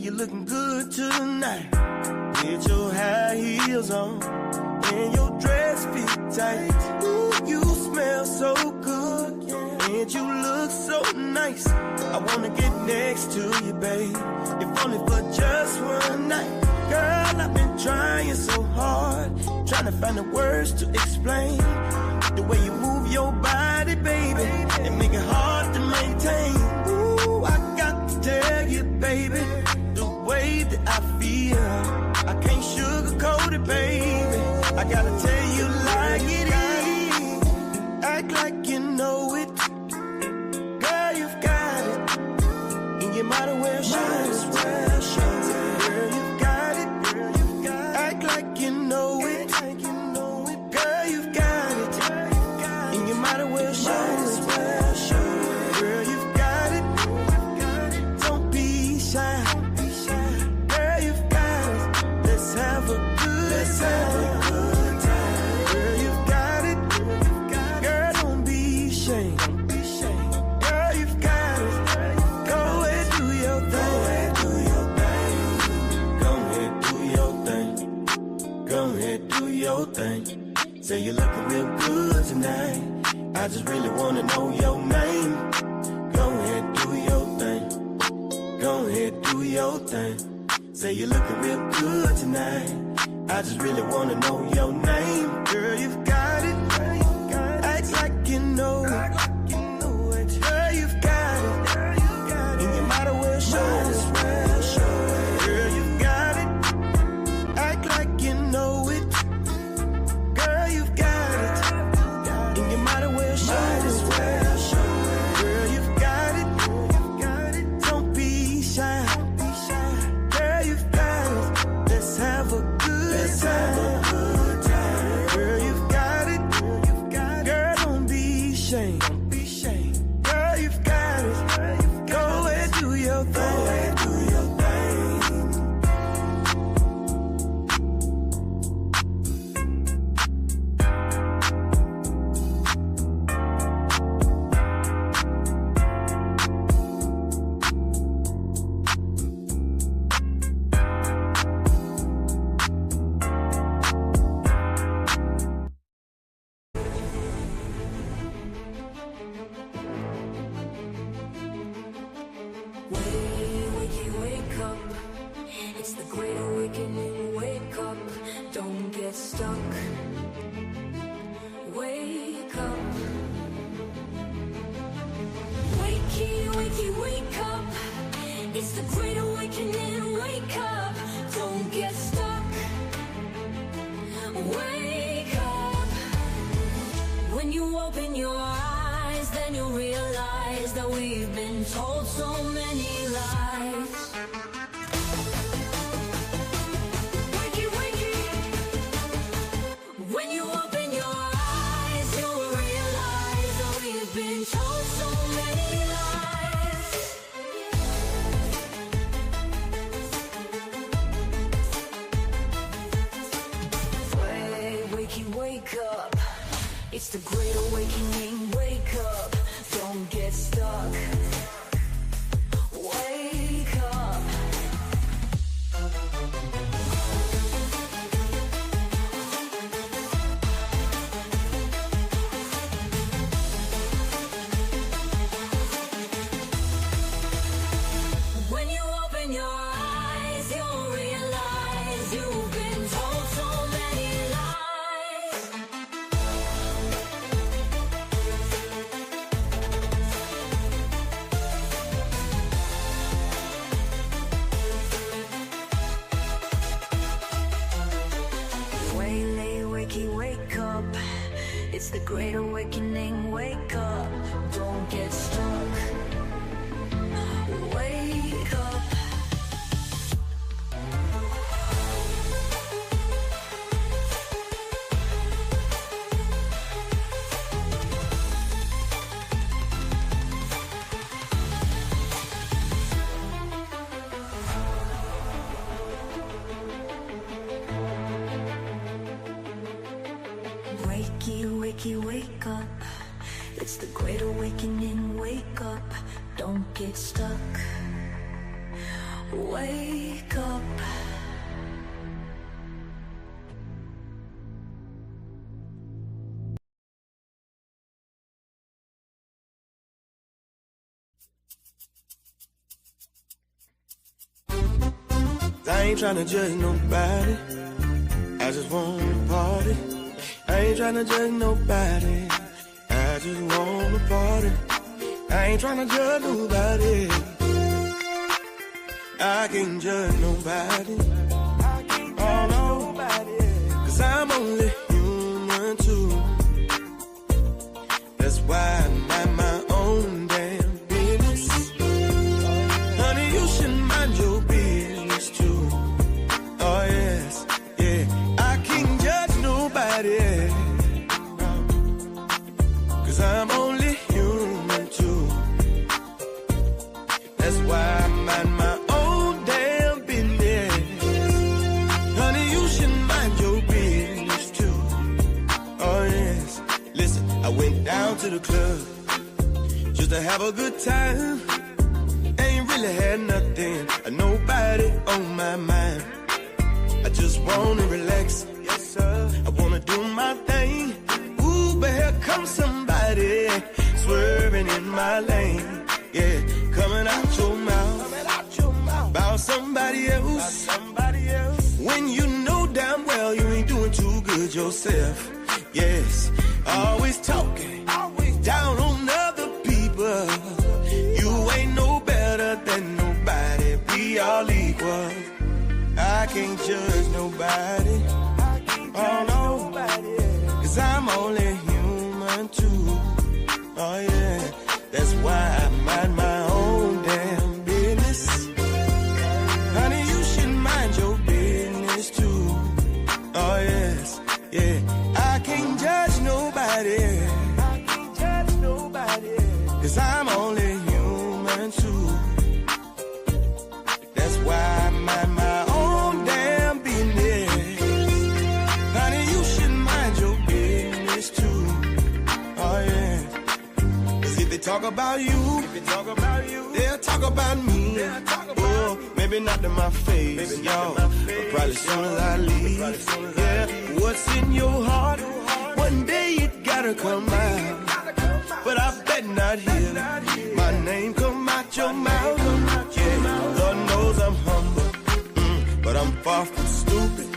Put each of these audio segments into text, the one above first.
you're looking good tonight. With your high heels on and your dress fit tight. Ooh, you smell so good and you look so nice. I wanna get next to you, babe, if only for just one night. Girl, I've been trying so hard, trying to find the words to explain the way you move your body, baby, and make it hard to maintain. Ooh, I got to tell you, baby, the way that I feel, I can't sugarcoat it, baby. I gotta tell you like it is. Act like you know it. Girl, you've got it, and you might as well show it. Girl, you've got it. Act like you know it. Girl, you've got it, and you might as well show it. Girl, you've got it. Don't be shy. Girl, you've got it. Let's have a good time. Girl, you've got it. Girl, don't be ashamed. Girl, you've got it. Go ahead, do your thing. Go ahead, do your thing. Go ahead, do your thing. Say you're looking real good tonight. I just really wanna know your name. Go ahead, do your thing. Go ahead, do your thing. Say you're looking real good tonight. I just really wanna know your name. Girl, you've got it. Act like you know it. Girl, you've got it. And you might as well show it. Girl, you've got it. Act like you know it. Girl, you've got it. And you might as well show it. Girl, you've got it. Don't be shy. Girl, you've got it. Let's have a good time. Girl, you've got it. Girl, don't be ashamed. Girl, you've got it. Go ahead, do your thing. Wake up. It's the great awakening. Wake up. Don't get stuck. Wake up. Wakey, wake up. It's the great awakening. Wake up. Don't get stuck. Wake up. When you open your eyes, then you'll realize that we've been told so many lies. Wakey, wakey. When you open your eyes, you'll realize that we've been told so many lies. Wakey, wake up. It's the great awakening. Wake up. Don't get stuck. Wake up. When you open your eyes, you'll realize you've been told so many lies. Wakey, wake up. It's the great awakening. Wake up. Don't get stuck. Wake up. Wakey, wake up. It's the great awakening. Wake up. Don't get stuck. Wake up. I ain't tryna judge nobody, I just wanna party. I ain't tryna judge nobody, I just wanna party. I ain't tryna judge nobody, I can't judge nobody. Oh no, 'cause I'm only human too. That's why I mind my own damn business. Honey, you should mind your business too. Oh yes, yeah, I can't judge nobody, 'cause I'm only human too. That's why I mind my own damn business. Honey, you should mind your business too. Oh yes, listen, I went down to the club just to have a good time. Ain't really had nothing, nobody on my mind. I just wanna relax, yes sir. I wanna do my thing. Ooh, but here comes somebody swerving in my lane. Yeah, coming out your mouth about somebody else. When you know damn well you ain't doing too good yourself. Yes, always talking down on other people. You ain't no better than nobody. We all equal. I can't judge nobody. Oh no, 'cause I'm only human too. Oh yeah, that's why I mind my own damn business. Honey, you should mind your business too. Oh yes, yeah, I can't judge nobody, 'cause I'm only human too. That's why I mind my own damn business. Honey, you should mind your business too. Oh yeah, 'cause if they talk about you, they'll talk about me. Oh, maybe not to my face, y'all, but probably soon as I leave. Yeah, what's in your heart, one day it gotta come out. But I bet not hear my name come out your mouth. Yeah, Lord knows I'm humble, but I'm far from stupid.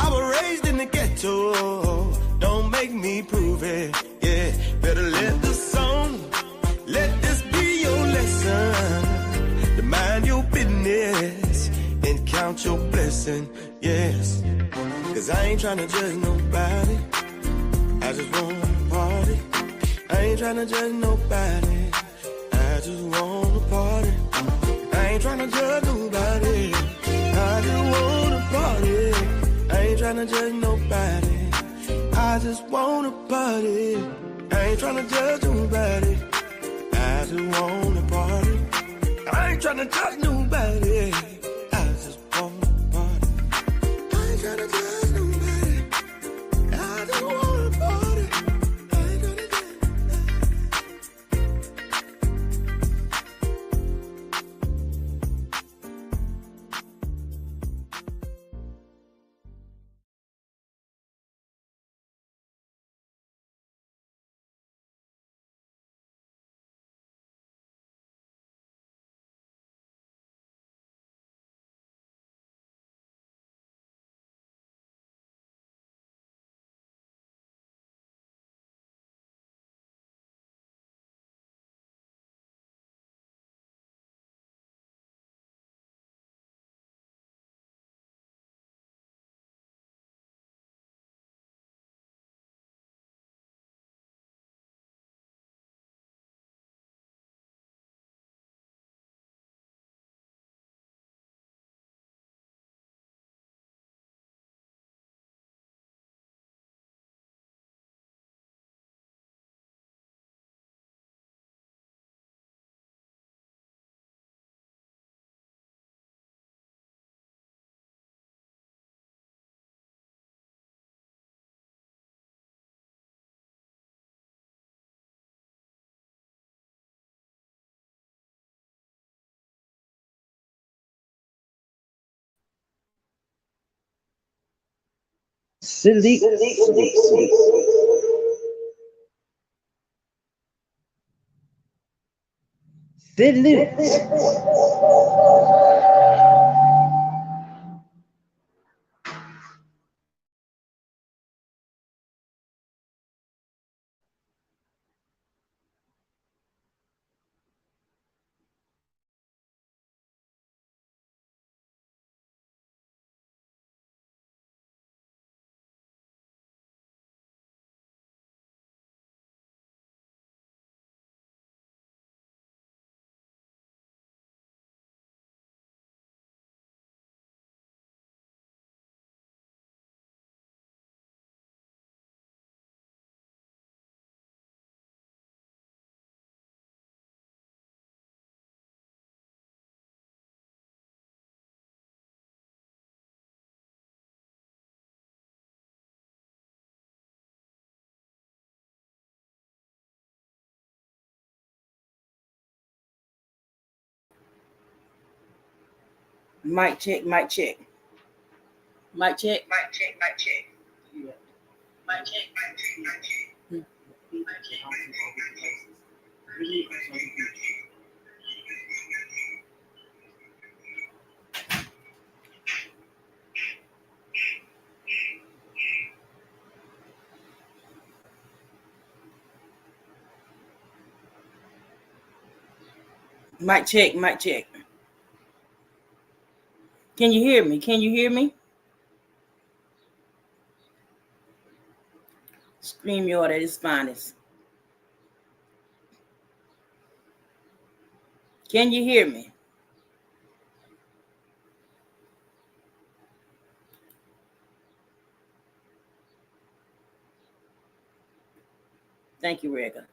I was raised in the ghetto, don't make me prove it. Yeah, better let the song, let this be your lesson. To mind your business and count your blessing. Yes, 'cause I ain't tryna judge nobody, I just wanna party. I ain't tryna judge nobody, I just wanna party. I ain't tryna judge nobody, I just wanna party. I ain't tryna judge nobody, I just wanna party. I ain't tryna judge nobody, I just wanna party. I ain't tryna judge nobody, I just wanna party. I ain't tryna judge nobody, I just wanna party. Salute. Salute. Mic check, mic check. Mic check. Mic check, mic check. Yeah. Mic check, mic check, mic check. Hmm. Mic check, mic check, mic check. Really? Mic check, mic check. Can you hear me? Can you hear me? Scream your at its finest. Can you hear me? Thank you, Rega.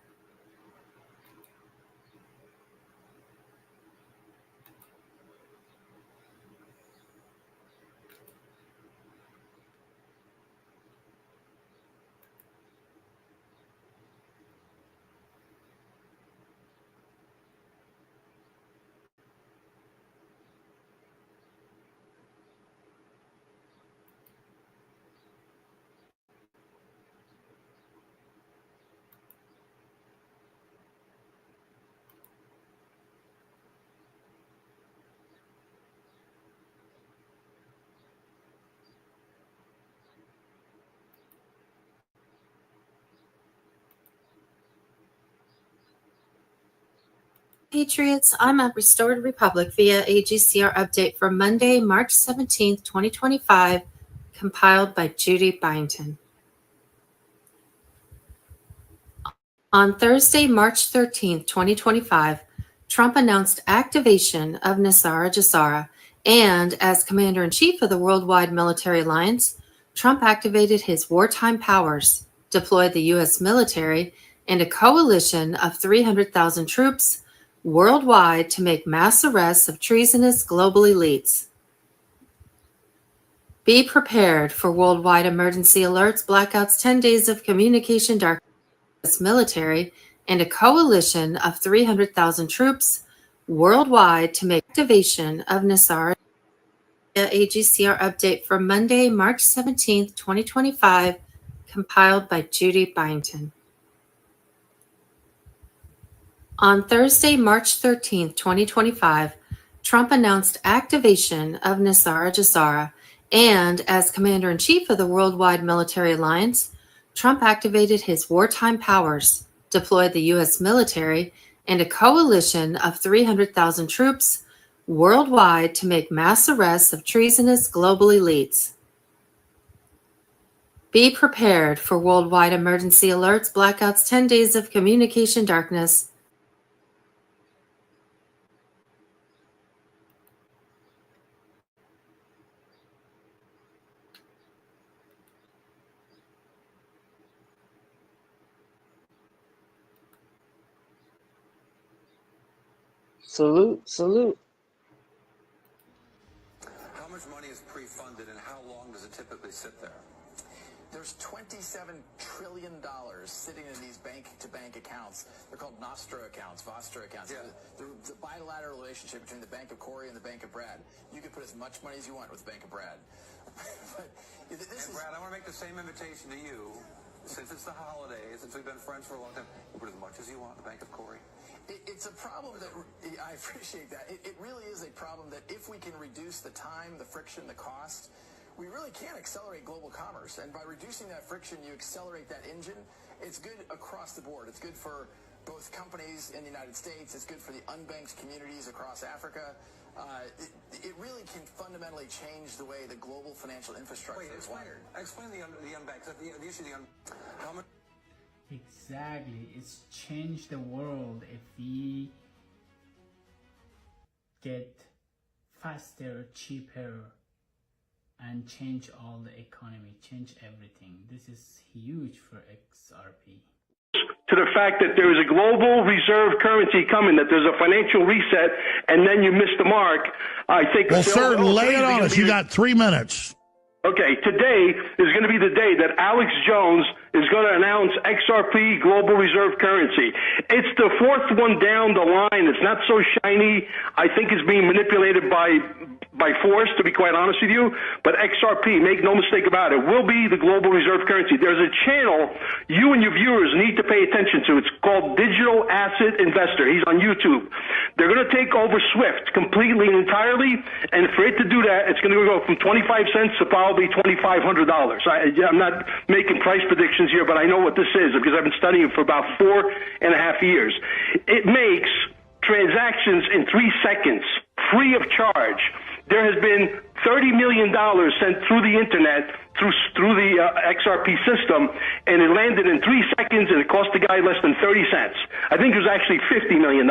Patriots, I'm at Restored Republic via AGCR update for Monday, March 17th, 2025, compiled by Judy Byington. On Thursday, March 13th, 2025, Trump announced activation of Nisara Jazara, and as Commander-in-Chief of the Worldwide Military Alliance, Trump activated his wartime powers, deployed the U.S. military, and a coalition of 300,000 troops worldwide to make mass arrests of treasonous global elites. Be prepared for worldwide emergency alerts, blackouts, 10 days of communication darkness, military, and a coalition of 300,000 troops worldwide to make activation of Nisara AGCR update for Monday, March 17th, 2025, compiled by Judy Byington. On Thursday, March 13th, 2025, Trump announced activation of Nisara Jazara, and as Commander-in-Chief of the Worldwide Military Alliance, Trump activated his wartime powers, deployed the U.S. military, and a coalition of 300,000 troops worldwide to make mass arrests of treasonous global elites. Be prepared for worldwide emergency alerts, blackouts, 10 days of communication darkness, Salute. Salute. How much money is pre-funded and how long does it typically sit there? There's $27 trillion sitting in these bank-to-bank accounts. They're called Vostra accounts. Yeah. The bilateral relationship between the Bank of Corey and the Bank of Brad. You can put as much money as you want with the Bank of Brad. But Brad, I want to make the same invitation to you. Since it's the holidays, since we've been friends for a long time, you put as much as you want in the Bank of Corey. It's a problem that, I appreciate that. It really is a problem that if we can reduce the time, the friction, the cost, we really can accelerate global commerce. And by reducing that friction, you accelerate that engine. It's good across the board. It's good for both companies in the United States. It's good for the unbanked communities across Africa. It really can fundamentally change the way the global financial infrastructure is wired. Explain the unbanked. The issue of how much. Exactly. It's changed the world if we get faster, cheaper, and change all the economy, change everything. This is huge for XRP. To the fact that there is a global reserve currency coming, that there's a financial reset, and then you miss the mark, I think... Well, sir, lay it on us. You got 3 minutes. Okay, today is going to be the day that Alex Jones is going to announce XRP global reserve currency. It's the fourth one down the line. It's not so shiny. I think it's being manipulated by force, to be quite honest with you. But XRP, make no mistake about it, will be the global reserve currency. There's a channel you and your viewers need to pay attention to. It's called Digital Asset Investor. He's on YouTube. They're going to take over SWIFT completely and entirely, and for it to do that, it's going to go from 25 cents to probably $2,500. I'm not making price predictions here, but I know what this is because I've been studying it for about 4.5 years. It makes transactions in 3 seconds, free of charge. There has been $30 million sent through the internet, through the XRP system, and it landed in 3 seconds, and it cost the guy less than 30 cents. I think it was actually $50 million.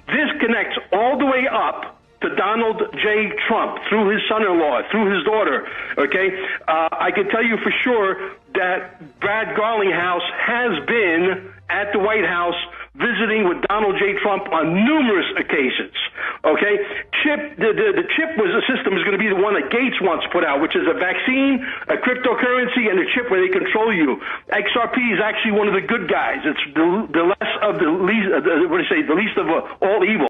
This connects all the way up to Donald J. Trump, through his son-in-law, through his daughter, okay? I can tell you for sure that Brad Garlinghouse has been at the White House visiting with Donald J. Trump on numerous occasions, okay? The chip was a system is going to be the one that Gates wants to put out, which is a vaccine, a cryptocurrency, and a chip where they control you. XRP is actually one of the good guys. It's the less of the least, the least of all evil.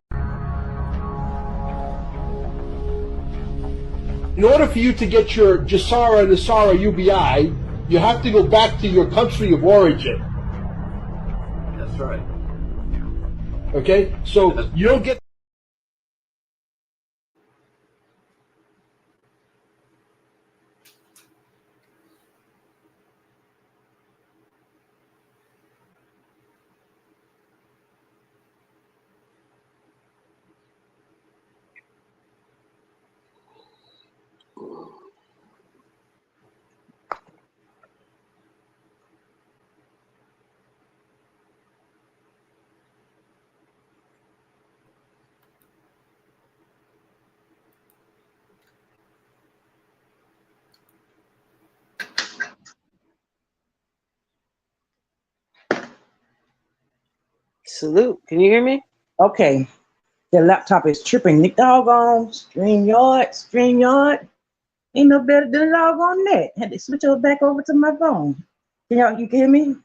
In order for you to get your Jasara and Nasara UBI, you have to go back to your country of origin. That's right. Okay? So you don't get... Salute. Can you hear me? Okay. The laptop is tripping. The doggone StreamYard. Ain't no better than a doggone net. Had to switch over back over to my phone. You can hear me?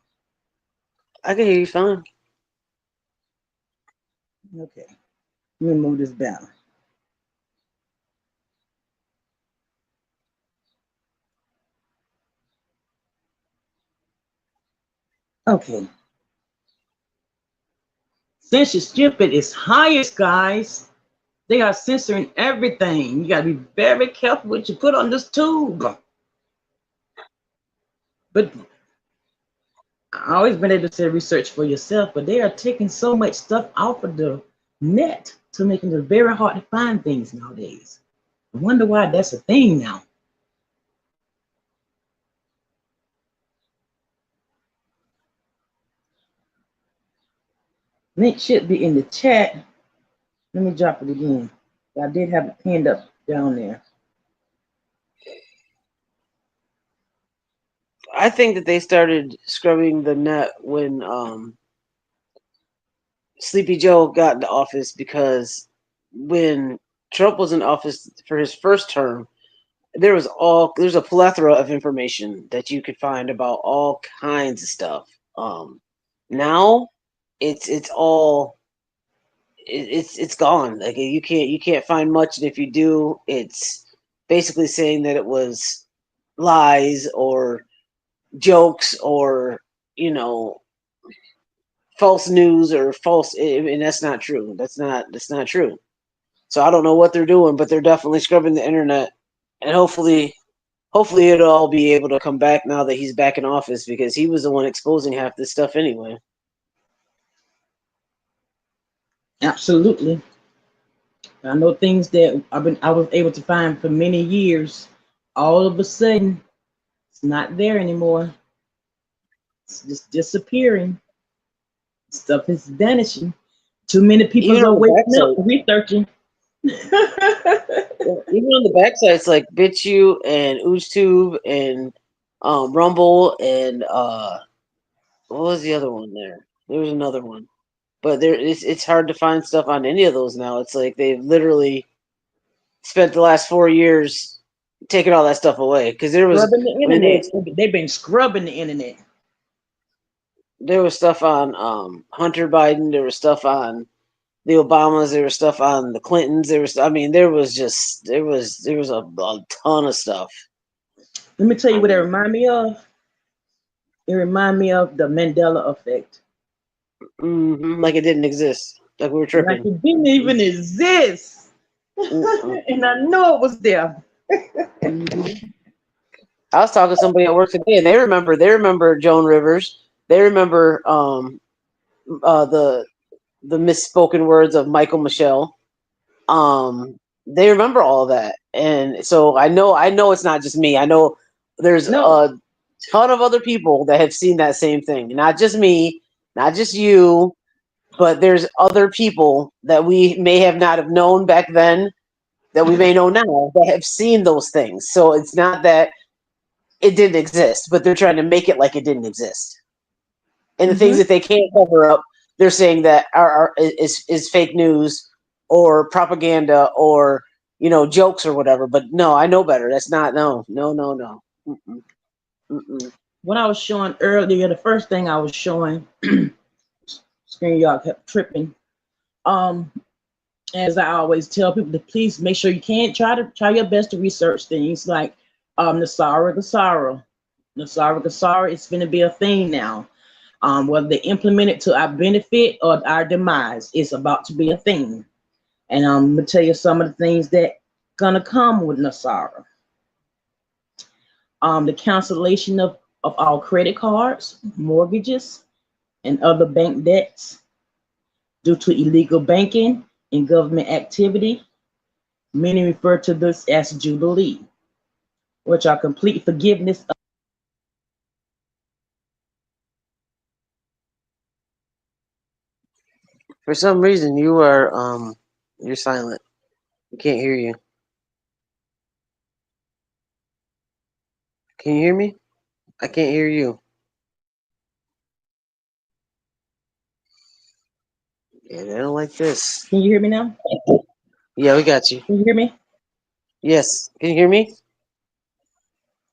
I can hear you fine. Okay. Let me move this down. Okay. Censorship at its highest, guys. They are censoring everything. You got to be very careful what you put on this tube. But I always been able to say research for yourself, but they are taking so much stuff off of the net to making it very hard to find things nowadays. I wonder why that's a thing now. Link should be in the chat. Let me drop it again. I did have it pinned up down there. I think that they started scrubbing the net when Sleepy Joe got into office, because when Trump was in office for his first term, there's a plethora of information that you could find about all kinds of stuff. Now it's all it's gone. Like you can't find much, and if you do, it's basically saying that it was lies or jokes or false news or false, and that's not true. That's not true. So I don't know what they're doing, but they're definitely scrubbing the internet, and hopefully it'll all be able to come back now that he's back in office, because he was the one exposing half this stuff anyway. Absolutely. I know things that I was able to find for many years. All of a sudden, it's not there anymore. It's just disappearing. Stuff is vanishing. Too many people Even are on the waking up, backside, researching. even on the backsides like BitChute and OogeTube and Rumble and what was the other one there? There was another one, but it's hard to find stuff on any of those now. It's like they've literally spent the last 4 years taking all that stuff away, because there was, Scrubbing the I mean, internet. They've been scrubbing the internet. there was stuff on Hunter Biden. There was stuff on the Obamas. There was stuff on the Clintons. I mean, there was a ton of stuff. Let me tell you what it remind me of. It remind me of the Mandela effect. Like it didn't exist. Like we were Like tripping. it didn't even exist. And I know it was there. I was talking to somebody at work today, and they remember Joan Rivers. They remember the misspoken words of Michael Michelle. They remember all of that, and so I know it's not just me. I know there's a ton of other people that have seen that same thing. Not just me, not just you, but there's other people that we may have not have known back then that we may know now that have seen those things. So it's not that it didn't exist, but they're trying to make it like it didn't exist. And the things that they can't cover up, they're saying that is fake news or propaganda or jokes or whatever. But no, I know better. That's not no. Mm-mm. Mm-mm. When I was showing earlier, the first thing I was showing, screen y'all kept tripping. As I always tell people, to please make sure you can try your best to research things like Nasara Gasara. Nasara Gasara is going to be a thing now. Whether they implement it to our benefit or our demise, it's about to be a thing. And I'm going to tell you some of the things that gonna come with Nasara. The cancellation of all credit cards, mortgages, and other bank debts due to illegal banking and government activity. Many refer to this as Jubilee, which are complete forgiveness of For some reason, you're silent. We can't hear you. Can you hear me? I can't hear you. Yeah, they don't like this. Can you hear me now? Yeah, we got you. Can you hear me? Yes. Can you hear me?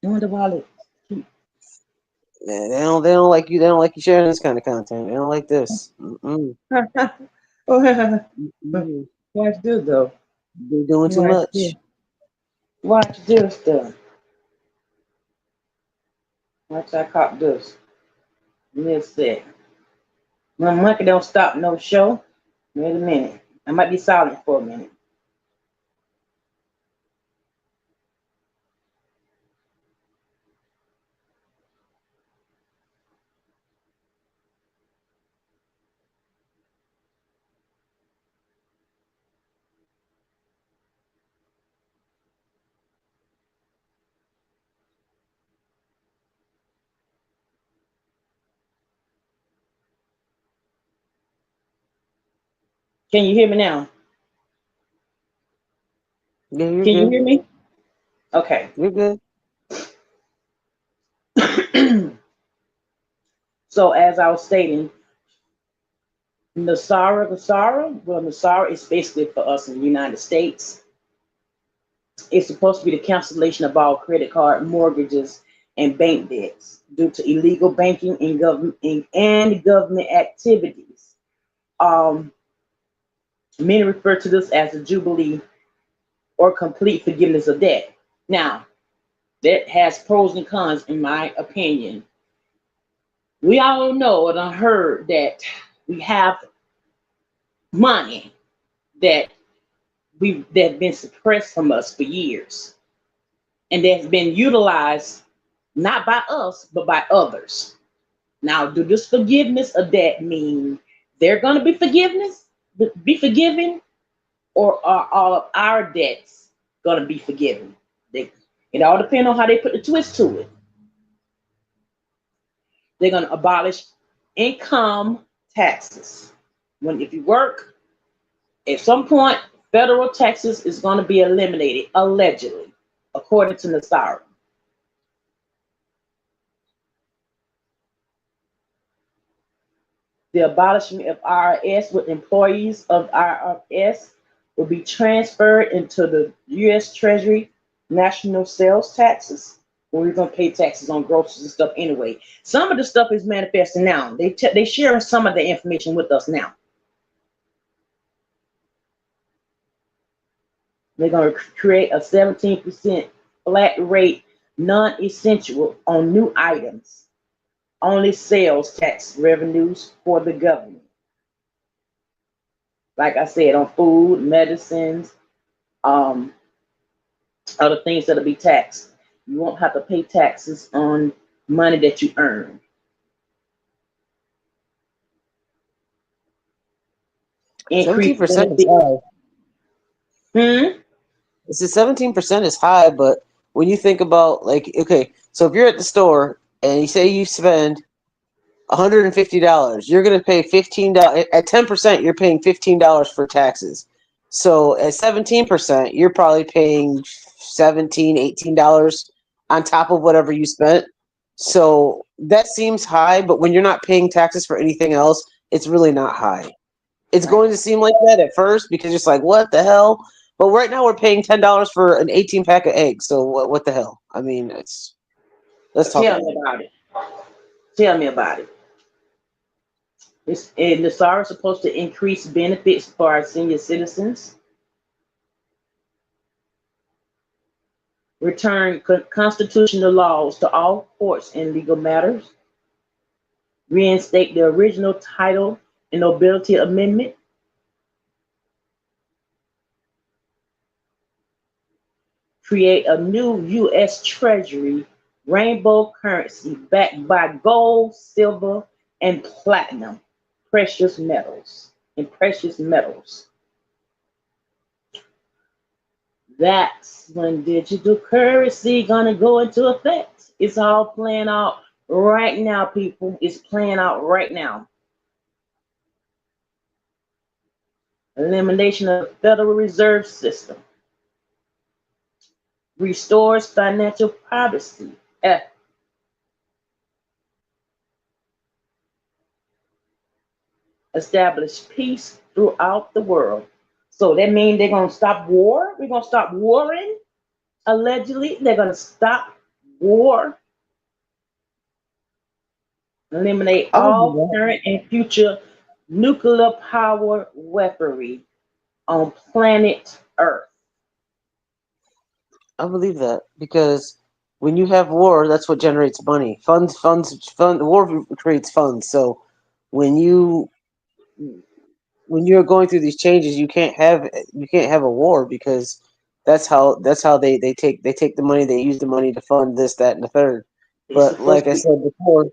I wonder why Yeah, they don't like you. They don't like you sharing this kind of content. They don't like this. Mm-mm. Mm-mm. Watch this though. They're doing too Watch much. this. Watch this though. Watch I cop this. Let's see. My monkey don't stop no show. Wait a minute. I might be silent for a minute. Can you hear me now? Yeah, you're Can you good. hear me? Okay. You're good. So as I was stating, Nasara, well, Nasara is basically for us in the United States. It's supposed to be the cancellation of all credit card mortgages and bank debts due to illegal banking and government activities. Um, Many refer to this as a jubilee or complete forgiveness of debt. Now, that has pros and cons, in my opinion. We all know and I heard that we have money that that's been suppressed from us for years, and that's been utilized not by us but by others. Now, do this forgiveness of debt mean they're going to be forgiven, or are all of our debts going to be forgiven? It all depends on how they put the twist to it. They're going to abolish income taxes. If you work, at some point, federal taxes is going to be eliminated, allegedly, according to Nassar. The abolishment of IRS, with employees of IRS will be transferred into the U.S. Treasury national sales taxes. We're going to pay taxes on groceries and stuff anyway. Some of the stuff is manifesting now. They share some of the information with us now. They're going to create a 17% flat rate, non-essential on new items, only sales tax revenues for the government. Like I said, on food, medicines, other things that'll be taxed. You won't have to pay taxes on money that you earn. Increase 17% is high. Hmm? It's 17% is high, but when you think about, like, okay, so if you're at the store and you say you spend $150, you're going to pay $15. At 10%, you're paying $15 for taxes. So at 17%, you're probably paying $17, $18 on top of whatever you spent. So that seems high, but when you're not paying taxes for anything else, it's really not high. It's going to seem like that at first because it's like, what the hell? But right now we're paying $10 for an 18 pack of eggs. So what the hell? I mean, let's talk Tell me about it. Tell me about it. The SAR is supposed to increase benefits for our senior citizens, return constitutional laws to all courts and legal matters, reinstate the original title and nobility amendment, create a new U.S. Treasury rainbow currency backed by gold, silver, and platinum, precious metals. That's when digital currency gonna go into effect. It's all playing out right now, people. It's playing out right now. Elimination of the Federal Reserve System restores financial privacy. Establish peace throughout the world. So that means they're gonna stop war. We're gonna stop warring. Allegedly, they're gonna stop war. Eliminate all current and future nuclear power weaponry on planet Earth. I believe that because when you have war, that's what generates money. Funds. War creates funds. So when you're going through these changes, you can't have a war because that's how they take the money. They use the money to fund this, that, and the third. But like I said before,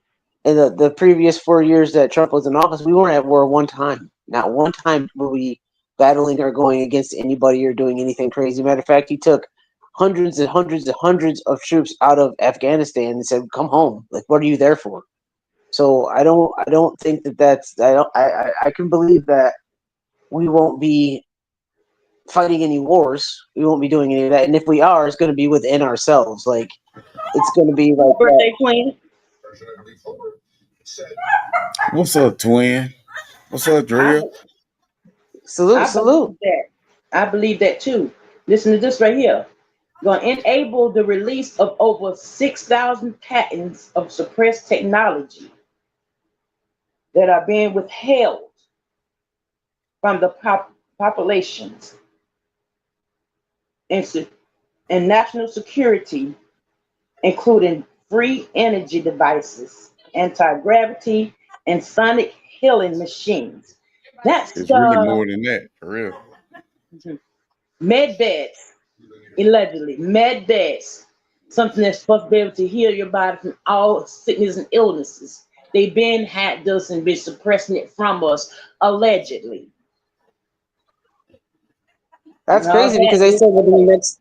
in the previous 4 years that Trump was in office, we weren't at war one time. Not one time were we battling or going against anybody or doing anything crazy. Matter of fact, he took hundreds and hundreds and hundreds of troops out of Afghanistan and said, "Come home. Like, what are you there for?" So I don't think that's I can believe that we won't be fighting any wars. We won't be doing any of that. And if we are, it's going to be within ourselves. Like, it's going to be like birthday twin. What's up, twin? What's up, Drill? Salute. I believe that too. Listen to this right here. Going to enable the release of over 6,000 patents of suppressed technology that are being withheld from the populations and, and national security, including free energy devices, anti-gravity, and sonic healing machines. That's It's really the more than that, for real. med beds, allegedly. Med beds, something that's supposed to be able to heal your body from all sickness and illnesses. They've been had this and been suppressing it from us, allegedly. That's And all crazy because that they is said alleged.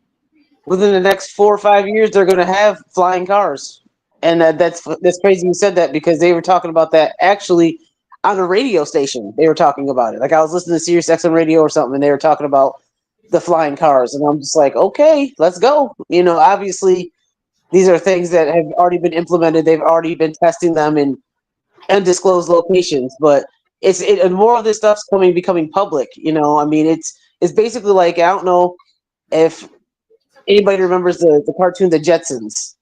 within the next 4 or 5 years they're going to have flying cars, and that's crazy you said that because they were talking about that actually on a radio station. They were talking about it. Like I was listening to Sirius XM radio or something, and they were talking about the flying cars, and I'm just like, okay, let's go. Obviously these are things that have already been implemented. They've already been testing them in undisclosed locations, but and more of this stuff's becoming public. I mean, it's basically like, I don't know if anybody remembers the cartoon The Jetsons,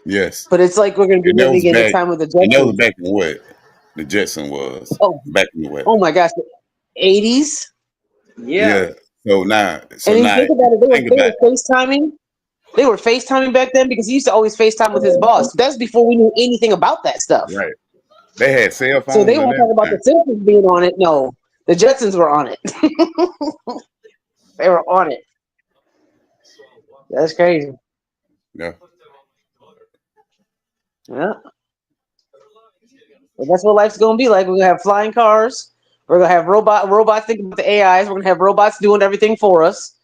Yes. but it's like we're going to be And that was living in the back. time of the And that was Jetsons. back in what the Jetson was. Oh, Back in the what? oh my gosh, the 80s. Yeah. Yeah. So now, And you think about it, think they about were FaceTiming. They were FaceTiming back then because he used to always FaceTime with his boss. That's before we knew anything about that stuff. right. They had cell So they phones and want to talk about the everything. Simpsons being on it. No, the Jetsons were on it. They were on it. That's crazy. Yeah. Yeah. But that's what life's going to be like. We're going to have flying cars. We're going to have robots thinking about the AIs. We're going to have robots doing everything for us.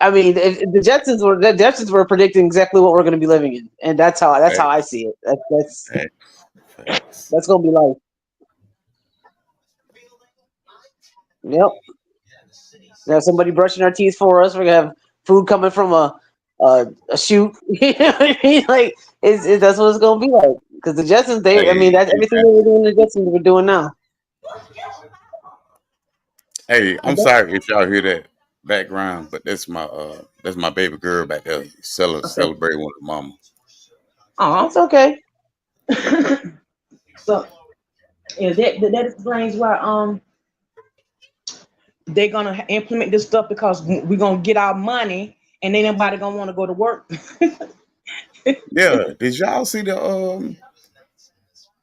I mean, the Jetsons were predicting exactly what we're going to be living in, and that's how I see it. That's going to be life. Yep. We have somebody brushing our teeth for us. We're gonna have food coming from a chute. You know what I mean? Like that's what it's gonna be like. Because the Jetsons, I mean, Hey, that's everything they were doing. The Jetsons we're doing now. hey, I'm sorry if y'all hear that background, but that's my baby girl back there celebrating with her mama. Oh, it's okay. So that explains why they're gonna implement this stuff, because we're gonna get our money and ain't nobody gonna want to go to work. Yeah, did y'all see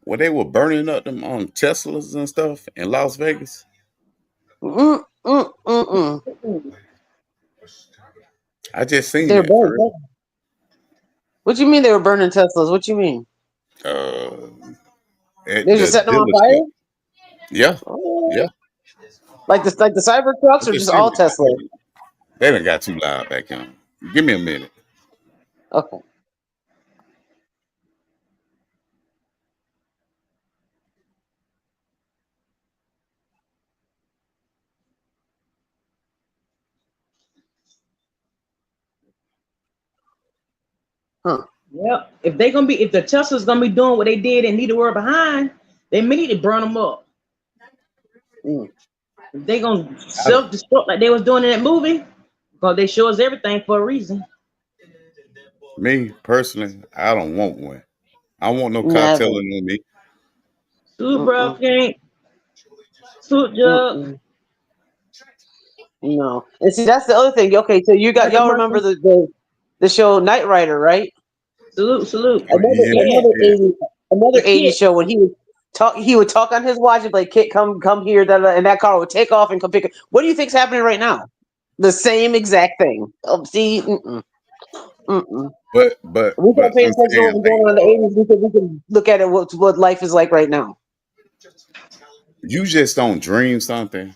where they were burning up them Teslas and stuff in Las Vegas? I just seen They're that for burning. real. What you mean they were burning Teslas? What you mean? At They're just the setting them on dealership. fire? Yeah, Oh. yeah. Like the cyber I trucks, or just just seen all it. Tesla? They done got too loud back on. Give me a minute. Okay. Huh. Yep. If the Tesla's gonna be doing what they did and leave the world behind, they may need to burn them up. If they gonna self-destruct like they was doing in that movie, because they show us everything for a reason. Me personally, I don't want one. I don't want no car Never. telling on me. Suit bro can't. Suit jug. No. And see, that's the other thing. Okay, so y'all remember the show Knight Rider, right? Salute. Oh, yeah, yeah. Another 80s show when he would talk on his watch and like, "Kid, come here," and that car would take off and come pick up. What do you think's happening right now? The same exact thing. Oh, see, But we can't pay I'm attention to what saying, was going on in the 80s because we can look at it what life is like right now. you just don't dream something,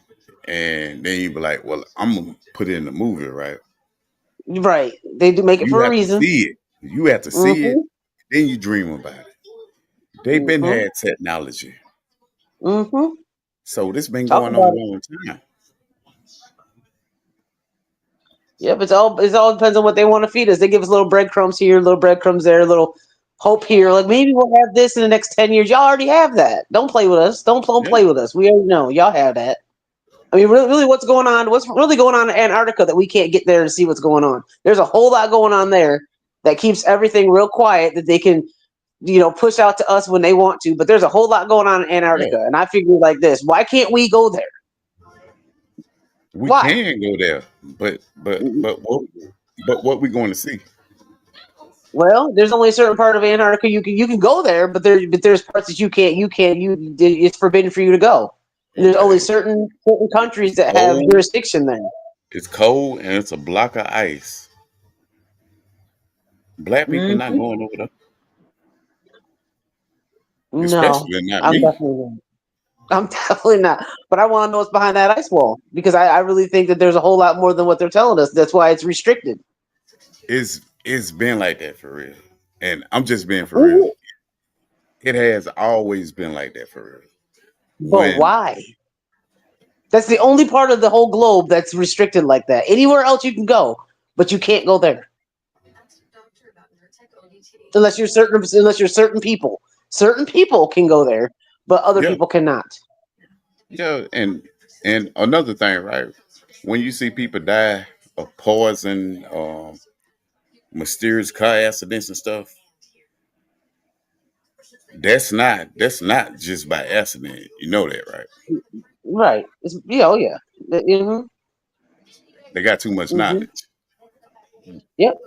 and then you be like, "Well, I'm gonna put it in the movie, right?" Right. They do make it You for a have to reason. see it. You have to see it. Then you dream about it. They've been had technology. So this been Talk going on about a it. long time. Yep, it all depends on what they want to feed us. They give us little breadcrumbs here, little breadcrumbs there, little hope here. Like maybe we'll have this in the next 10 years. Y'all already have that. Don't play with us. Don't play with us. We already know. Y'all have that. I mean, really, what's going on? What's really going on in Antarctica that we can't get there to see what's going on? There's a whole lot going on there that keeps everything real quiet that they can, push out to us when they want to. But there's a whole lot going on in Antarctica, and I figure like this: why can't we go there? We Why? can go there, but what we going to see? Well, there's only a certain part of Antarctica you can go there, but there's parts that you can't. It's forbidden for you to go. And there's only certain countries that have Cold. jurisdiction there. It's cold and it's a block of ice. Black people not going over there. Especially not I'm me. definitely not. But I want to know what's behind that ice wall because I really think that there's a whole lot more than what they're telling us. That's why it's restricted. It's been like that for real, and I'm just being for real. It has always been like that for real. But why? That's the only part of the whole globe that's restricted like that. Anywhere else you can go, but you can't go there. Unless you're certain people. Certain people can go there, but other people cannot. Yeah, and another thing, right? When you see people die of poison, mysterious car accidents and stuff, that's not just by accident. You know that, right? Right. Oh yeah. Mm-hmm. They got too much knowledge. Yep.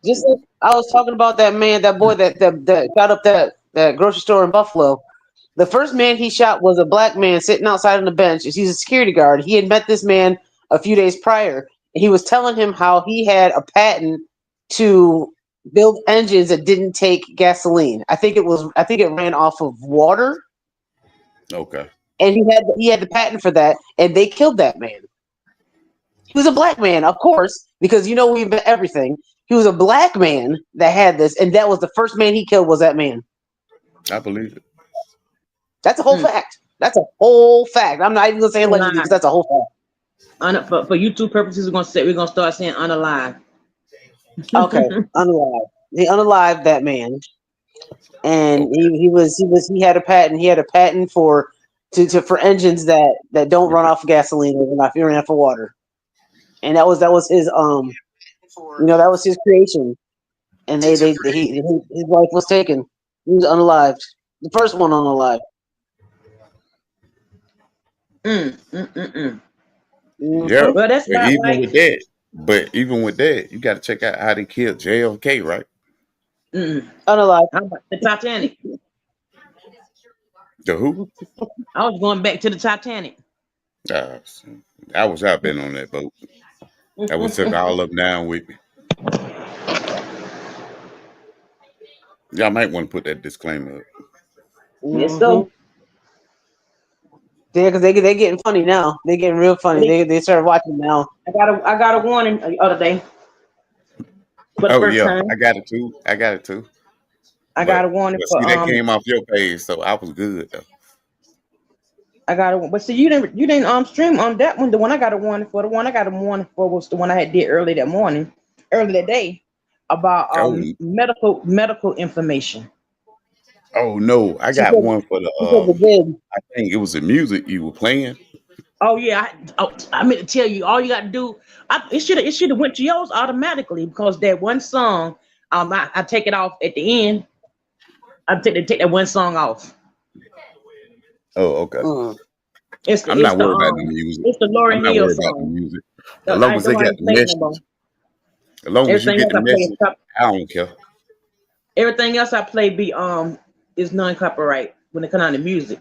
Just like I was talking about that boy that shot up that grocery store in Buffalo. The first man he shot was a black man sitting outside on the bench. He's a security guard. He had met this man a few days prior, and he was telling him how he had a patent to build engines that didn't take gasoline. I think it ran off of water. Okay. And he had the patent for that, and they killed that man. He was a black man, of course, because we've been everything. He was a black man that had this, and that was the first man he killed was that man. I believe it. That's a whole fact. That's a whole fact. I'm not even gonna say allegedly because that's a whole fact. For YouTube purposes, we're gonna start saying unalive. Okay, unalive. He unalived that man, and he had a patent. He had a patent for engines that don't run off gasoline or not run off of water, and that was his that was his creation. And his life was taken. He was unalived. The first one unalived. Yeah. Well, that's not even with that, you got to check out how they killed JFK, right? Unalived. How about the Titanic? The who? I was going back to the Titanic. I was out been on that boat. I would took all of them down with me. Y'all might want to put that disclaimer up. Yes, so. Yeah, because they're getting funny now. They're getting real funny. They started watching now. I got a warning the other day. For the first time. I got it too. I got a warning for that came off your page, so I was good though. But see, you didn't stream on that one. The one I got a warning for, was the one I had did early that day about medical information. Oh no, I got one for the I think it was the music you were playing. Oh yeah, I meant to tell you, all you got to do, it should have went to yours automatically because that one song, I take it off at the end. I take that one song off. Oh, okay. I'm not worried about the music. It's the Lauryn Hill song. About the music. As long as they got the message. As long as you get the message, I don't care. Everything else I play is non-copyright when it comes down to music.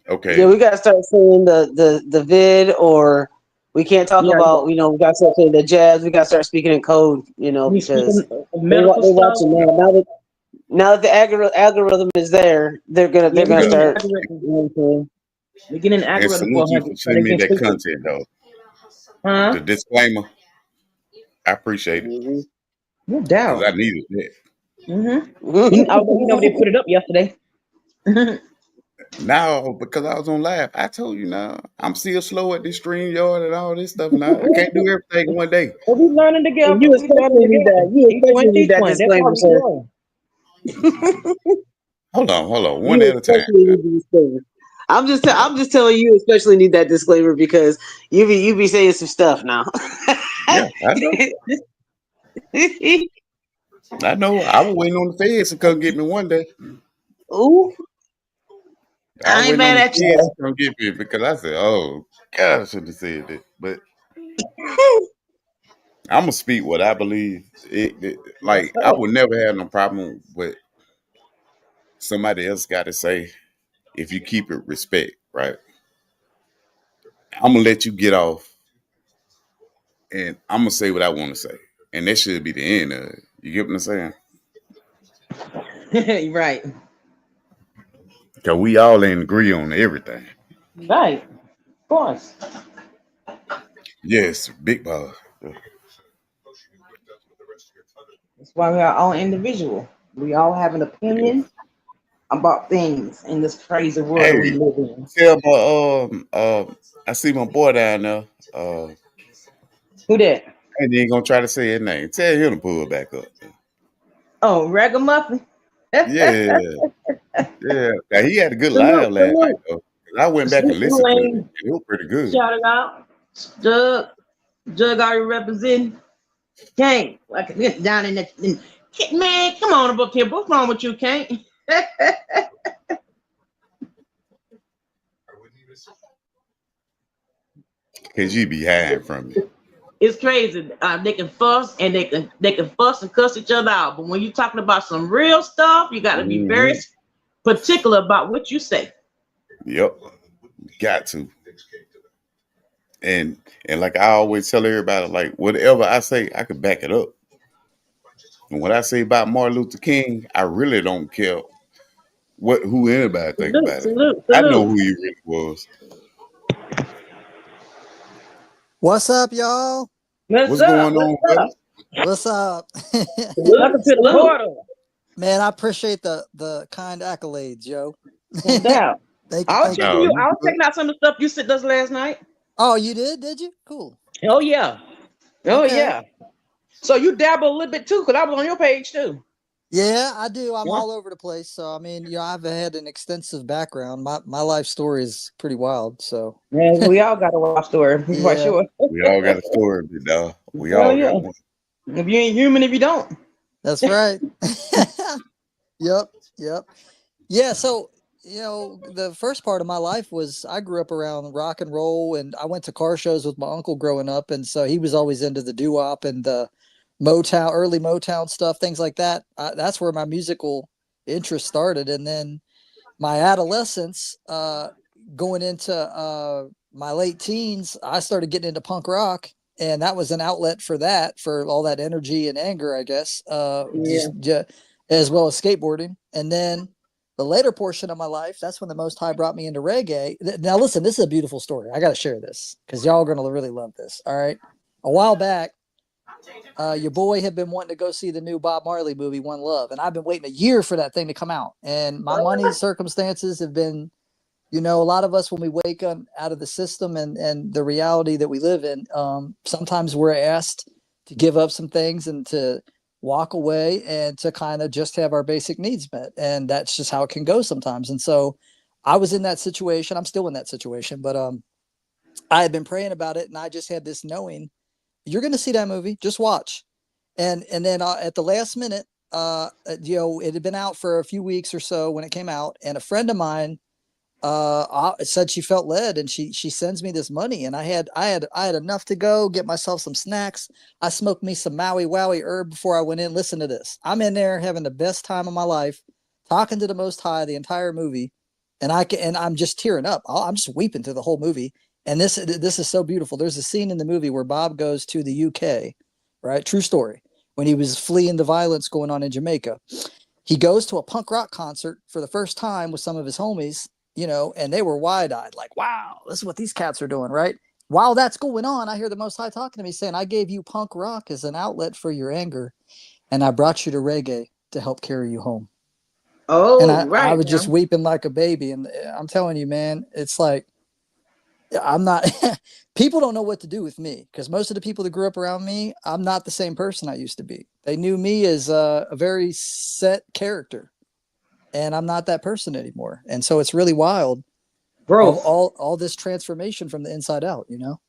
Okay. Yeah, we gotta start saying the vid, or we can't talk about we gotta start saying the jazz. We gotta start speaking in code, because they watching now that the algorithm is there, they're gonna start. We're getting an algorithm for you send me that content though. The disclaimer, I appreciate it. No doubt. Because I needed that. They put it up yesterday. No, because I was on live. I told you now, I'm still slow at this StreamYard and all this stuff now. I can't do everything in one day. Well, we learning together. You especially need that disclaimer, sir. Hold on. One at a time. I'm just telling you, especially need that disclaimer because you be saying some stuff now. Yeah, I know. I know. I was waiting on the feds to come get me one day. Ooh, I was I ain't waiting on mad the at feds to you. come get me because I said, "Oh God, I should have said that." But I'm gonna speak what I believe. That's Like I right. would never have no problem with somebody else got to say if you keep it respect, right? I'm gonna let you get off, and I'm gonna say what I want to say, and that should be the end of it. You get what I'm saying? Right. Cause we all ain't agree on everything. Right. Of course. Yes, big boss. That's why we are all individual. We all have an Yeah. opinion about things in this crazy world that we Hey, live in. tell I see my boy down there. Who that? And you ain't gonna try to say his name. Tell him to pull back up. Oh, Ragamuffin. Yeah, yeah. Now, he had a good Salute, laugh last night salute. though. And I went back and Salute to the listened to it. lane. It was pretty good. Shout it out. Jug. Jug already representing. Can't. Like get down in that. Man, come on up here. What's wrong with you, Can't? Cause you be hiding from me. It's crazy. They can fuss and they can fuss and cuss each other out. But when you're talking about some real stuff, you got to be very Hmm. particular about what you say. Yep. Got to. And like I always tell everybody, like whatever I say, I can back it up. And what I say about Martin Luther King, I really don't care who anybody think Salute, about it. salute, I know who salute. he really was. What's up, y'all? What's What's up? going What's on, brother? up? What's up? Welcome to the portal. Man, I appreciate the kind accolades, Joe. No doubt. Thank you, I was thank you. checking No, you. you I was good. checking out some of the stuff you sent us last night. Oh, you did you? Cool. Oh yeah. Oh Okay. yeah. So you dabble a little bit too, because I was on your page too. Yeah, I do. I'm Yeah. all over the place. So I mean, I've had an extensive background. My life story is pretty wild. So Man, we all got a wild story, for yeah. sure. We all got a story, big dog. We Hell all yeah. got one. If you ain't human, if you don't. That's right. Yep. Yep. Yeah, so the first part of my life was I grew up around rock and roll, and I went to car shows with my uncle growing up, and so he was always into the doo-wop and the Motown, early Motown stuff, things like that. That's where my musical interest started, and then my adolescence, going into my late teens, I started getting into punk rock, and that was an outlet for that, for all that energy and anger, I guess, Yeah. as well as skateboarding. And then the later portion of my life, that's when the Most High brought me into reggae. Now, listen, this is a beautiful story. I got to share this because y'all are going to really love this. All right. A while back, your boy had been wanting to go see the new Bob Marley movie, One Love, and I've been waiting a year for that thing to come out. And my money circumstances have been, a lot of us when we wake up out of the system and the reality that we live in, sometimes we're asked to give up some things and to walk away and to kind of just have our basic needs met, and that's just how it can go sometimes. And so, I was in that situation. I'm still in that situation, but I had been praying about it, and I just had this knowing you're going to see that movie. Just watch. And then at the last minute, it had been out for a few weeks or so when it came out, and a friend of mine said she felt led, and she sends me this money, and I had enough to go get myself some snacks. I smoked me some Maui Wowie herb before I went in. Listen to this. I'm in there having the best time of my life, talking to the Most High the entire movie, and I'm just tearing up. I'm just weeping through the whole movie. And this is so beautiful. There's a scene in the movie where Bob goes to the UK, right? True story. When he was fleeing the violence going on in Jamaica, he goes to a punk rock concert for the first time with some of his homies, and they were wide eyed, like, wow, this is what these cats are doing, right? While that's going on, I hear the Most High talking to me saying, I gave you punk rock as an outlet for your anger, and I brought you to reggae to help carry you home. And Oh, I right was just now. weeping like a baby. And I'm telling you, man, it's like, I'm not, people don't know what to do with me because most of the people that grew up around me, I'm not the same person I used to be. They knew me as a very set character, and I'm not that person anymore. And so it's really wild Growth. all this transformation from the inside out, you know?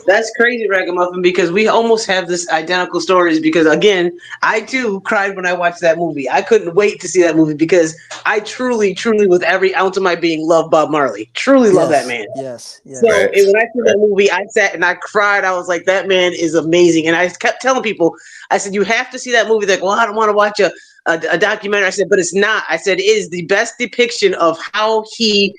That's crazy, Ragamuffin, because we almost have this identical stories. Because again, I too cried when I watched that movie. I couldn't wait to see that movie because I truly, truly, with every ounce of my being, love Bob Marley. Truly love that man. Yes. So and when I see that movie, I sat and I cried. I was like, that man is amazing. And I kept telling people, I said, you have to see that movie. They're like, well, I don't want to watch a documentary. I said, but it's not. I said, it is the best depiction of how he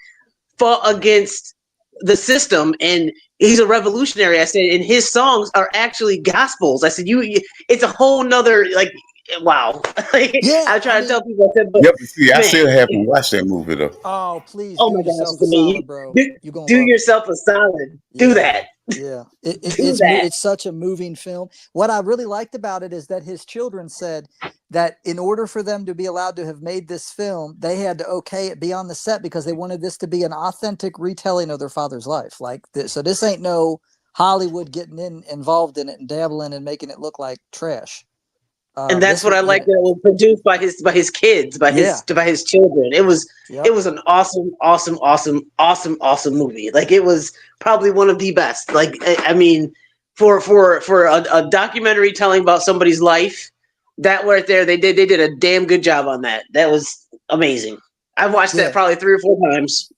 fought against the system, and he's a revolutionary. I said, and his songs are actually gospels. I said, it's a whole nother, like, wow. I try to tell people, I said, but Yep. See, I man, still haven't watched that movie though. Oh, please oh do my gosh, yourself it's a amazing. solid, bro. You're gonna Do love it. yourself a solid. Do that. Yeah, Do that. it's such a moving film. What I really liked about it is that his children said that in order for them to be allowed to have made this film, they had to okay it be on the set because they wanted this to be an authentic retelling of their father's life. Like this, so this ain't no Hollywood getting involved in it and dabbling and making it look like trash. And that's what I like, that it was produced by his kids, by his children. It was an awesome movie. Like, it was probably one of the best. Like, I mean, for a documentary telling about somebody's life, that right there, they did a damn good job on that. That was amazing. I've watched that probably 3 or 4 times.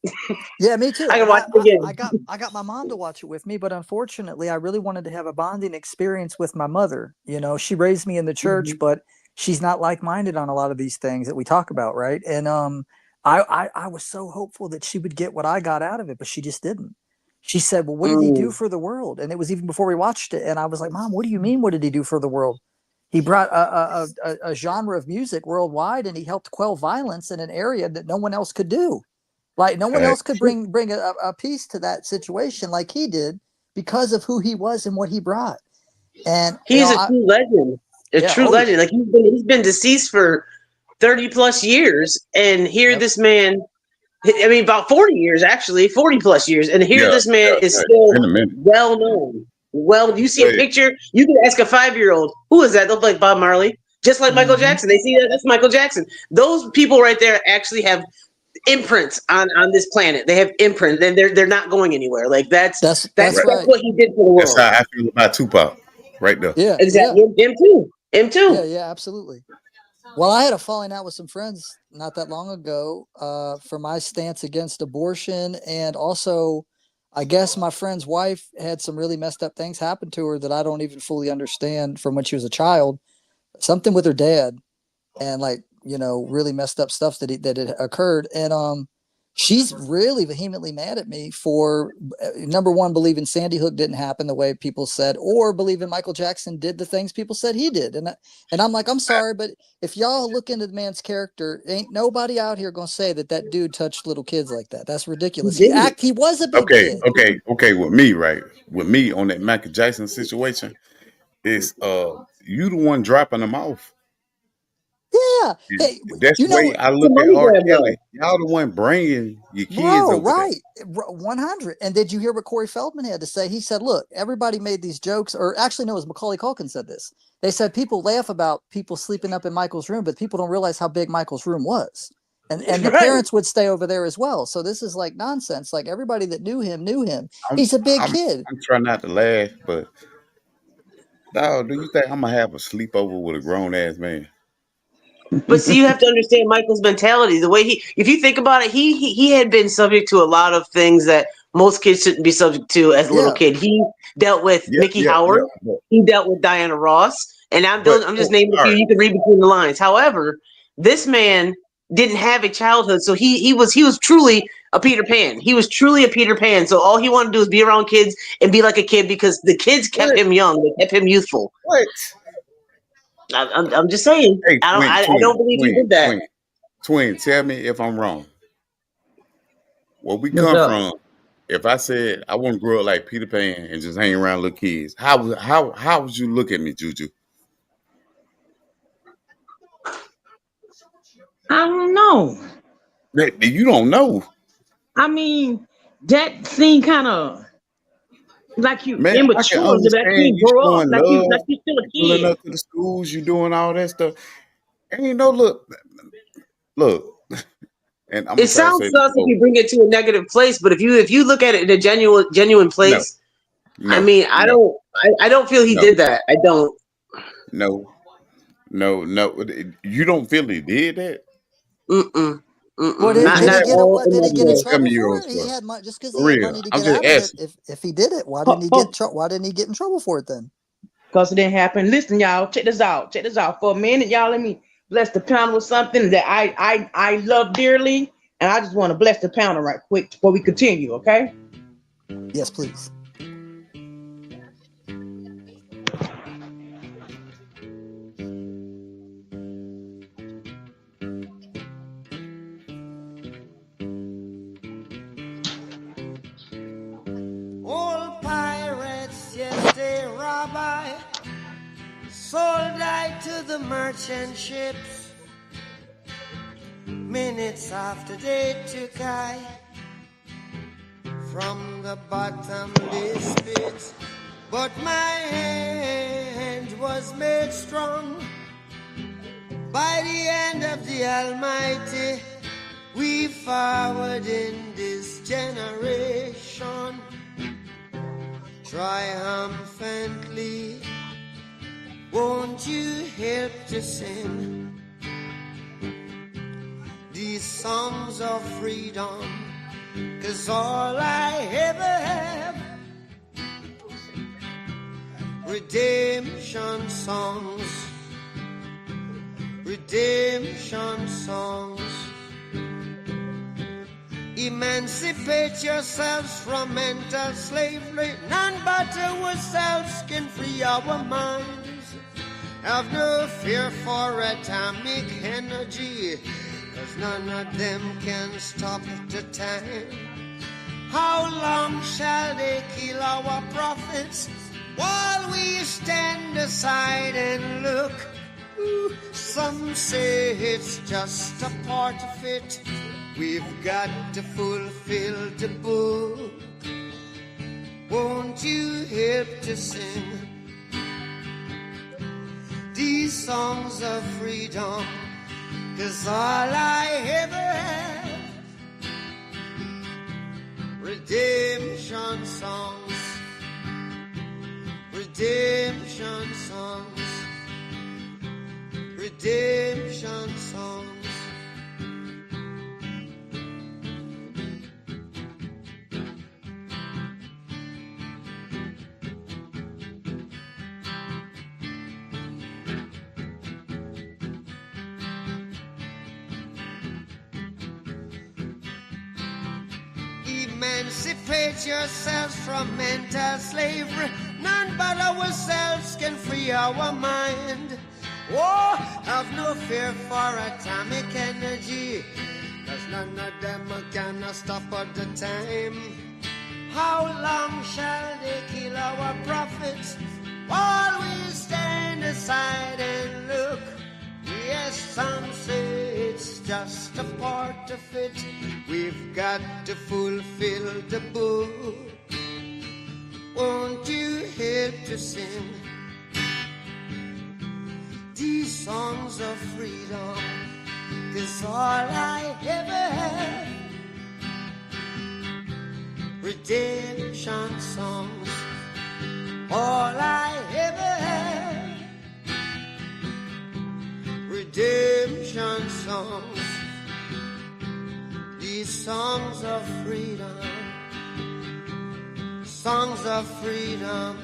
Yeah, me too. I can watch it again. I got my mom to watch it with me, but unfortunately, I really wanted to have a bonding experience with my mother. You know, she raised me in the church, but she's not like-minded on a lot of these things that we talk about, right? And I was so hopeful that she would get what I got out of it, but she just didn't. She said, "Well, what did he do for the world?" And it was even before we watched it, and I was like, "Mom, what do you mean? What did he do for the world?" He brought a genre of music worldwide, and he helped quell violence in an area that no one else could do. Like, no one else could bring a piece to that situation like he did because of who he was and what he brought. And he's a true legend. A true legend. Like, he's been deceased for 30 plus years, and here this man, I mean, about 40 years, actually, 40 plus years, and here this man is still well known. Well, you see a picture, you can ask a 5-year-old, who is that? They'll be like, Bob Marley. Just like Michael Jackson. They see that's Michael Jackson. Those people right there actually have imprints on this planet. They have imprints, and they're not going anywhere. Like, that's right. What he did for the world. That's how I feel about Tupac, right there. Yeah, exactly. Him too. Yeah, absolutely. Well, I had a falling out with some friends not that long ago for my stance against abortion, and also, I guess my friend's wife had some really messed up things happen to her that I don't even fully understand from when she was a child. Something with her dad, and, like, you know, really messed up stuff that had occurred. And she's really vehemently mad at me for number one, believing Sandy Hook didn't happen the way people said, or believing Michael Jackson did the things people said he did. And I'm like, I'm sorry, but if y'all look into the man's character, ain't nobody out here gonna say that dude touched little kids like that. That's ridiculous. He was a big kid. Okay. With me, right? With me on that Michael Jackson situation, is you the one dropping them off. Yeah. Hey, that's the way I look at R. Kelly. Y'all the one bringing your kids over right. 100. And did you hear what Corey Feldman had to say? He said, look, everybody made these jokes, or actually, no, it was Macaulay Culkin said this. They said people laugh about people sleeping up in Michael's room, but people don't realize how big Michael's room was. And the parents would stay over there as well. So this is like nonsense. Like, everybody that knew him. He's a big kid. I'm trying not to laugh, but dog, do you think I'm gonna have a sleepover with a grown ass man? But see, you have to understand Michael's mentality. The way if you think about it, he had been subject to a lot of things that most kids shouldn't be subject to as a little kid. He dealt with Mickey Howard. He dealt with Diana Ross, and I'm just naming a few. You can read between the lines. However, this man didn't have a childhood, so he was truly a Peter Pan. He was truly a Peter Pan. So all he wanted to do was be around kids and be like a kid, because the kids kept him young. They kept him youthful. What? I'm just saying. Hey, I don't believe he did that. Twin, tell me if I'm wrong. Where we come from, if I said I want to grow up like Peter Pan and just hang around little kids, how would you look at me, Juju? I don't know. You don't know. I mean, that seemed kind of like you immature. Like you grow up, like you still a kid. Pulling up to the schools, you doing all that stuff. And look. And I'm It gonna try to sounds say sus if no, you bring it to a negative place, but if you look at it in a genuine no, place, I no, mean, no, I don't feel he no, did that. I don't. no, no. You don't feel he did that? Mm-mm. Well, Mm-mm. Would did, Not you did he not have get a, all what? in Did he that get in a way. trouble for 7-year-old it? He for? had money just because For he had real. money to I'm get just out of it. asking. If he did it, why didn't he why didn't he get in trouble for it then? Because it didn't happen. Listen, y'all, check this out. Check this out. For a minute, y'all, let me bless the panel with something that I love dearly. And I just want to bless the panel right quick before we continue, okay? Yes, please. Old pirates, yes, they rob I, sold I to the merchant ships. Minutes after they took I from the bottomless pit, but my hand was made strong by the hand of the Almighty. We forward in this generation triumphantly. Won't you help to sing these songs of freedom? 'Cause all I ever have, redemption songs, redemption songs. Emancipate yourselves from mental slavery. None but ourselves can free our minds. Have no fear for atomic energy, 'cause none of them can stop the time. How long shall they kill our prophets while we stand aside and look? Ooh, some say it's just a part of it. We've got to fulfill the book. Won't you help to sing these songs of freedom? 'Cause all I ever have, redemption songs, redemption songs, redemption songs. Emancipate yourselves from mental slavery. None but ourselves can free our mind. Oh, have no fear for atomic energy, 'cause none of them can stop at the time. How long shall they kill our prophets while we stand aside and look? Yes, some say it's just a part of it. We've got to fulfill the book. Won't you help to sing these songs of freedom? 'Cause all I ever have, redemption songs. All I ever have, redemption songs. These songs of freedom, songs of freedom.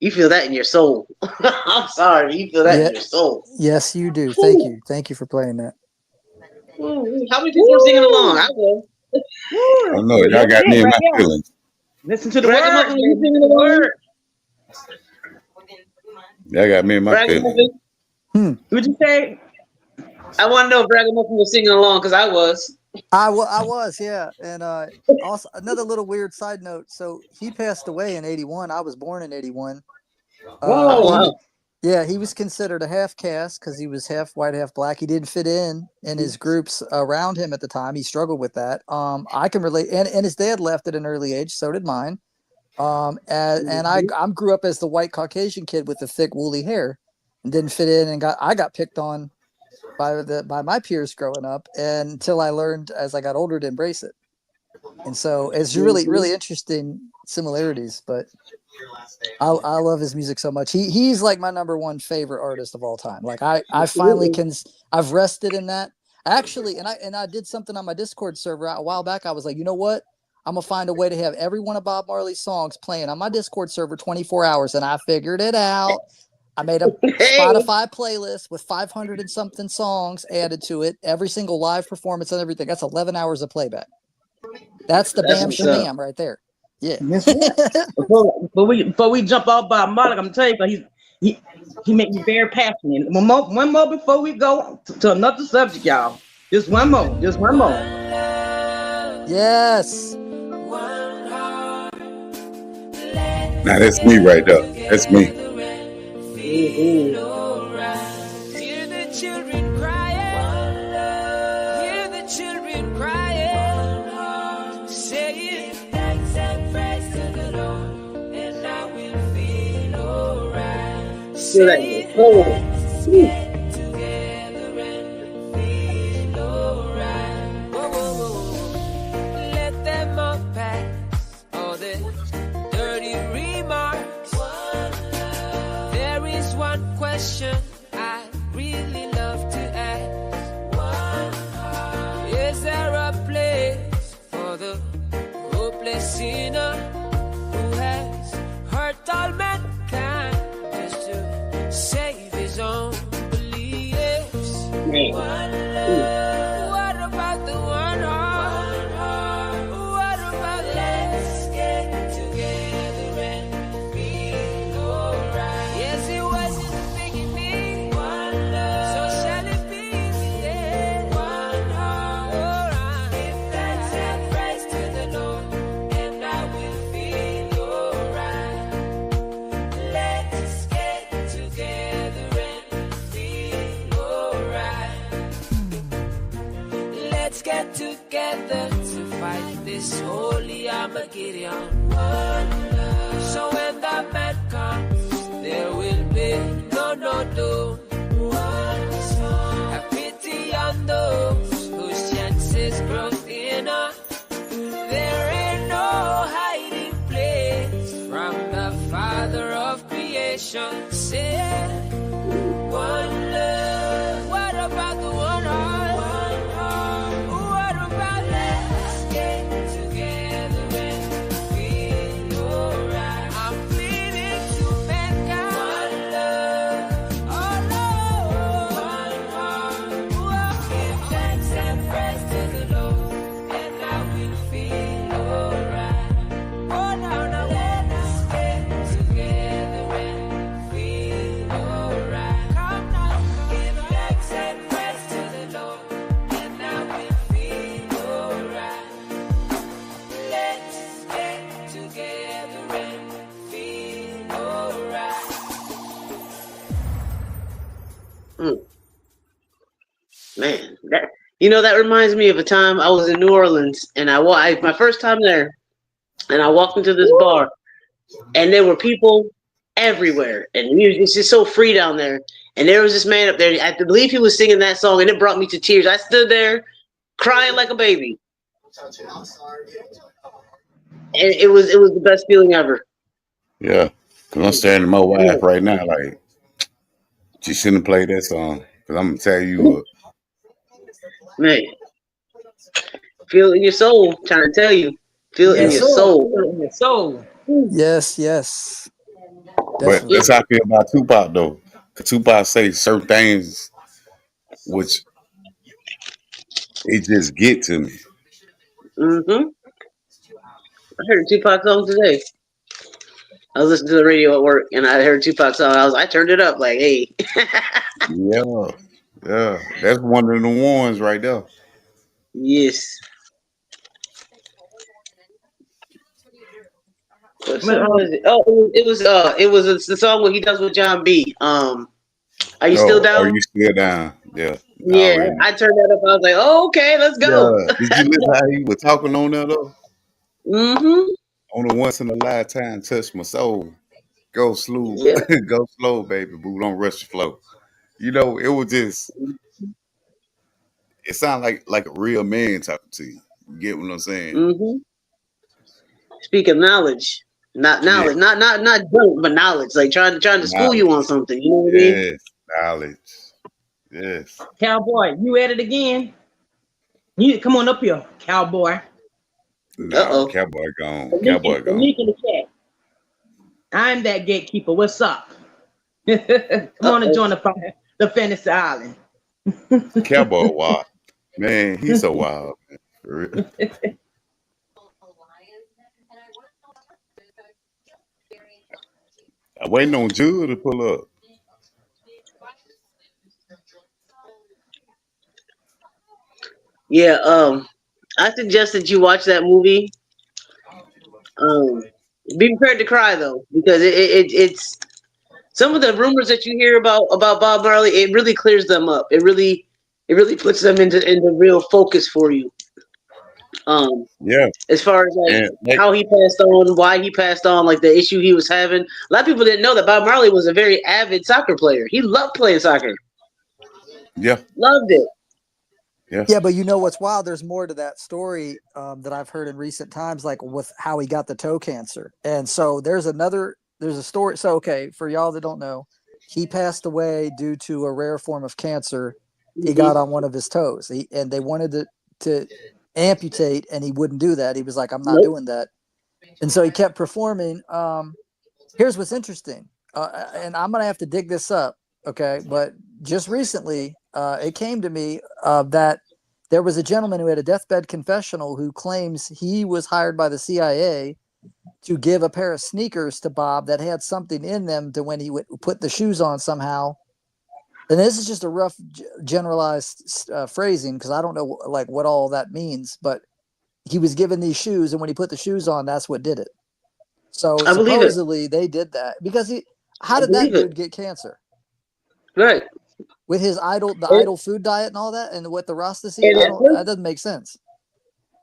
You feel that in your soul. I'm sorry, you feel that Yeah. in your soul. Yes, you do. Thank you. Thank you for playing that. Ooh, how many people are singing along? I will. Oh no, y'all got me in my feelings. Listen to the Ragamuffin, word, you baby. singing The along? word. Y'all got me in my feelings. Ragamuffin, What'd you say? I want to know if Ragamuffin was singing along because I was. I was, yeah. And also another little weird side note. So he passed away in 81. I was born in 81. Oh, wow. Yeah, he was considered a half caste because he was half white, half black. He didn't fit in his groups around him at the time. He struggled with that. I can relate, and his dad left at an early age. So did mine. And I grew up as the white Caucasian kid with the thick woolly hair, and didn't fit in, and I got picked on by my peers growing up, and until I learned as I got older to embrace it. And so it's really interesting similarities, but I love his music so much. He's like my number one favorite artist of all time. Like I finally I've rested in that. Actually, and I did something on my Discord server a while back. I was like, you know what? I'm gonna find a way to have every one of Bob Marley's songs playing on my Discord server 24 hours, and I figured it out. I made a Spotify playlist with 500 and something songs added to it, every single live performance and everything. That's 11 hours of playback. That's the Bam Shabam right there. Yeah. Before we jump off Bob Marley, I'm telling you, he made me very passionate. One more before we go to another subject, y'all. Just one more. Yes. Now that's me right there. That's me. Hear the children crying. Hear the children crying. Saying thanks and praise to the Lord, and I will feel alright. Saying let's get together and feel alright. Whoa, whoa, whoa. Let them unpack all the dirty remarks. There is one question I really love to ask. Is there a place for the hopeless sinner who has hurt all mankind just to save his own beliefs? One love. What about the one heart? What about let's get together and feel alright? Yes, it was in the beginning. One love. So shall it be today. One heart. Alright. Give thanks and praise to the Lord, and I will feel alright. Let's get together and feel alright. Let's get together to fight this holy Armageddon. So when the man comes, there will be no doom. Have pity on those whose chances grow thinner. There ain't no hiding place from the Father of creation. Say one love. What about the one heart? What about let's get together and feel alright? I'm pleading to mankind. One love. Oh Lord. One heart. Give thanks and praise to the Lord, and I will feel alright. Oh now let's get together and feel alright. Come now, give thanks and praise to the Lord, and I will feel alright. Let's get together and feel alright. Man, that reminds me of a time I was in New Orleans, and my first time there, and I walked into this bar, and there were people everywhere, and music was just so free down there. And there was this man up there. I believe he was singing that song, and it brought me to tears. I stood there crying like a baby, and it was the best feeling ever. Yeah, because I'm staring at my wife right now like, she shouldn't play that song. Because I'm going to tell you what. Man, feel it in your soul. Trying to tell you, feel it in your soul. Yes. But that's how I feel about Tupac, though. Because Tupac say certain things which it just get to me. I heard a Tupac song today. I was listening to the radio at work, and I heard Tupac song. I turned it up like, hey. Yeah. That's one of the ones right there. Yes. What song was it? Oh, it was the song what he does with John B. Are you still Oh, are down? you still down? Yeah, I Yeah, already. I turned that up. I was like, oh, okay, let's go. Yeah. Did you listen how he was talking on there though? Mm-hmm. On the once in a lifetime, touch my soul. Go slow, Yeah. go slow, baby boo. Don't rush the flow. You know, it was just. It sounded like a real man talking to you. You get what I'm saying? Mm-hmm. Speak of knowledge, not Yeah, knowledge, not junk, but knowledge. Like trying to school you on knowledge. something. You know what I mean? Yes, knowledge. Yes. Cowboy, you at it again? You need to come on up here, cowboy. Uh No, oh. cowboy gone. The Cowboy the gone. link in the chat. I'm that gatekeeper. What's up? Come on and Uh-oh. join the Fantasy Island. Cowboy wild. Man, he's so wild. Man. For real. I'm waiting on Jude to pull up. Yeah. I suggest that you watch that movie. Um, be prepared to cry though, because it's some of the rumors that you hear about Bob Marley. It really clears them up. It really puts them into real focus for you. Um, Yeah. as far as like And like, how he passed on, why he passed on, like the issue he was having. A lot of people didn't know that Bob Marley was a very avid soccer player. He loved playing soccer. yeah, Loved it. yeah. Yeah, but you know what's wild? There's more to that story that I've heard in recent times, like with how he got the toe cancer. And so there's a story. So, okay, for y'all that don't know, he passed away due to a rare form of cancer he got on one of his toes. And they wanted to amputate, and he wouldn't do that. He was like, I'm not Nope. doing that. And so he kept performing. Here's what's interesting. And I'm going to have to dig this up. Okay. But just recently, it came to me that there was a gentleman who had a deathbed confessional who claims he was hired by the CIA to give a pair of sneakers to Bob that had something in them to when he would put the shoes on somehow. And this is just a rough generalized phrasing because I don't know like what all that means, but he was given these shoes, and when he put the shoes on, that's what did it. So I believe it. supposedly they did that because how I did that believe it. dude get cancer? Right. With his the And, idle food diet and all that, and what the Rastas eat, and that doesn't make sense.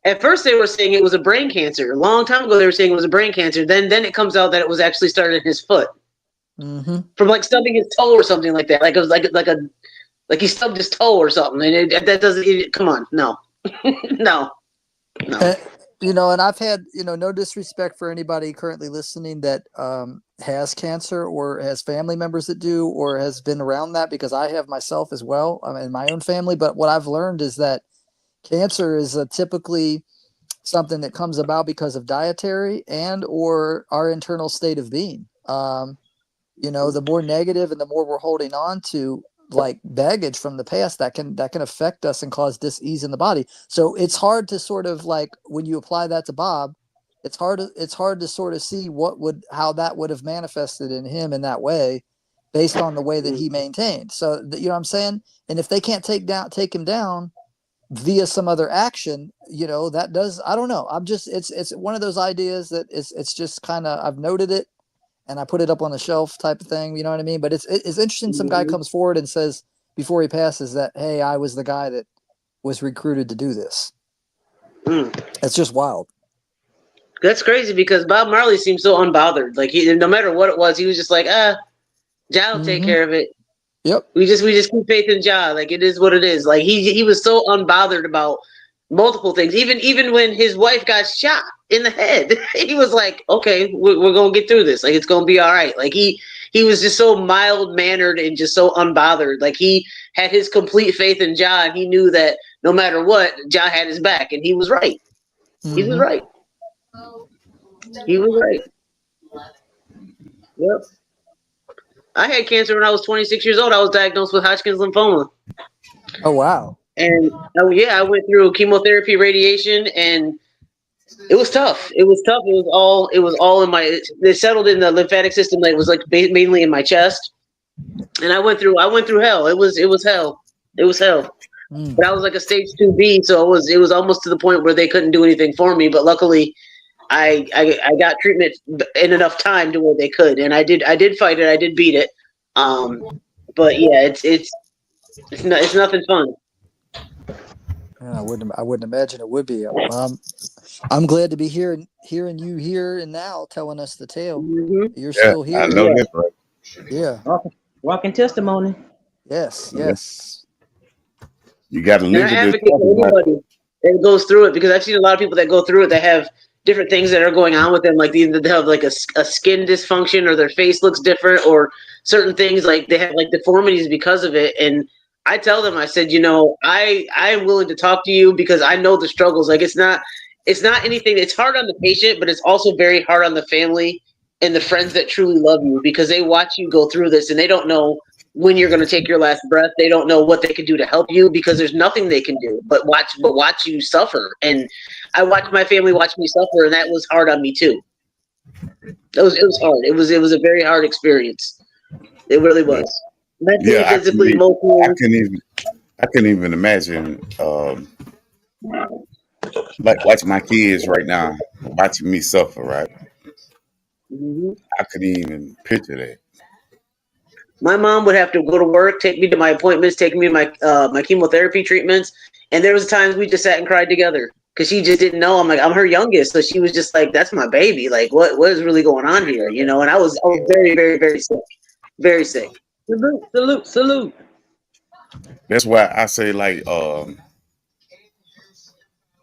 at first they were saying it was a brain cancer. A long time ago they were saying it was a brain cancer. Then it comes out that it was actually started in his foot Mm-hmm. from like stubbing his toe or something like that. Like it was like he stubbed his toe or something. And that doesn't. Come on, no, no. And I've had, no disrespect for anybody currently listening that has cancer or has family members that do or has been around that because I have myself as well. I mean, in my own family. But what I've learned is that cancer is typically something that comes about because of dietary and or our internal state of being. The more negative and the more we're holding on to like baggage from the past that can affect us and cause dis-ease in the body. So it's hard to sort of like when you apply that to Bob, it's hard to sort of see how that would have manifested in him in that way based on the way that he maintained. So you know what I'm saying? And if they can't take him down via some other action, that does, I don't know. It's one of those ideas that it's just kind of, I've noted it and I put it up on the shelf type of thing. You know what I mean? But it's interesting. Some guy comes forward and says before he passes that, hey, I was the guy that was recruited to do this. It's just wild. That's crazy because Bob Marley seems so unbothered. Like no matter what it was, he was just like, Jah will take care of it. Yep. We just keep faith in Jah. Like it is what it is. Like he was so unbothered about multiple things. Even when his wife got shot in the head, he was like, okay, we're gonna get through this. Like it's gonna be all right. Like he was just so mild mannered and just so unbothered. Like he had his complete faith in Jah, and he knew that no matter what, Jah had his back, and he was right. He was right. He was right. Yep. I had cancer when I was 26 years old. I was diagnosed with Hodgkin's lymphoma. Oh, wow. And I went through chemotherapy, radiation, and it was tough. It was tough. It was all in my. It settled in the lymphatic system. That was like mainly in my chest, and I went through hell. It was hell. It was hell. But I was like a stage 2B, so it was almost to the point where they couldn't do anything for me. But luckily, I got treatment in enough time to where they could, and I did fight it. I did beat it. But yeah, it's nothing fun. Yeah, I wouldn't imagine it would be. I'm glad to be hearing you here and now telling us the tale. Mm-hmm. You're Yeah, still I here. know that's right. Yeah. Walking testimony. Yes. Yeah. Yes. You got to And live I it to advocate talk for about it. anybody that goes through it because I've seen a lot of people that go through it that have different things that are going on with them. Like either they have like a skin dysfunction or their face looks different or certain things like they have like deformities because of it. And I tell them, I said, I'm willing to talk to you because I know the struggles. Like it's not anything. It's hard on the patient, but it's also very hard on the family and the friends that truly love you because they watch you go through this and they don't know when you're going to take your last breath. They don't know what they can do to help you because there's nothing they can do but watch you suffer. And I watched my family watch me suffer, and that was hard on me too. It was hard. It was a very hard experience. It really Yeah, was. Mentally, yeah, physically, I emotionally. couldn't even, I couldn't even imagine, like watching my kids right now, watching me suffer. Right, Hmm. I couldn't even picture that. My mom would have to go to work, take me to my appointments, take me to my chemotherapy treatments, and there was times we just sat and cried together because she just didn't know. I'm her youngest, so she was just like, "That's my baby. Like, what is really going on here?" And I was very, very, very sick, very sick. Salute, salute, salute. That's why I say like the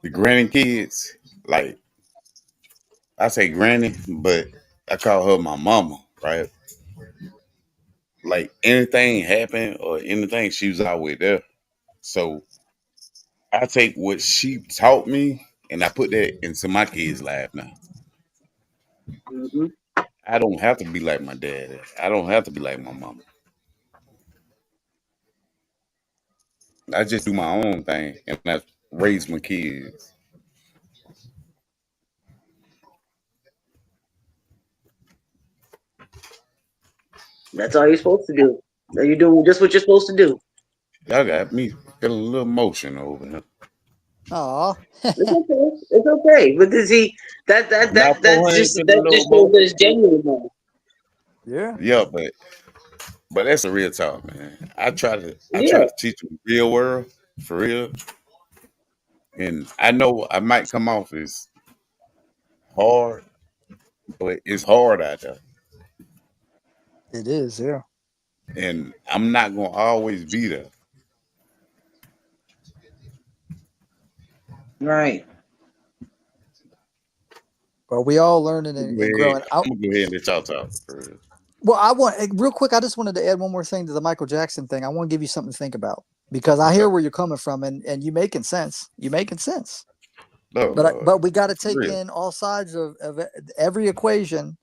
grandkids, like I say granny, but I call her my mama. Right, like anything happened or anything, she was always there. So I take what she taught me and I put that into my kids' life now. Hmm. I don't have to be like my dad. I don't have to be like my mama. I just do my own thing and I raise my kids. That's all you're supposed to do. You're doing just what you're supposed to do. Y'all got me feeling a little emotion over here. Aw. It's okay. It's okay. But see, that that Now that for that's her ain't just feeling a that little just shows that emotion. it's genuine. Though. Yeah. Yeah, but that's a real talk, man. I try to Yeah. teach them the real world for real. And I know I might come off as hard, but it's hard out there. It is. Yeah. And I'm not gonna always be there. Right. But we all learning I'm and growing. gonna go ahead and let y'all talk. For real. Well, real quick. I just wanted to add one more thing to the Michael Jackson thing. I want to give you something to think about because I hear Okay. where you're coming from, and you making sense. You making sense. No, But we got to for take real. in all sides of every equation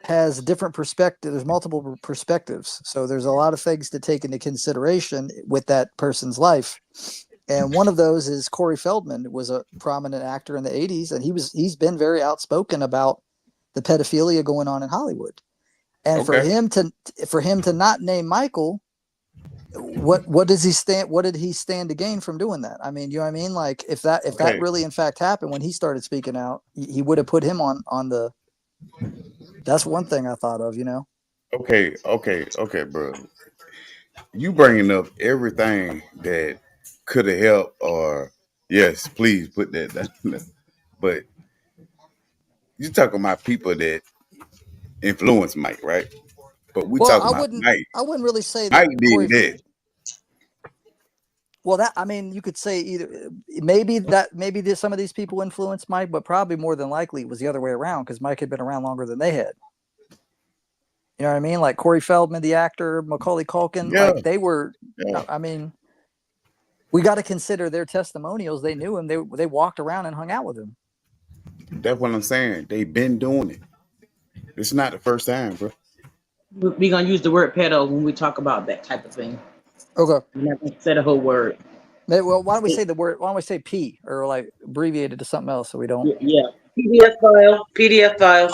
has different perspective. There's multiple perspectives, so there's a lot of things to take into consideration with that person's life. And one of those is Corey Feldman was a prominent actor in the '80s, and he's been very outspoken about the pedophilia going on in Hollywood. And Okay. for him to not name Michael, what does he stand? What did he stand to gain from doing that? I mean, you know what I mean? Like if that Okay. really in fact happened when he started speaking out, he would have put him on the. That's one thing I thought of. Okay, bro. You bringing up everything that could have helped, or yes, please put that down. But you talking about people that influence Mike, right? But we Well, talking about Mike. I wouldn't really say that Mike did Corey. that. Well, that I mean, you could say either maybe some of these people influenced Mike, but probably more than likely it was the other way around because Mike had been around longer than they had. You know what I mean? Like Corey Feldman, the actor, Macaulay Culkin, Yeah, like they were. yeah. I mean, we got to consider their testimonials. They knew him. They walked around and hung out with him. That's what I'm saying. They've been doing it. It's not the first time, bro. We're gonna use the word pedo when we talk about that type of thing. Okay. We're not gonna say the whole word. Well, why don't we say the word? Why don't we say P or like abbreviated to something else so we don't? Yeah. PDF file. PDF file.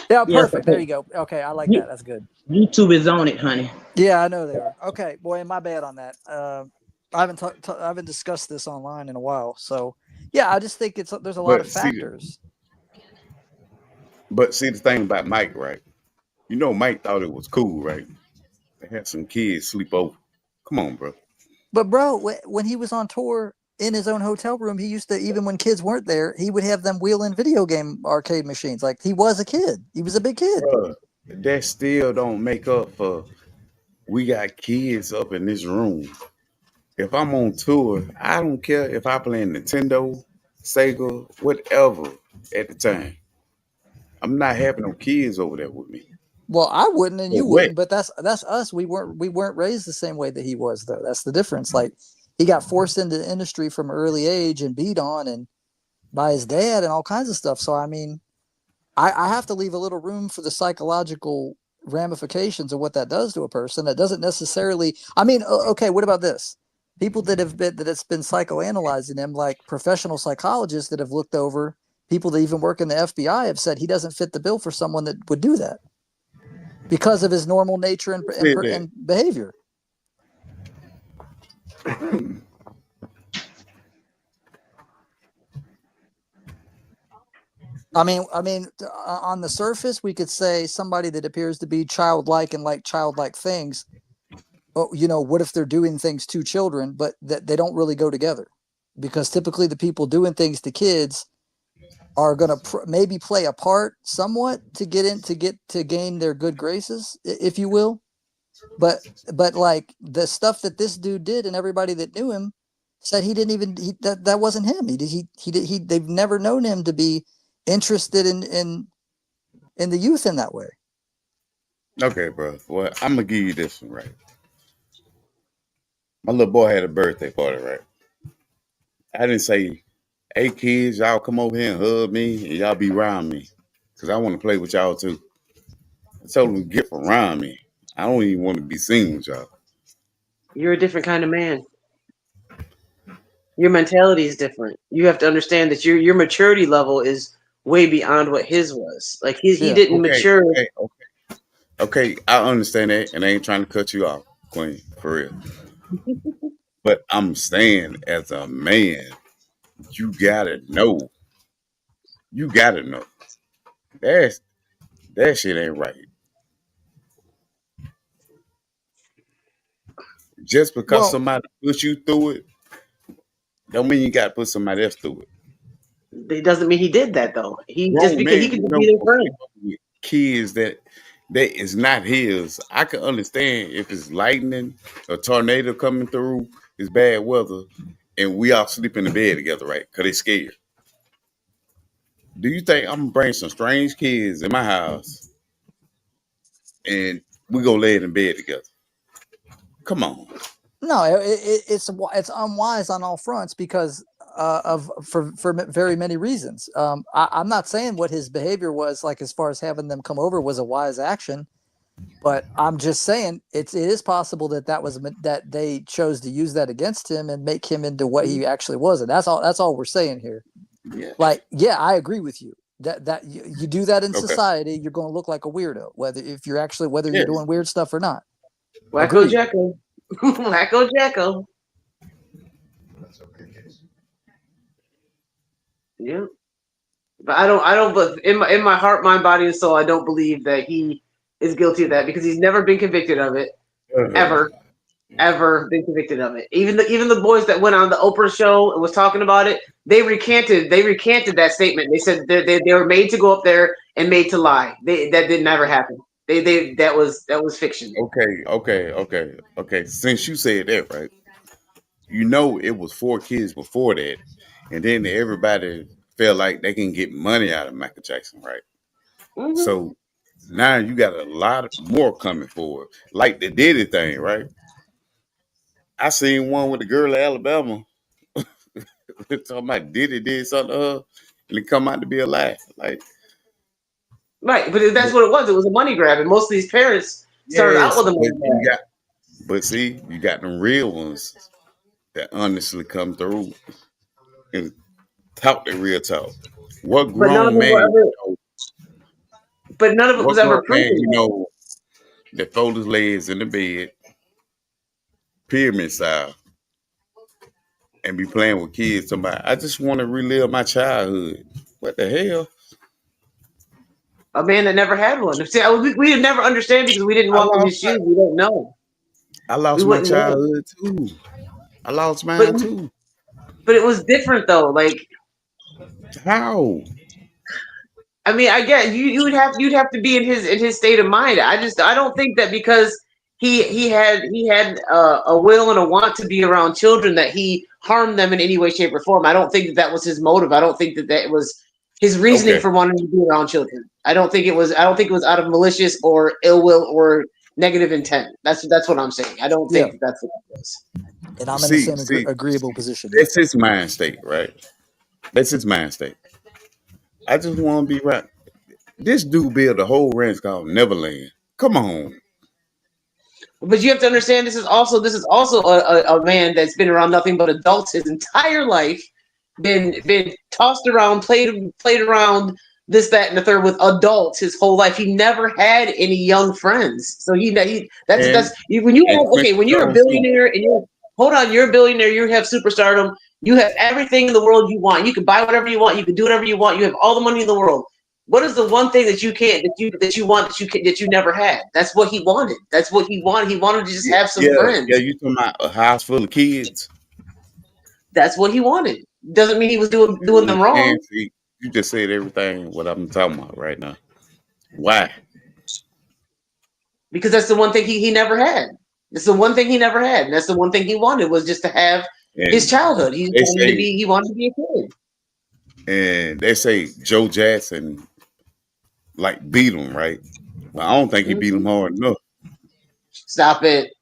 Yeah, Yeah. perfect. There you go. Okay, I like that. That's good. YouTube is on it, honey. Yeah, I know they are. Okay, boy, my bad on that. I haven't discussed this online in a while, so yeah, I just think there's a lot But of see, factors. But see the thing about Mike, right? You know, Mike thought it was cool, right? They had some kids sleep over. Come on, bro. But bro, when he was on tour in his own hotel room, he used to, even when kids weren't there, he would have them wheel in video game arcade machines. Like he was a kid. He was a big kid. Bro, that still don't make up for we got kids up in this room. If I'm on tour, I don't care if I play Nintendo, Sega, whatever at the time. I'm not having no kids over there with me. Well, I wouldn't and For you what? wouldn't, but that's us. We weren't raised the same way that he was though. That's the difference. Like he got forced into the industry from an early age and beat on and by his dad and all kinds of stuff. So I mean, I have to leave a little room for the psychological ramifications of what that does to a person. That doesn't necessarily. I mean, okay, what about this? People that it's been psychoanalyzing him, like professional psychologists that have looked over people that even work in the FBI have said he doesn't fit the bill for someone that would do that because of his normal nature and behavior. I mean, on the surface, we could say somebody that appears to be childlike and like childlike things. Oh, what if they're doing things to children, but that they don't really go together? Because typically the people doing things to kids are going to maybe play a part somewhat to gain their good graces, if you will. But like the stuff that this dude did and everybody that knew him said he didn't even that wasn't him. They've never known him to be interested in the youth in that way. Okay, bro. Well, I'm gonna give you this one, right? My little boy had a birthday party, right? I didn't say, "Hey kids, y'all come over here and hug me and y'all be around me, cause I want to play with y'all too." I told them get around me. I don't even want to be seen with y'all. You're a different kind of man. Your mentality is different. You have to understand that your maturity level is way beyond what his was. Like he didn't Okay, mature. okay. I understand that, and I ain't trying to cut you off, Queen, for real. But I'm saying, as a man, you gotta know. You gotta know. That's that shit ain't right. Just because Well, somebody puts you through it, don't mean you gotta put somebody else through it. It doesn't mean he did that though. He just Grown because man, he could you just know, be their friend. with kids that is not his. I can understand if it's lightning, a tornado coming through, it's bad weather, and we all sleep in the bed together, right? Because they scared. Do you think I'm gonna bring some strange kids in my house and we go lay in bed together? Come on. no, it's unwise on all fronts because for very many reasons. I'm not saying what his behavior was like as far as having them come over was a wise action, but I'm just saying it is possible that they chose to use that against him and make him into what he actually was, and that's all we're saying here. Yeah. Like, yeah, I agree with you. That you do that in Okay. society, you're going to look like a weirdo, whether you're Yes. doing weird stuff or not. Wacko Agreed. Jacko. Wacko Jacko. Yeah. But but in my heart, mind, body, and soul, I don't believe that he is guilty of that because he's never been convicted of it. Uh-huh. Ever been convicted of it. Even the boys that went on the Oprah show and was talking about it, they recanted that statement. They said they were made to go up there and made to lie. That did never happen. That was fiction. Okay. Since you said that, right? You know it was 4 kids before that, and then everybody felt like they can get money out of Michael Jackson, right? Mm-hmm. So now you got a lot more coming forward, like the Diddy thing, right? I seen one with the girl in Alabama talking about Diddy did something to her, and it come out to be a lie. Like, Right, but that's what it was. It was a money grab, and most of these parents started out yes, with a but money grab. you got them real ones that honestly come through and talk the real talk. What But none of grown them man were ever. know? But none of it What was grown ever man proven. that fold his legs in the bed, pyramid style, and be playing with kids? Somebody, I just want to relive my childhood. What the hell? A man that never had one. See, we would never understand because we didn't I walk in lost his my shoes. We don't know. I We lost my wouldn't know. childhood too. I lost But mine too. but it was different though. Like How? I mean, I get you'd have to be in his state of mind. I don't think that because he had a will and a want to be around children that he harmed them in any way, shape, or form. I don't think that was his motive. I don't think that was his reasoning Okay. for wanting to be around children. I don't think it was. I don't think it was out of malicious or ill will or negative intent. That's what I'm saying. I don't Yeah. think that's what it was. And I'm in the See, same see, agreeable position. Yeah. that's his mind state, right? That's his mind state. I just want to be right. This dude built a whole ranch called Neverland. Come on. But you have to understand this is also a man that's been around nothing but adults his entire life, been tossed around, played around this, that, and the third with adults his whole life. He never had any young friends. So And when you and have okay, Quincy when you're a Jones too. billionaire and you're a billionaire, you have superstardom, you have everything in the world you want. You can buy whatever you want, you can do whatever you want, you have all the money in the world. What is the one thing that you can't that you want that you never had? That's what he wanted. That's what he wanted. He wanted to just have some Yeah. friends. You talking about a house full of kids? That's what he wanted. Doesn't mean he was doing them wrong. And see, you just said everything what I'm talking about right now. Why? Because that's the one thing he never had. It's the one thing he never had, and that's the one thing he wanted was just to have his And childhood. He they wanted to say, be. He wanted to be a kid. and they say Joe Jackson like beat him, right? But I don't think he beat him Mhm. hard enough. Stop it!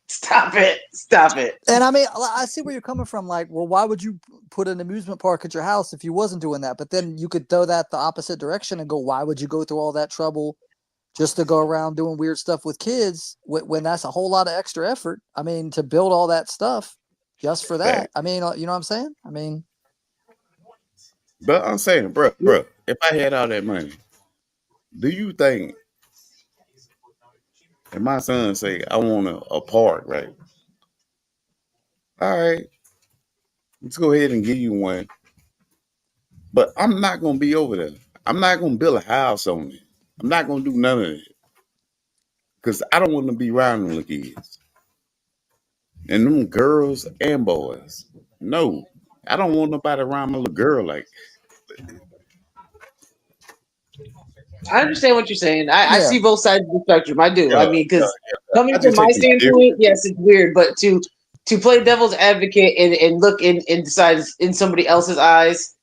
Stop it! Stop it! And I mean, I see where you're coming from. Like, well, why would you put an amusement park at your house if you wasn't doing that? But then you could throw that the opposite direction and go, why would you go through all that trouble just to go around doing weird stuff with kids when that's a whole lot of extra effort? I mean, to build all that stuff just for that. Fact. I mean, you know what I'm saying? I mean, But I'm saying, bro, if I had all that money, do you think if my son say I want a park, right? All right, let's go ahead and give you one. But I'm not gonna be over there. I'm not gonna build a house on it. I'm not gonna do none of it because I don't want to be around them little kids and them girls and boys. No, I don't want nobody around my little girl. Like, I understand what you're saying. I yeah. see both sides of the spectrum. I do. yeah, I mean, because I coming from just my think it's standpoint, different. yes, it's weird. But to play devil's advocate and look and decide in somebody else's eyes,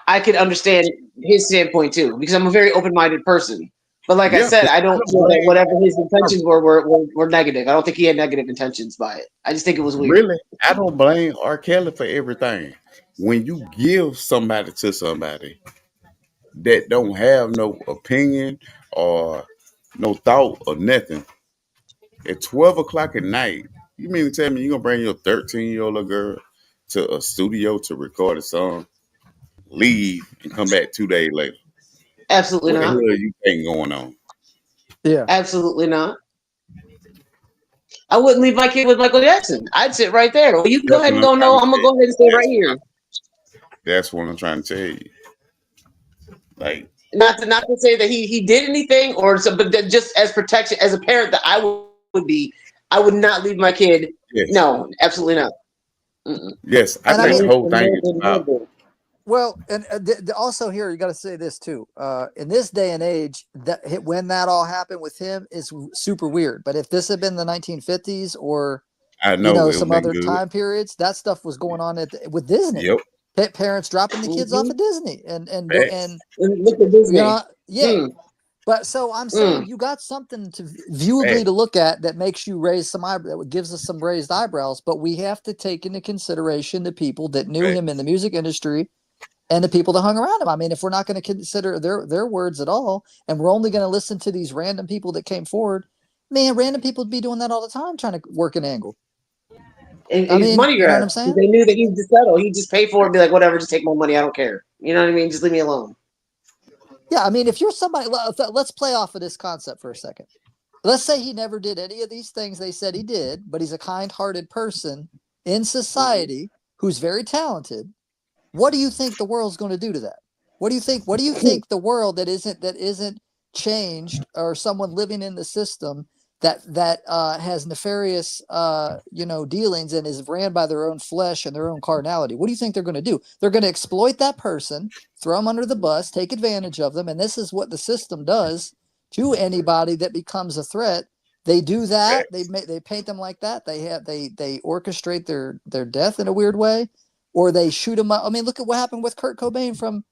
I could understand his standpoint too, because I'm a very open-minded person. But like I Yeah, said, 'cause I I don't don't feel that blame whatever his intentions were negative. I don't think he had negative intentions by it. I just think it was weird. really. I don't blame R. Kelly for everything. When you give somebody to somebody that don't have no opinion or no thought or nothing at 12 o'clock at night, you mean to tell me you gonna bring your 13-year-old little girl to a studio to record a song, leave, and come back 2 days later? Absolutely What the hell not. you think going on? Yeah. Absolutely not. I wouldn't leave my kid with Michael Jackson. I'd sit right there. Well, you can go That's ahead what and I'm go. trying No, to I'm tell gonna you. go ahead and stay right That's what here. that's what I'm trying to tell you. Like, Not to say that he did anything or so, but that just as protection as a parent that I would be, I would not leave my kid. yes, No, absolutely not. Mm-mm. yes, I And I think mean, the whole thing is about well, and also here you got to say this too. In this day and age, when that all happened with him is super weird. But if this had been the 1950s or I know it would some been other good. time periods, that stuff was going on with Disney. Yep. Parents dropping the kids off Mm-hmm. at Disney and go Facts. and Look at Disney. yeah. Mm, But so I'm saying mm. you got something to viewably Facts. to look at that makes you raise some that gives us some raised eyebrows. But we have to take into consideration the people that knew him in the Facts. music industry and the people that hung around him. I mean, if we're not going to consider their words at all, and we're only going to listen to these random people that came forward, man, random people would be doing that all the time, trying to work an angle. And I it's mean, money you know what grab. I'm saying? They knew that he'd just settle. He'd just pay for it and be like, whatever, just take my money. I don't care. You know what I mean? Just leave me alone. Yeah, I mean, if you're somebody, let's play off of this concept for a second. Let's say he never did any of these things they said he did, but he's a kind-hearted person in society who's very talented. What do you think the world's going to do to that? What do you think? What do you think the world that isn't changed, or someone living in the system that has nefarious dealings and is ran by their own flesh and their own carnality? What do you think they're going to do? They're going to exploit that person, throw them under the bus, take advantage of them, and this is what the system does to anybody that becomes a threat. They do that. They paint them like that. They orchestrate their death in a weird way, or they shoot them up. I mean, look at what happened with Kurt Cobain from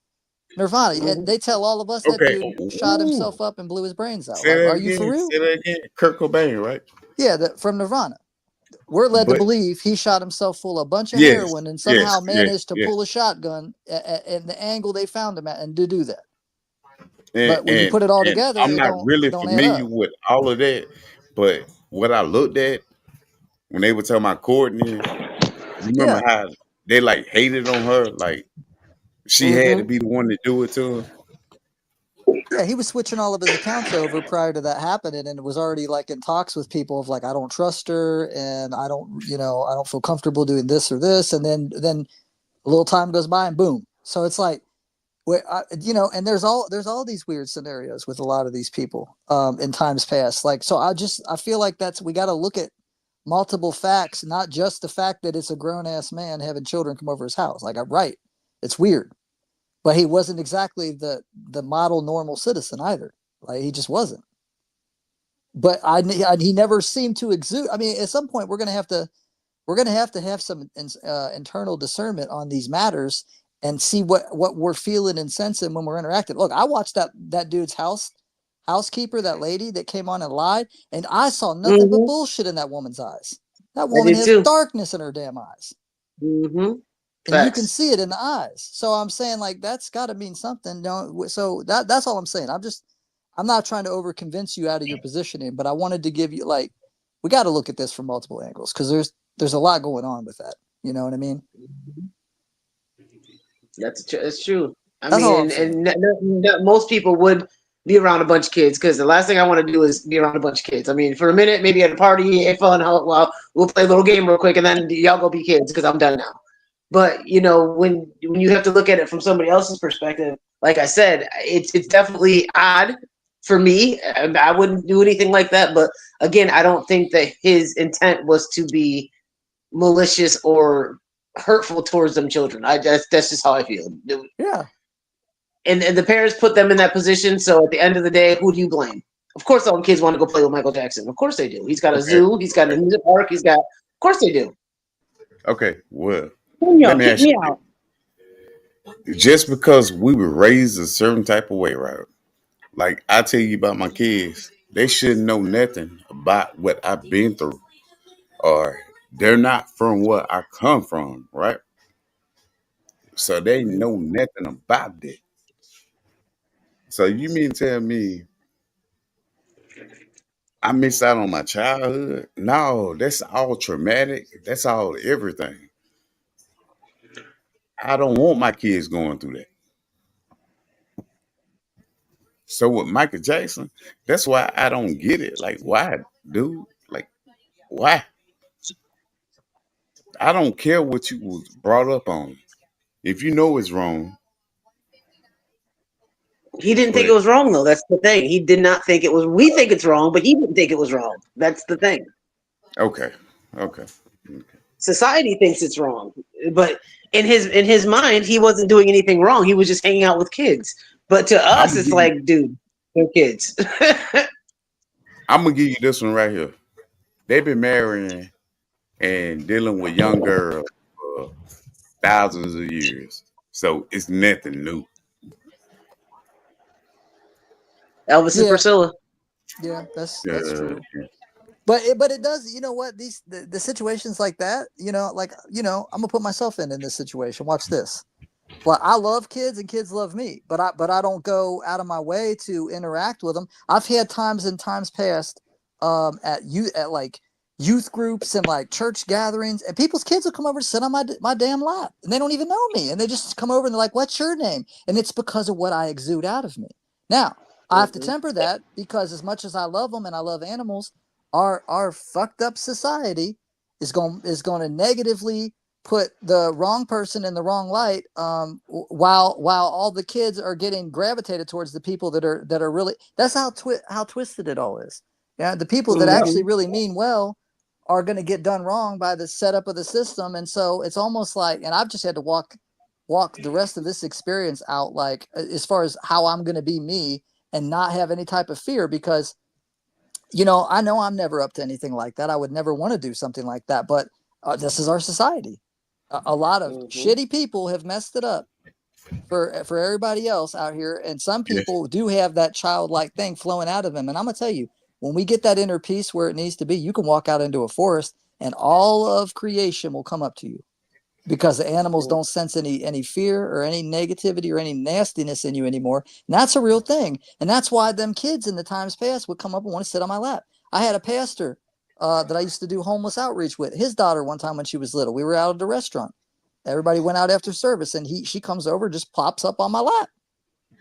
Nirvana. They tell all of us that Okay. dude shot himself up and blew his brains out. Say Like, that are you for again. real? Say that again. Kurt Cobain, right? Yeah, from Nirvana. We're led to But believe he shot himself full of a bunch of yes, heroin and somehow yes, managed to yes. pull a shotgun at the angle they found him at and to do that. And, But when you put it all together, I'm it not really don't add familiar up. with all of that. But what I looked at when they were talking about Courtney, you remember Yeah. how they like hated on her, like she had to be the one to do it to her. Yeah, he was switching all of his accounts over prior to that happening, and it was already like in talks with people of like, I don't trust her, and I don't feel comfortable doing this or this, and then a little time goes by, and boom. So it's like, and there's all these weird scenarios with a lot of these people in times past. Like, so I feel like we got to look at multiple facts, not just the fact that it's a grown ass man having children come over his house. Like, I'm right, it's weird. But he wasn't exactly the model normal citizen either. Like, he just wasn't. But he never seemed to exude. I mean, at some point we're gonna have to have some internal discernment on these matters and see what we're feeling and sensing when we're interacting. Look, I watched that dude's housekeeper, that lady that came on and lied, and I saw nothing but bullshit in that woman's eyes. That woman has darkness in her damn eyes. And you can see it in the eyes. So I'm saying, like, that's got to mean something. So that's all I'm saying. I'm not trying to over convince you out of your positioning, but I wanted to give you, like, we got to look at this from multiple angles because there's a lot going on with that. You know what I mean? That's true. I mean, and most people would be around a bunch of kids because the last thing I want to do is be around a bunch of kids. I mean, for a minute, maybe at a party, have fun. Well, we'll play a little game real quick, and then y'all go be kids because I'm done now. But when you have to look at it from somebody else's perspective, like I said, it's definitely odd for me. I wouldn't do anything like that. But again, I don't think that his intent was to be malicious or hurtful towards them children. That's just how I feel. Yeah. And the parents put them in that position. So at the end of the day, who do you blame? Of course, all the kids want to go play with Michael Jackson. Of course they do. He's got a zoo. He's got a music park. Of course they do. Okay, well, let me ask you. Just because we were raised a certain type of way, right? Like I tell you about my kids, they shouldn't know nothing about what I've been through, or they're not from where I come from, right? So they know nothing about that. So you mean tell me I missed out on my childhood? No, that's all traumatic. That's all everything. I don't want my kids going through that. So with Michael Jackson, that's why I don't get it. Like, why, dude? Like, why? I don't care what you was brought up on. If you know it's wrong. He didn't think it was wrong, though. That's the thing. He did not think it was. We think it's wrong, but he didn't think it was wrong. That's the thing. Okay. Society thinks it's wrong, but in his mind, he wasn't doing anything wrong. He was just hanging out with kids. But to us, it's like, dude, they're kids. I'm gonna give you this one right here. They've been marrying and dealing with young girls for thousands of years, so it's nothing new. Elvis and Priscilla. Yeah, that's true. But it does, you know what, the situations like that, I'm gonna put myself in this situation. Watch this. Well, I love kids and kids love me, but I don't go out of my way to interact with them. I've had times in times past at like youth groups and like church gatherings, and people's kids will come over and sit on my damn lap, and they don't even know me, and they just come over and they're like, "What's your name?" And it's because of what I exude out of me. Now, I have to temper that because as much as I love them and I love animals, our fucked up society is going to negatively put the wrong person in the wrong light, while all the kids are getting gravitated towards the people that are really, that's how twisted it all is. Yeah, the people that actually really mean well are going to get done wrong by the setup of the system. And so it's almost like, and I've just had to walk the rest of this experience out, like as far as how I'm going to be me and not have any type of fear, because I know I'm never up to anything like that. I would never want to do something like that, but this is our society. A lot of shitty people have messed it up for everybody else out here, and some people do have that childlike thing flowing out of them. And I'm gonna tell you, when we get that inner peace where it needs to be, you can walk out into a forest and all of creation will come up to you, because the animals don't sense any fear or any negativity or any nastiness in you anymore. And that's a real thing. And that's why them kids in the times past would come up and want to sit on my lap. I had a pastor that I used to do homeless outreach with. His daughter, one time when she was little, we were out at a restaurant. Everybody went out after service, and she comes over, just pops up on my lap.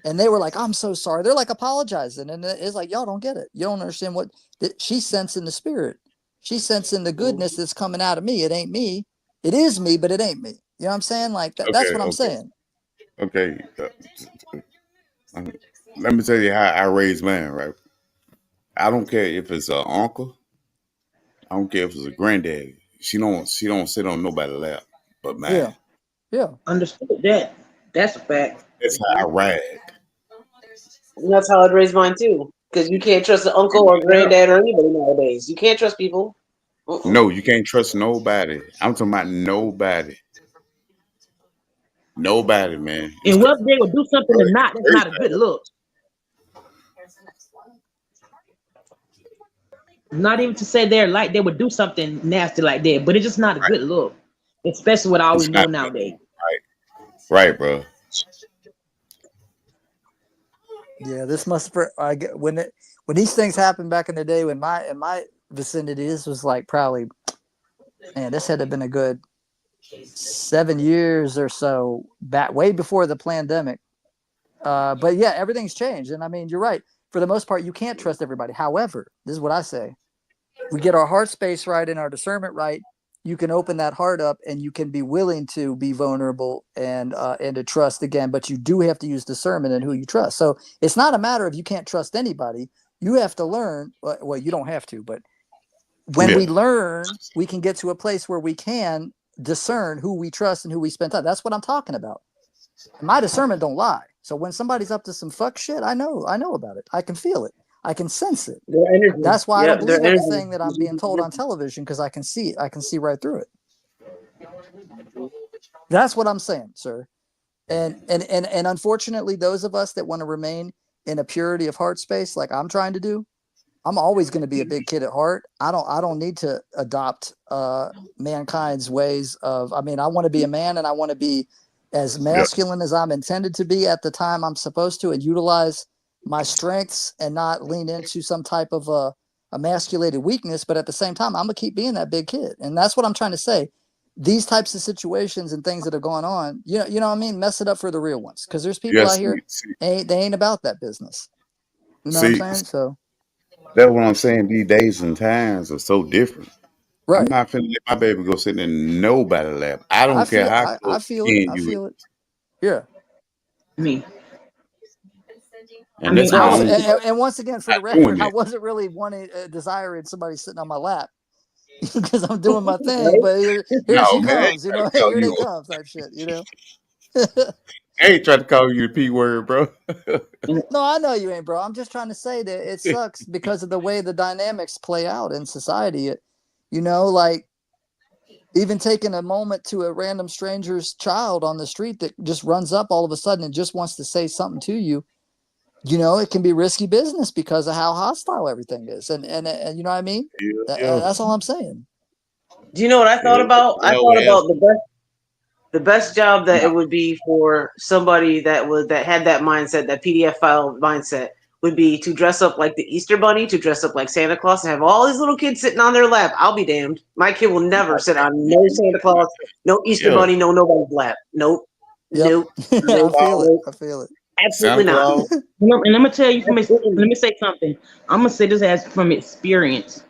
And they were like, I'm so sorry. They're like apologizing. And it's like, y'all don't get it. You don't understand what she's sensing the spirit. She's sensing the goodness that's coming out of me. It ain't me. It is me, but it ain't me. You know what I'm saying? Like that's what I'm saying. Okay. Let me tell you how I raised mine, right? I don't care if it's an uncle. I don't care if it's a granddaddy. She don't sit on nobody's lap but mine. Yeah. Understood that. That's a fact. That's how I ride. And that's how I'd raise mine too. Because you can't trust an uncle or granddad or anybody nowadays. You can't trust people. No, you can't trust nobody. I'm talking about nobody. Nobody, man. And whether they will do something or not, that's not a good look. Not even to say they would do something nasty like that, but it's just not a good look, especially with all we know nowadays. Right, bro. Yeah, this must when these things happened back in the day, when in my vicinity, this was like probably, man, this had to have been a good 7 years or so back, way before the pandemic. But yeah, everything's changed, and I mean, you're right. For the most part, you can't trust everybody. However, this is what I say: we get our heart space right and our discernment right. You can open that heart up, and you can be willing to be vulnerable and to trust again. But you do have to use discernment in who you trust. So it's not a matter of you can't trust anybody. You have to learn. Well, you don't have to, but when we learn, we can get to a place where we can discern who we trust and who we spend time. That's what I'm talking about. My discernment don't lie. So when somebody's up to some fuck shit, I know about it. I can feel it. I can sense it. That's why I don't believe everything that I'm being told on television, because I can see it. I can see right through it. That's what I'm saying, sir. And unfortunately, those of us that want to remain in a purity of heart space, like I'm trying to do, I'm always going to be a big kid at heart. I don't need to adopt mankind's ways of. I mean, I want to be a man, and I want to be as masculine as I'm intended to be at the time I'm supposed to, and utilize my strengths and not lean into some type of a emasculated weakness. But at the same time, I'm gonna keep being that big kid, and that's what I'm trying to say. These types of situations and things that are going on, you know what I mean, mess it up for the real ones, because there's people out here they ain't about that business. You know what I'm saying? So that's what I'm saying. These days and times are so different. Right. I'm not finna let my baby go sit in nobody's lap. I don't care how I feel it. I feel it. Yeah. Me. And that's and once again, for the record, I wasn't really desiring somebody sitting on my lap, because I'm doing my thing. But here she comes, you know. Here they come, type shit, you know. I ain't trying to call you the P word, bro. No, I know you ain't, bro. I'm just trying to say that it sucks because of the way the dynamics play out in society. Like even taking a moment to a random stranger's child on the street that just runs up all of a sudden and just wants to say something to you. It can be risky business because of how hostile everything is. And you know what I mean? That's all I'm saying. Do you know what I thought about? I thought about the best job that it would be for somebody that had that mindset, that PDF file mindset, would be to dress up like the Easter Bunny, to dress up like Santa Claus, and have all these little kids sitting on their lap. I'll be damned. My kid will never sit on no Santa Claus, no Easter Bunny, no nobody's lap. Nope. Nope. I feel it. Absolutely not. And let me tell you, let me say something. I'm gonna say this as from experience,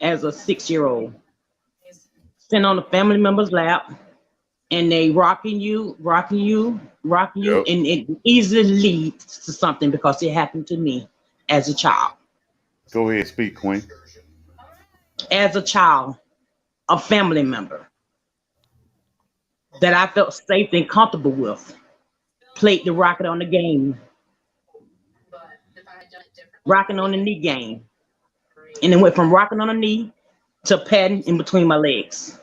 as a 6-year-old, sitting on a family member's lap, and they rocking you, Yep. and it easily leads to something because it happened to me as a child. Go ahead, speak, Queen. As a child, a family member that I felt safe and comfortable with played the rocket on the game, rocking on the knee game, and it went from rocking on the knee to patting in between my legs.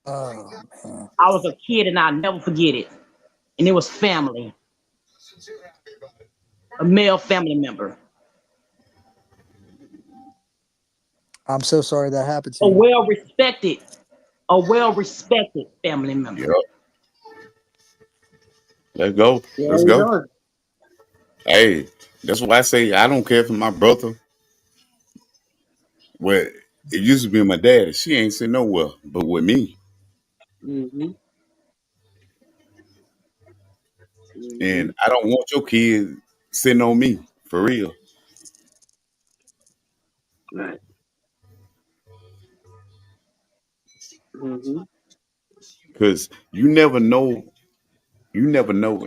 Oh man. I was a kid and I'll never forget it. And it was family, a male family member, I'm so sorry that happened to a you. well respected, a well respected family Yep. member. Let's go. Yeah, how Let's you go. doing? Hey, that's why I say I don't care for my brother. Well, it used to be my dad. She ain't sitting nowhere but with me. Mm-hmm. Mm-hmm. And I don't want your kids sitting on me for real. Right. Mm-hmm. Cause you never know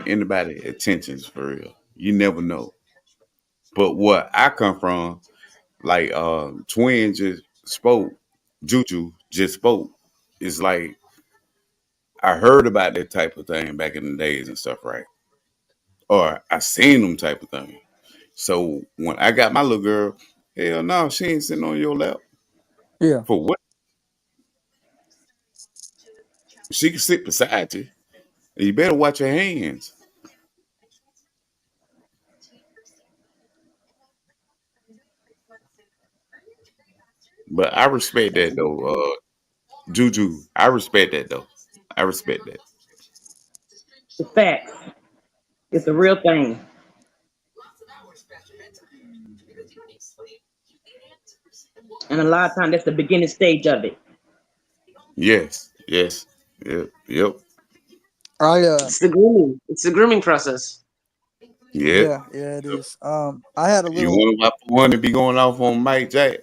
anybody intentions for real. You never know. But what I come from, like Twin just spoke, Juju just spoke. It's like I heard about that type of thing back in the days and stuff, right? Or I seen them type of thing. So when I got my little girl, hell no, she ain't sitting on your lap. Yeah. For what? She can sit beside you. And you better watch your hands. But I respect that though. Juju, I respect that though. I respect that. The fact, it's a real thing. And a lot of times that's the beginning stage of it. Yes, yes, yep, yep, I It's the grooming. It's the grooming process. yep. yeah, it is. I had a You little want to be going off on Mike Jack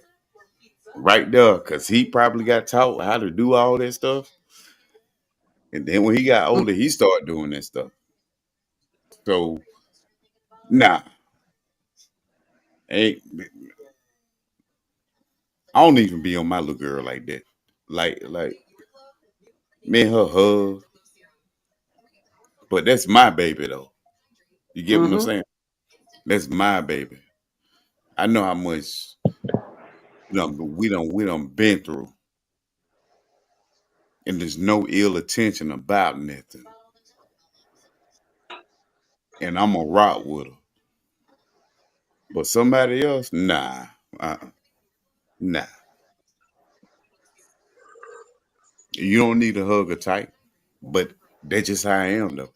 right there, cause he probably got taught how to do all that stuff, and then when he got older, he started doing that stuff. So nah, ain't I don't even be on my little girl like that. Like me and her hug, but that's my baby though. You get what I'm Mm-hmm. saying? That's my baby. I know how much we done been through, and there's no ill intention about nothing. And I'm a rock with her, but somebody else, nah, nah. You don't need to hug her tight, but that's just how I am though.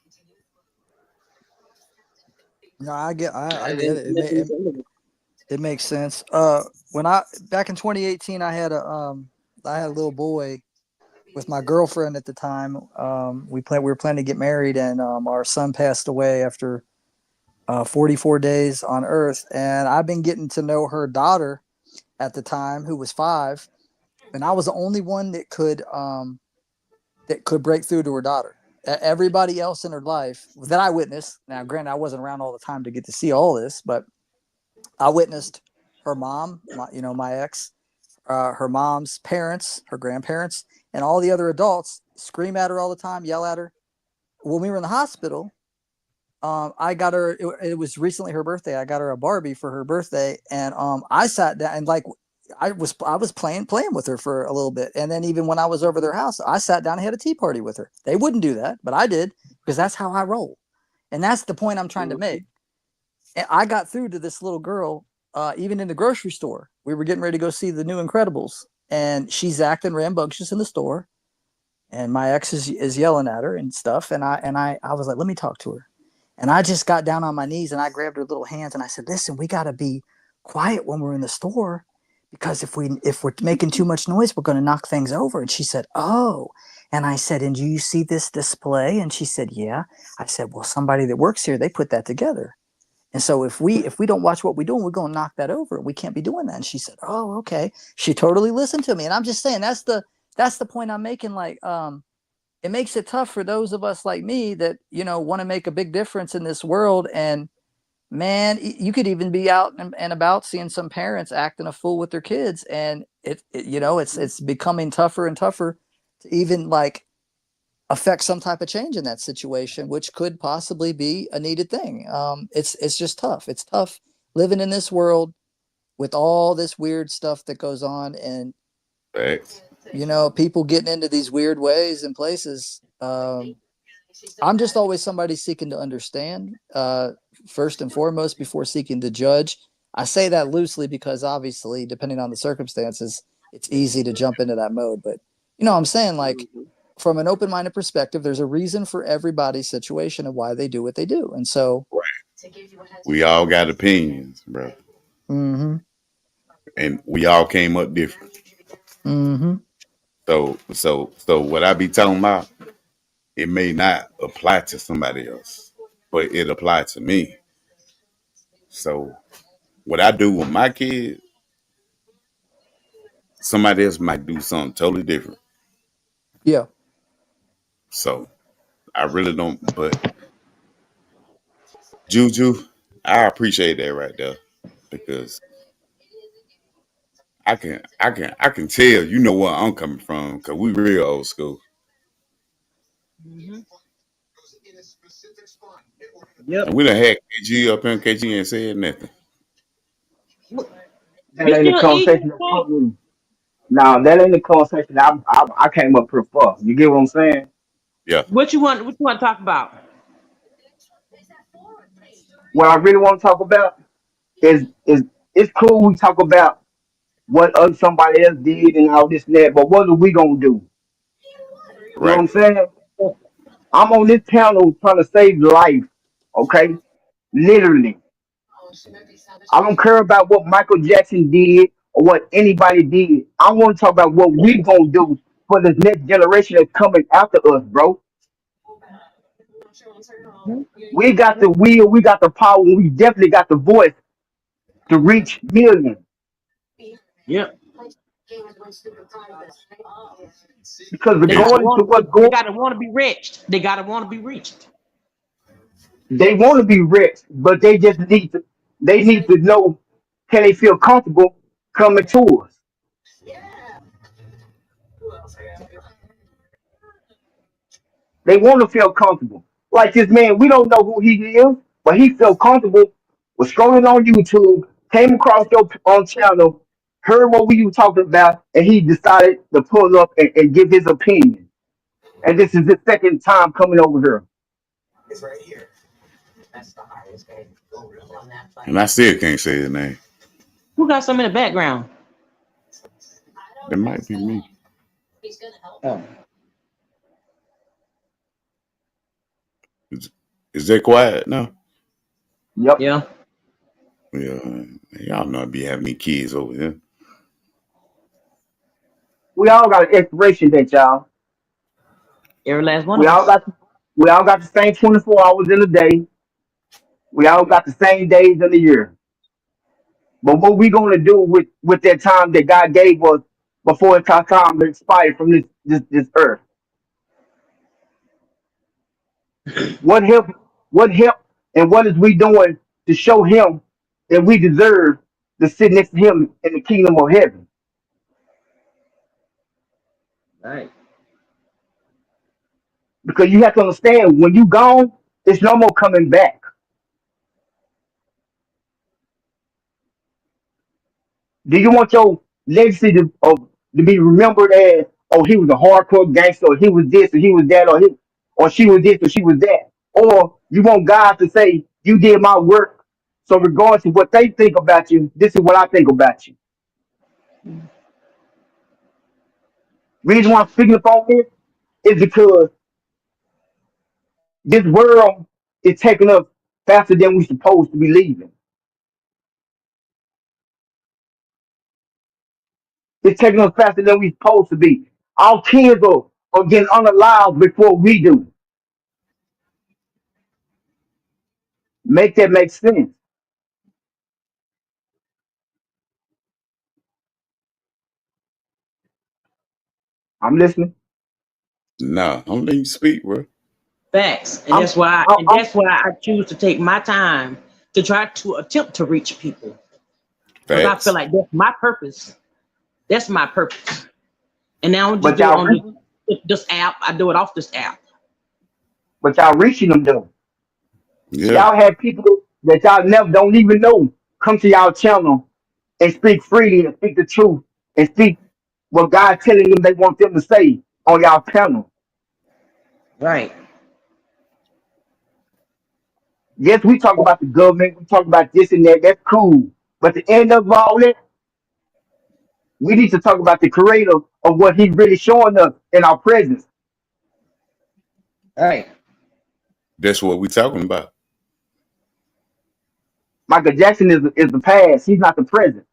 no, I I get didn't. it. It makes sense. When I back in 2018, I had a little boy with my girlfriend at the time. We were planning to get married, and our son passed away after 44 days on Earth. And I've been getting to know her daughter at the time, who was 5, and I was the only one that could break through to her daughter. Everybody else in her life that I witnessed. Now, granted, I wasn't around all the time to get to see all this, but I witnessed her mom, my ex, her mom's parents, her grandparents, and all the other adults scream at her all the time, yell at her. When we were in the hospital, I got her. It was recently her birthday. I got her a Barbie for her birthday, and I sat down and like I was playing with her for a little bit, and then even when I was over their house, I sat down and had a tea party with her. They wouldn't do that, but I did because that's how I roll, and that's the point I'm trying to make. And I got through to this little girl, even in the grocery store. We were getting ready to go see the new Incredibles, and she's acting rambunctious in the store, and my ex is yelling at her and stuff, and I was like, let me talk to her. And I just got down on my knees and I grabbed her little hands and I said, listen, we got to be quiet when we're in the store because if we're making too much noise, we're going to knock things over. And she said, oh. And I said, and do you see this display? And she said, yeah. I said, well, somebody that works here, they put that together. And so if we don't watch what we're doing, we're going to knock that over. We can't be doing that. And she said, oh, okay. She totally listened to me. And I'm just saying that's the point I'm making. Like, it makes it tough for those of us like me that, want to make a big difference in this world. And man, you could even be out and about seeing some parents acting a fool with their kids. And it's becoming tougher and tougher to even like affect some type of change in that situation, which could possibly be a needed thing. It's just tough. It's tough living in this world with all this weird stuff that goes on, and Facts. people getting into these weird ways and places. I'm just always somebody seeking to understand, first and foremost, before seeking to judge. I say that loosely because obviously, depending on the circumstances, it's easy to jump into that mode. But I'm saying, like, from an open-minded perspective, there's a reason for everybody's situation and why they do what they do. And so, We all got opinions, bro. mm-hmm. And we all came up different. Mm-hmm. So what I be talking about, it may not apply to somebody else, but it applied to me. So what I do with my kids, somebody else might do something totally different. Yeah. So I really don't, but Juju, I appreciate that right there because I can tell you know where I'm coming from because we real old school. Mm-hmm. Yep. And we done had KG up in KG ain't said nothing. That ain't the conversation that put me. Now that ain't the conversation I came up here for. You get what I'm saying? Yeah. What you want? What you want to talk about? What I really want to talk about is it's cool we talk about what other somebody else did and all this and that, but what are we gonna do? You know what Right. I'm saying? I'm on this panel trying to save life, okay? Literally. I don't care about what Michael Jackson did or what anybody did. I want to talk about what we gonna do for the next generation that's coming after us, bro. We got the will, we got the power, and we definitely got the voice to reach millions. Yep. Because They gotta regardless to want. what's They going, gotta want to be reached. They gotta want to be reached. they want to be rich, but they need to know, can they feel comfortable coming to us? They want to feel comfortable. Like this man, we don't know who he is, but he felt comfortable with scrolling on YouTube, came across your on channel, heard what we were talking about, and he decided to pull up and give his opinion. And this is his second time coming over here. And I still can't say his name. Who got some in the background? That might be me. Oh. Is that quiet now? Yep. Yeah. Yeah. Y'all know I be having me kids over here. We all got an expiration date, y'all. Every last one We of all us. got we all got the same 24 hours in a day. We all got the same days in the year. But what we gonna do with that time that God gave us before it's our time to expire from this earth? What help? What help? And what is we doing to show Him that we deserve to sit next to Him in the kingdom of heaven? Right. Because you have to understand, when you gone, it's no more coming back. Do you want your legacy to be remembered as, oh, he was a hardcore gangster, or he was this, or he was that, or she was this, or she was that? Or you want God to say, you did my work, so regardless of what they think about you, this is what I think about you. Reason why I'm speaking upon this is because this world is taking us faster than we're supposed to be leaving. It's taking us faster than we're supposed to be. Our kids are getting unalive before we do. Make that make sense. I'm listening. Nah, I'm letting you speak, bro. Facts, and I'm, that's why I choose to take my time to try to attempt to reach people because I feel Facts. like that's my purpose. That's my purpose, and now I don't just but do it y'all, on this app. I do it off this app. but y'all reaching them though. Yeah. Y'all have people that y'all never don't even know come to y'all channel and speak freely and speak the truth and speak what God telling them they want them to say on y'all panel. Right. Yes, we talk about the government, we talk about this and that. That's cool. But the end of all that, we need to talk about the creator of what he's really showing us in our presence. Right. That's what we talking about. Michael Jackson is the past. He's not the present.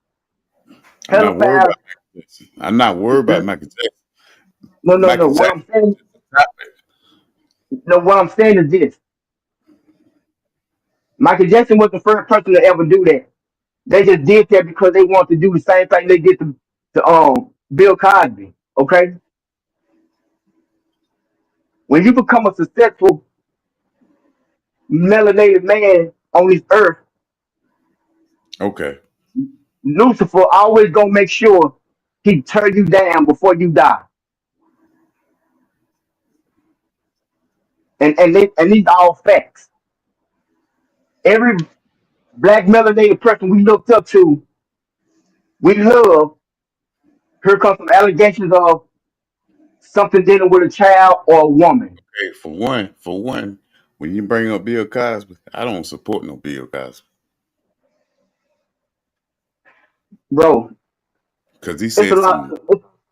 I'm not worried Pedophiles. about Michael Jackson. I'm not worried about Michael Jackson. No. Michael What Jackson I'm saying, is a topic. no, what I'm saying is this: Michael Jackson was the first person to ever do that. They just did that because they want to do the same thing they did to Bill Cosby. Okay, when you become a successful melanated man on this earth, Okay. Lucifer always gonna make sure he tear you down before you die. And these are all facts. Every black melanated person we looked up to, we love. Here comes some allegations of something dealing with a child or a woman, Okay. For one, when you bring up Bill Cosby, I don't support no Bill Cosby bro. because It's a lot.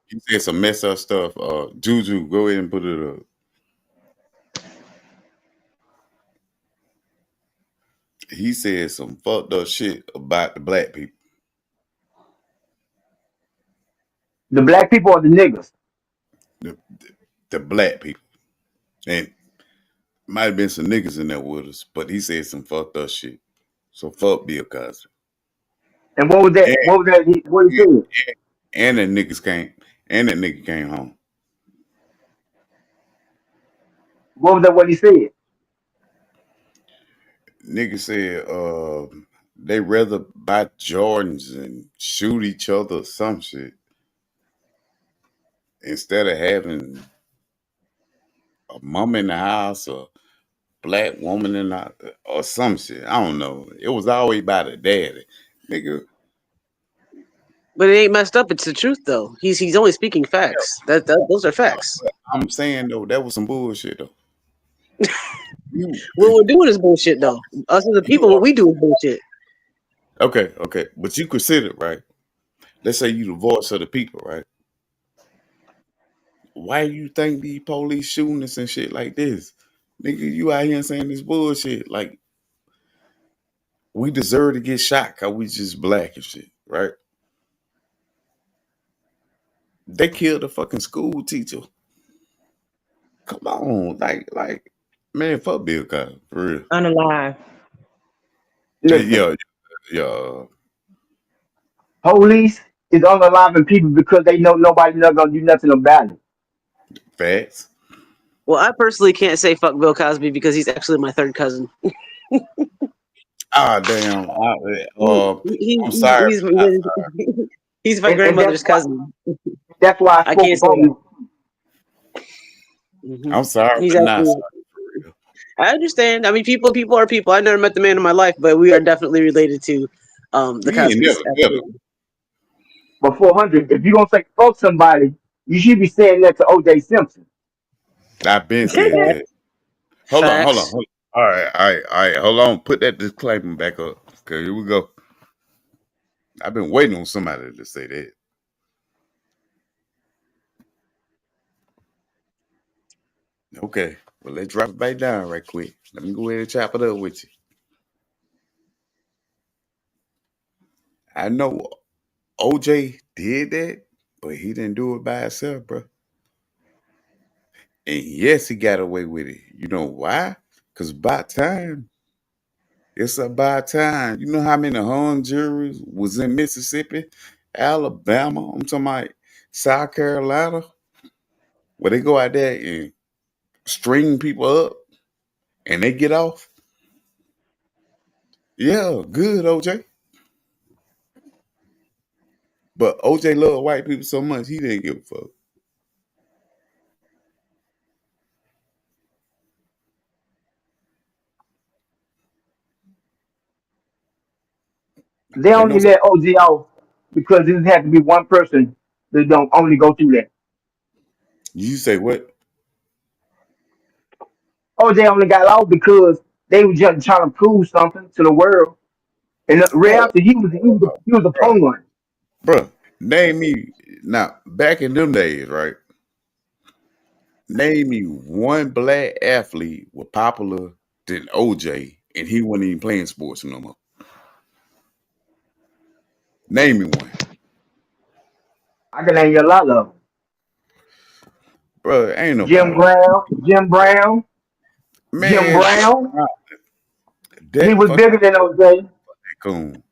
he said some messed up stuff. Juju, go ahead and put it up. He said some fucked up shit about the black people. The black people are the niggas. The, the black people. And might have been some niggas in there with us, but he said some fucked up shit. So fuck Bill Cosby. And what was that? And, What was that? What he said? and that nigga came home. What was that? What he said? Nigga said they rather buy Jordans and shoot each other or some shit instead of having a mom in the house or black woman in the or some shit. I don't know. It was always about a daddy. Nigga, But it ain't messed up. It's the truth, though. He's only speaking facts. That those are facts. I'm saying though, that was some bullshit though. You What we're doing is bullshit, though. Us as the you people, what we do is bullshit. okay. But you consider, right? Let's say you the voice of the people, right? Why you think these police shooting us and shit like this? Nigga, you out here saying this bullshit. Like, we deserve to get shot because we just black and shit, right? They killed a fucking school teacher. Come on. Man, fuck Bill Cosby, for real. Unalive. Listen, Yeah. police is unaliving people because they know nobody not gonna do nothing about it. Facts. Well, I personally can't say fuck Bill Cosby because he's actually my third cousin. Ah, damn. I'm He's sorry. he's, he's my And grandmother's cousin. that's why I I spoke can't say about that. I'm sorry, He's but not actually. sorry. I understand. I mean, people are people. I never met the man in my life, but we are definitely related to the You ain't Cosbys. never, never. Absolutely. But 400, if you're gonna say fuck somebody, you should be saying that to OJ Simpson. I've been said that. Hold on. Facts. All right. Hold on. Put that disclaimer back up. Okay, here we go. I've been waiting on somebody to say that. Okay. Well, let's drop it back down right quick. Let me go ahead and chop it up with you. I know OJ did that, but he didn't do it by himself, bro. And yes, he got away with it. You know why? Because by time, it's about time. You know how many hung juries was in Mississippi, Alabama, I'm talking about South Carolina, where they go out there and string people up and they get off. Yeah, good, OJ. But OJ loved white people so much he didn't give a fuck. They Ain't no only let OG off because it had to be one person that don't only go through that. you say what? OJ only got off because they were just trying to prove something to the world. And right Oh, after he was a bro, pawn. bro. Name me now back in them days, right? Name me one black athlete was popular than OJ, and he wasn't even playing sports no more. Name me one, I can name you a lot of them. bro. Ain't Jim nobody. Brown, Jim Brown, Jim Man, Brown. He that was fucking bigger than OJ. coon.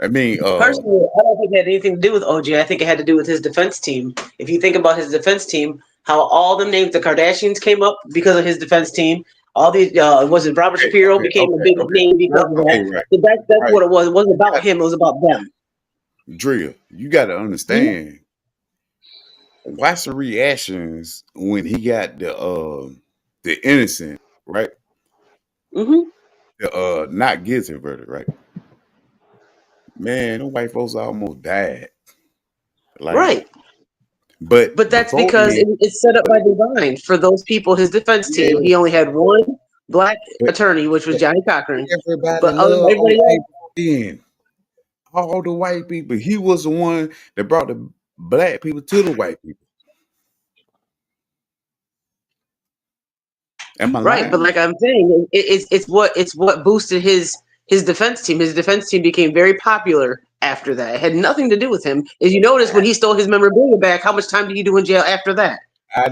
I mean, Personally, I don't think it had anything to do with OJ. I think it had to do with his defense team. If you think about his defense team, how all the names the Kardashians came up because of his defense team. All these was it Robert okay, Shapiro okay, became a okay, big okay. name because of Okay, that. right, So that's right. what it was. It wasn't You about got him. It was about them. drill. You got to Hmm? understand. Watch the reactions when he got the innocent, right? Hmm. The not guilty verdict, right? Man, the white folks almost died. Like, Right. but But that's before because then, it's set up but by design for those people. His defense team. yeah, He only had one black but, attorney, which was but Johnny Cochran. everybody But other loved everybody OJ else, then. All the white people. He was the one that brought the black people to the white people. Am I right? But lying? like I'm saying, it's what boosted his defense team. His defense team became very popular after that. It had nothing to do with him. As you notice, when he stole his memorabilia back, how much time did he do in jail after that?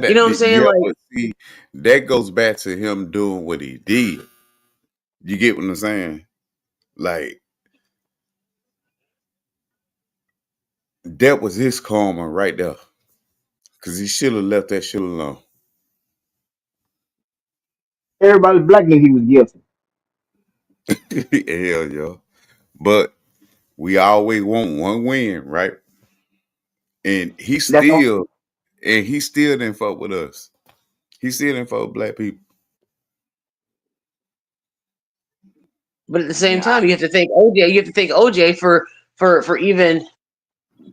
You know what I'm saying? Yeah, Like, but see, that goes back to him doing what he did. You get what I'm saying? Like that was his karma right there. Cause he should have left that shit alone. Everybody black knew he was guilty. Hell yeah. But we always want one win, right? And That's all. he still didn't fuck with us. He still didn't fuck with black people. but at the same Yeah. time, you have to thank OJ. You have to thank OJ for even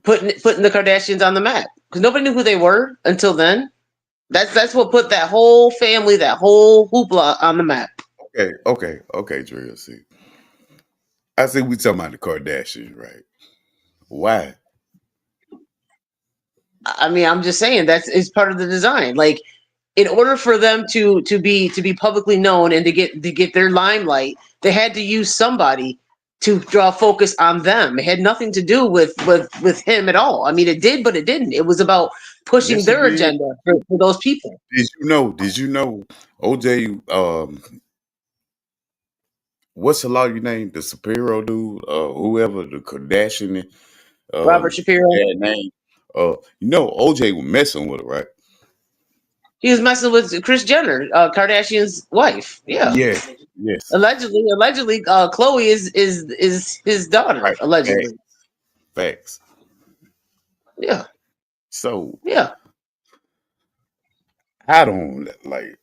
putting the Kardashians on the map because nobody knew who they were until then. That's what put that whole family, that whole hoopla on the map. Okay, Drill. See. I see we talking about the Kardashians, right? Why? I mean, I'm just saying that's is part of the design. Like, in order for them to be publicly known and to get their limelight, they had to use somebody to draw focus on them. It had nothing to do with him at all. I mean, it did, but it didn't. It was about pushing Yes, it their did. agenda for those people. Did you know OJ what's the law you name? The Superior dude, whoever the Kardashian Robert Shapiro, that name. OJ was messing with her, right? he was messing with Kris Jenner, Kardashian's wife. Yeah, Yes, yes. allegedly, Chloe is his daughter. Right. Allegedly, Facts. Facts. yeah, So yeah. I don't like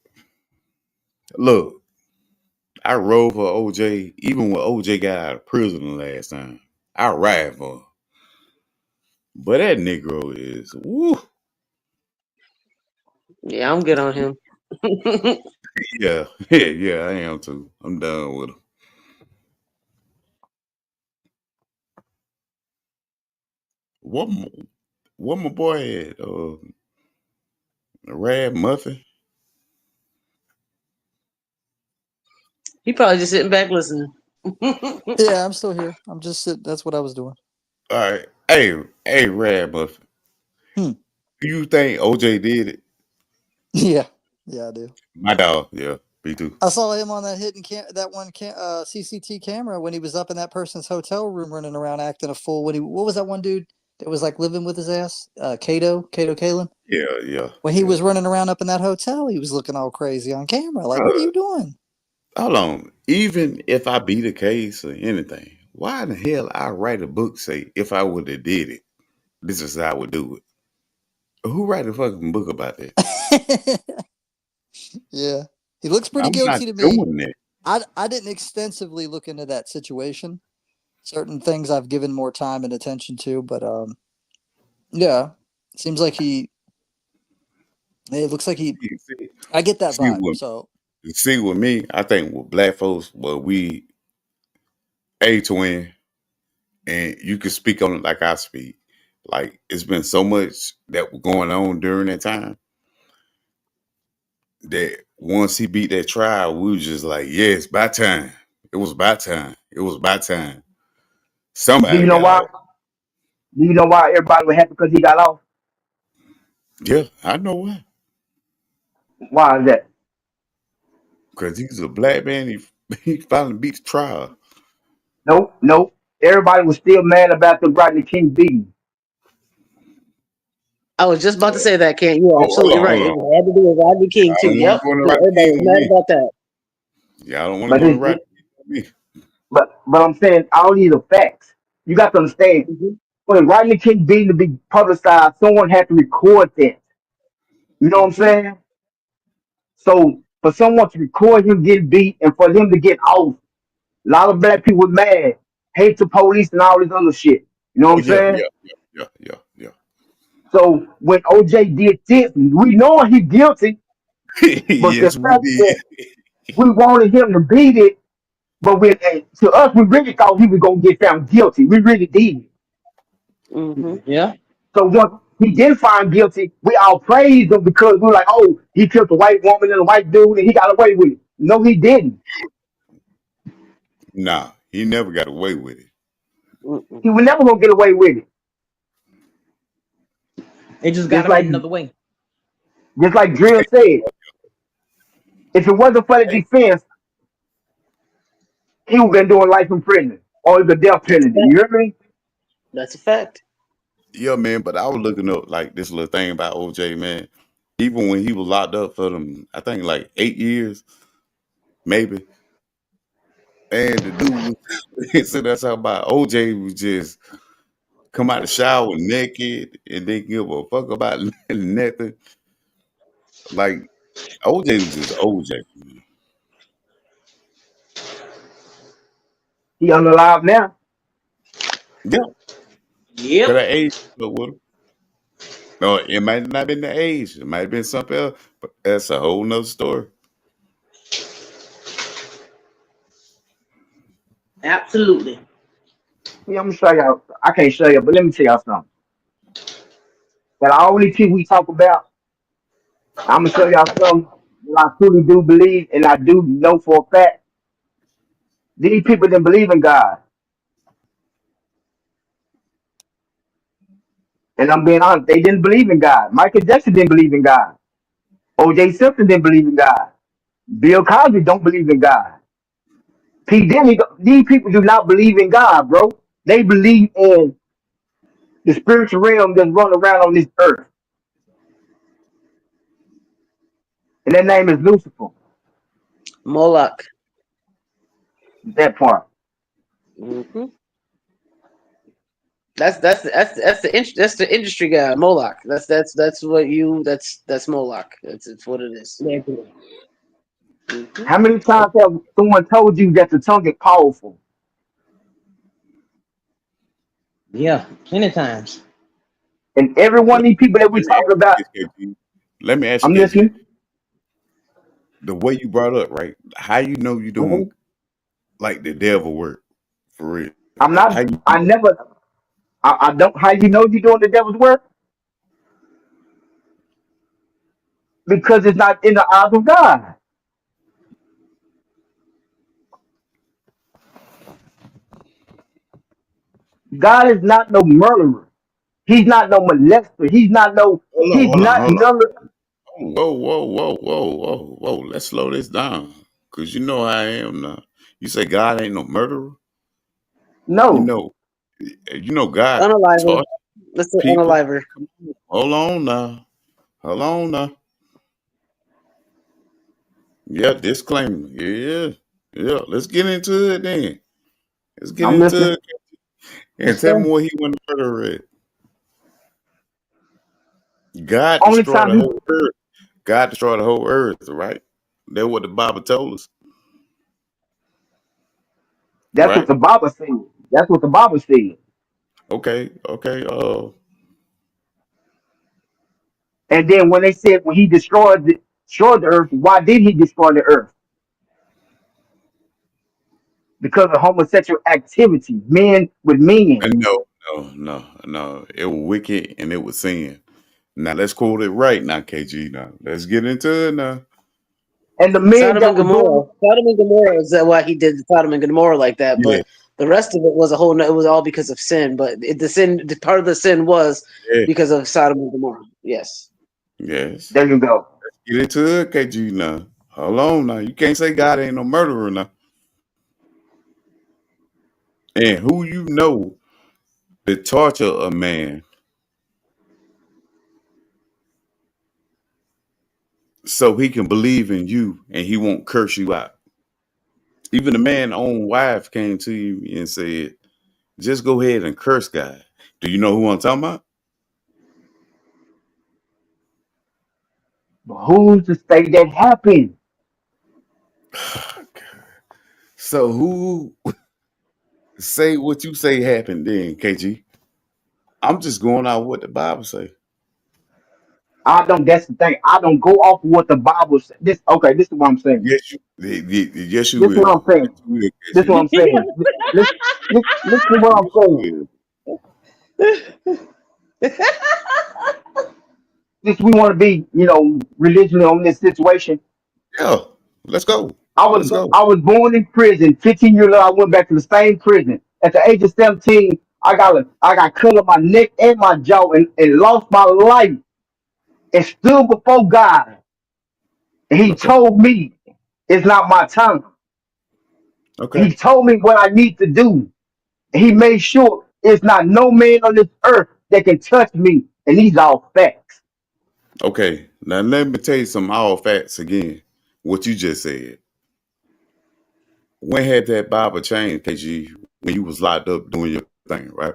look, I rode for OJ even when OJ got out of prison the last time. I ride for him. But that Negro is woo. Yeah, I'm good on him. Yeah, yeah, I am too. I'm done with him. What what my boy had? Rad Muffin. He probably just sitting back listening. Yeah, I'm still here. I'm just sitting. That's what I was doing. All right. Hey, Rad Muffin. Hmm. Do you think OJ did it? Yeah, yeah, I do. My dog, yeah, me too. I saw him on that CCT camera when he was up in that person's hotel room running around acting a fool. What was that one dude? that was like living with his ass? Kato Kalin. Yeah. When he was running around up in that hotel, he was looking all crazy on camera. Like, what are you doing? Hold on. Even if I beat a case or anything, why in the hell I write a book say if I would have did it, this is how I would do it? Who write a fucking book about that? Yeah, he looks pretty I'm not guilty to me. doing that. I didn't extensively look into that situation. Certain things I've given more time and attention to, but yeah, seems like he. It looks like he. I get that vibe. So See, with me, I think with black folks, well, we a twin, and you can speak on it like I speak. Like it's been so much that was going on during that time that once he beat that trial, we was just like, yeah, it's about time. It was about time. It was about time. Do Somebody you know got why? off. Do you know why everybody was happy because he got off? Yeah, I know why. Why is that? Because he's a black man. He finally beat the trial. Nope. Everybody was still mad about the Rodney King beating. I was just about to say that, Kent. You're Hold absolutely on, right. hold It on. had to do with Rodney King I too. don't want Yep. to go into Yeah, Rodney everybody King was with mad me. about that. Yeah, I don't want to But go into it's, Rodney King with me. but I'm saying all these are facts. You got to understand. Mm-hmm. When Rodney King beating to be publicized, someone had to record that. You know what I'm saying? So for someone to record him getting beat and for him to get off, a lot of black people were mad, hate the police and all this other shit. You know what Oh I'm yeah, saying? yeah. So when OJ did this, we know he's guilty, but the Yes, we fact that did. we wanted him to beat it, but to us, we really thought he was gonna get found guilty. We really did. Mm-hmm. Yeah. So once he did find guilty, we all praised him because we were like, oh, he killed a white woman and a white dude and he got away with it. No, he didn't. Nah, he never got away with it. Mm-mm. He was never gonna get away with it. They just got Just him in like another way. Drill said, if it wasn't for the defense, he would have been doing life in prison or the death That's a penalty. fact. You hear me? That's a fact. Yeah, man, but I was looking up like this little thing about OJ, man. Even when he was locked up for them, I think like 8 years, maybe. And the dude was so that's how about OJ was just come out the shower naked and didn't give a fuck about nothing. Like OJ was just OJ. He unalive now. Yeah, could Yep. I age up with him? No, it might not have been the age. It might have been something else, but that's a whole nother story. Absolutely. Yeah, I'm gonna show y'all. I can't show you, but let me tell y'all something. That all these people we talk about, I'm gonna show y'all something that I truly do believe, and I do know for a fact. These people didn't believe in God, and I'm being honest. They didn't believe in God. Michael Jackson didn't believe in God. O.J. Simpson didn't believe in God. Bill Cosby don't believe in God. P. Diddy, these people do not believe in God, bro. They believe in the spiritual realm that's running around on this earth, and that name is Lucifer. Moloch. That part. Mm-hmm. That's the industry guy, Moloch. That's what you that's Moloch. It's what it is. Mm-hmm. How many times have someone told you that the tongue is powerful? Yeah, plenty times. And every one of these people that we Let me talking ask about, you this, KG. Let me ask you I'm this, KG. listening. The way you brought up, right? How you know you Mhm. doing like the devil work for real? I'm How not. you I know? never. I don't. How you know you're doing the devil's work? Because it's not in the eyes of God. God is not no murderer. He's not no molester. He's not no. Hold on, He's hold on, not hold on. none. Whoa. Let's slow this down. Cause you know how I am now. You say God ain't no murderer. You No. know, you know God Unaliver. taught. Let's People, unalive her. hold on now. Hold on now. Yeah, disclaimer. Yeah. Yeah. Let's get into it then. Let's get I'm into listening. it. And tell me what he went to murder it. God Only destroyed time the he whole earth. God destroyed the whole earth, right? That's what the Bible told us, that's what right? the Bible said. That's what the Bible said. Okay, okay. And then when they said when he destroyed the earth, why did he destroy the earth? Because of homosexual activity, men with men. And no. It was wicked and it was sin. Now let's quote it right now, KG. Now let's get into it now. And the men Sodom that and were doing Gomorrah. Sodom and Gomorrah is that why he did Sodom and Gomorrah like that. Yeah, But the rest of it was a whole. It was all because of sin. But the part of the sin was yeah, because of Sodom and Gomorrah. Yes. yes. there you go. Get into it, KG. Now, hold on. Now you can't say God ain't no murderer now. And who you know to torture a man so he can believe in you and he won't curse you out. Even the man's own wife came to you and said, just go ahead and curse God. Do you know who I'm talking about? But who's to say that happened? So who say what you say happened then, KG? I'm just going out what the Bible say. I don't. That's the thing. I don't go off what the Bible says. This okay. This is what I'm saying. Yes, yes, you This is what I'm will. saying. Yes, you will, This is KG. what I'm saying. Listen to what I'm Yes, saying. you Since we want to be, religion on this situation. will. Yeah, let's go. I was Let's go. I was born in prison. 15 years old, I went back to the same prison. At the age of 17, I got cut on my neck and my jaw and lost my life and stood before God. And he Okay. told me it's not my time. Okay. He told me what I need to do. He made sure it's not no man on this earth that can touch me. And these are all facts. Okay. Now let me tell you some all facts again. What you just said. When had that Bible changed, KG, when you was locked up doing your thing, right?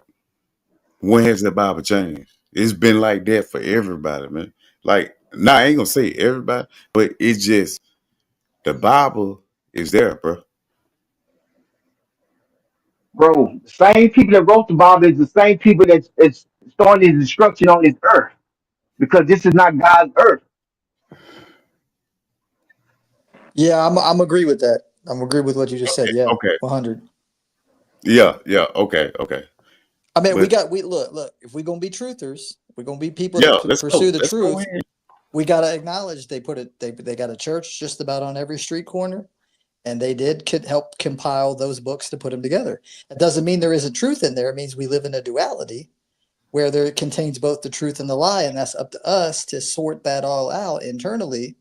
When has that Bible changed? It's been like that for everybody, man. Like, now I ain't gonna say everybody, but it's just the Bible is there, bro. Bro, the same people that wrote the Bible is the same people that's starting this destruction on this earth. Because this is not God's earth. Yeah, I'm agree with that. I'm agree with what you just said. Yeah, Okay. 100. Yeah, okay. I mean, But we look. If we're gonna be truthers, we're gonna be people yeah, that let's pursue go. the Let's go truth. in. We gotta acknowledge they put it. They got a church just about on every street corner, and they did help compile those books to put them together. It doesn't mean there isn't truth in there. It means we live in a duality where there contains both the truth and the lie, and that's up to us to sort that all out internally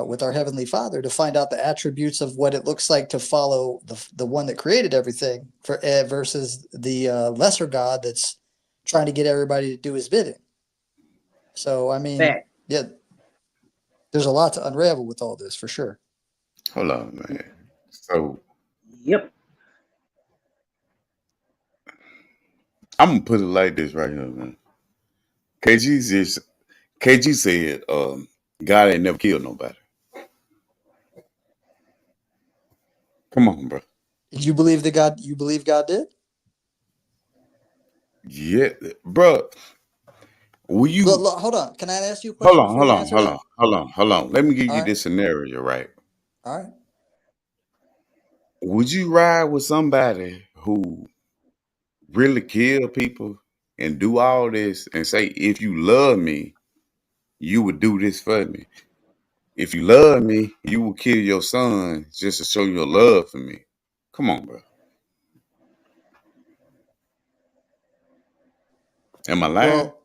with our heavenly Father to find out the attributes of what it looks like to follow the one that created everything versus the lesser God that's trying to get everybody to do his bidding. So I mean, Fact. yeah, there's a lot to unravel with all this for sure. Hold on, man. So Yep. I'm gonna put it like this right here, man. KG said, God ain't never killed nobody. Come on, bro. You believe that God? You believe God did? Yeah, bro. Will Look, you look, hold on. Can I ask you a question before you answer that? hold on. Let me give All you right, this scenario, right? all right. Would you ride with somebody who really kill people and do all this and say, if you love me, you would do this for me? If you love me, you will kill your son just to show your love for me. Come on, bro. Am I lying? Well,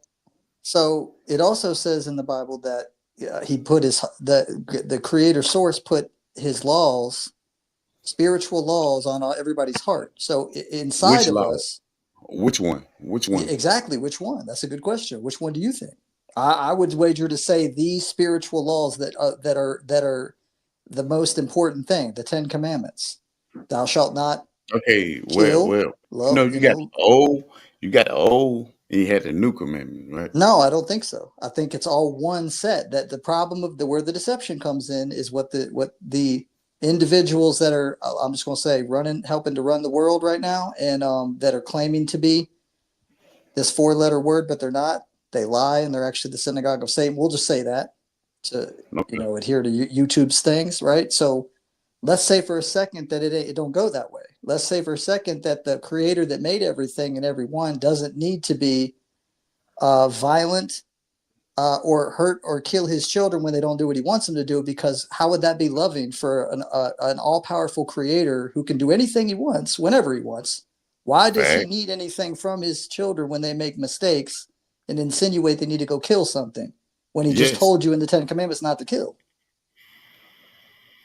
so it also says in the Bible that he put the creator source put his laws, spiritual laws on everybody's heart. So inside Which of law? us, Which one? Which one? Exactly. Which one? That's a good question. Which one do you think? I would wager to say these spiritual laws that are the most important thing, the 10 Commandments. Thou shalt not Okay, kill, no, love, you got the old, and you had the new commandment, right? No, I don't think so. I think it's all one set. That the problem of the where the deception comes in is what the individuals that are I'm just going to say helping to run the world right now, and that are claiming to be this 4-letter word, but they're not. They lie, and they're actually the synagogue of Satan. We'll just say that to Okay. adhere to YouTube's things, right? So let's say for a second that it don't go that way. Let's say for a second that the creator that made everything and everyone doesn't need to be violent or hurt or kill his children when they don't do what he wants them to do, because how would that be loving for an all-powerful creator who can do anything he wants whenever he wants? Why does he Fact. need anything from his children when they make mistakes and insinuate they need to go kill something when he just Yes. told you in the 10 Commandments not to kill?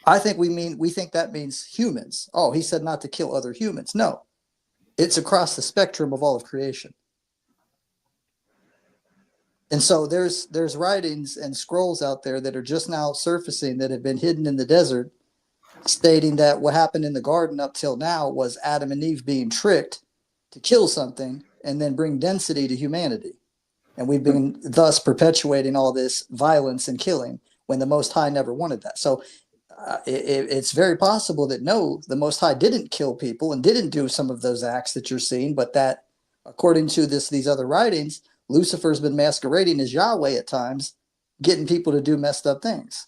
I think we think that means humans. Oh, he said not to kill other humans. No, it's across the spectrum of all of creation. And so there's writings and scrolls out there that are just now surfacing that have been hidden in the desert, stating that what happened in the garden up till now was Adam and Eve being tricked to kill something and then bring density to humanity. And we've been thus perpetuating all this violence and killing when the Most High never wanted that. So it's very possible that no, the Most High didn't kill people and didn't do some of those acts that you're seeing, but that according to these other writings, Lucifer's been masquerading as Yahweh at times, getting people to do messed up things.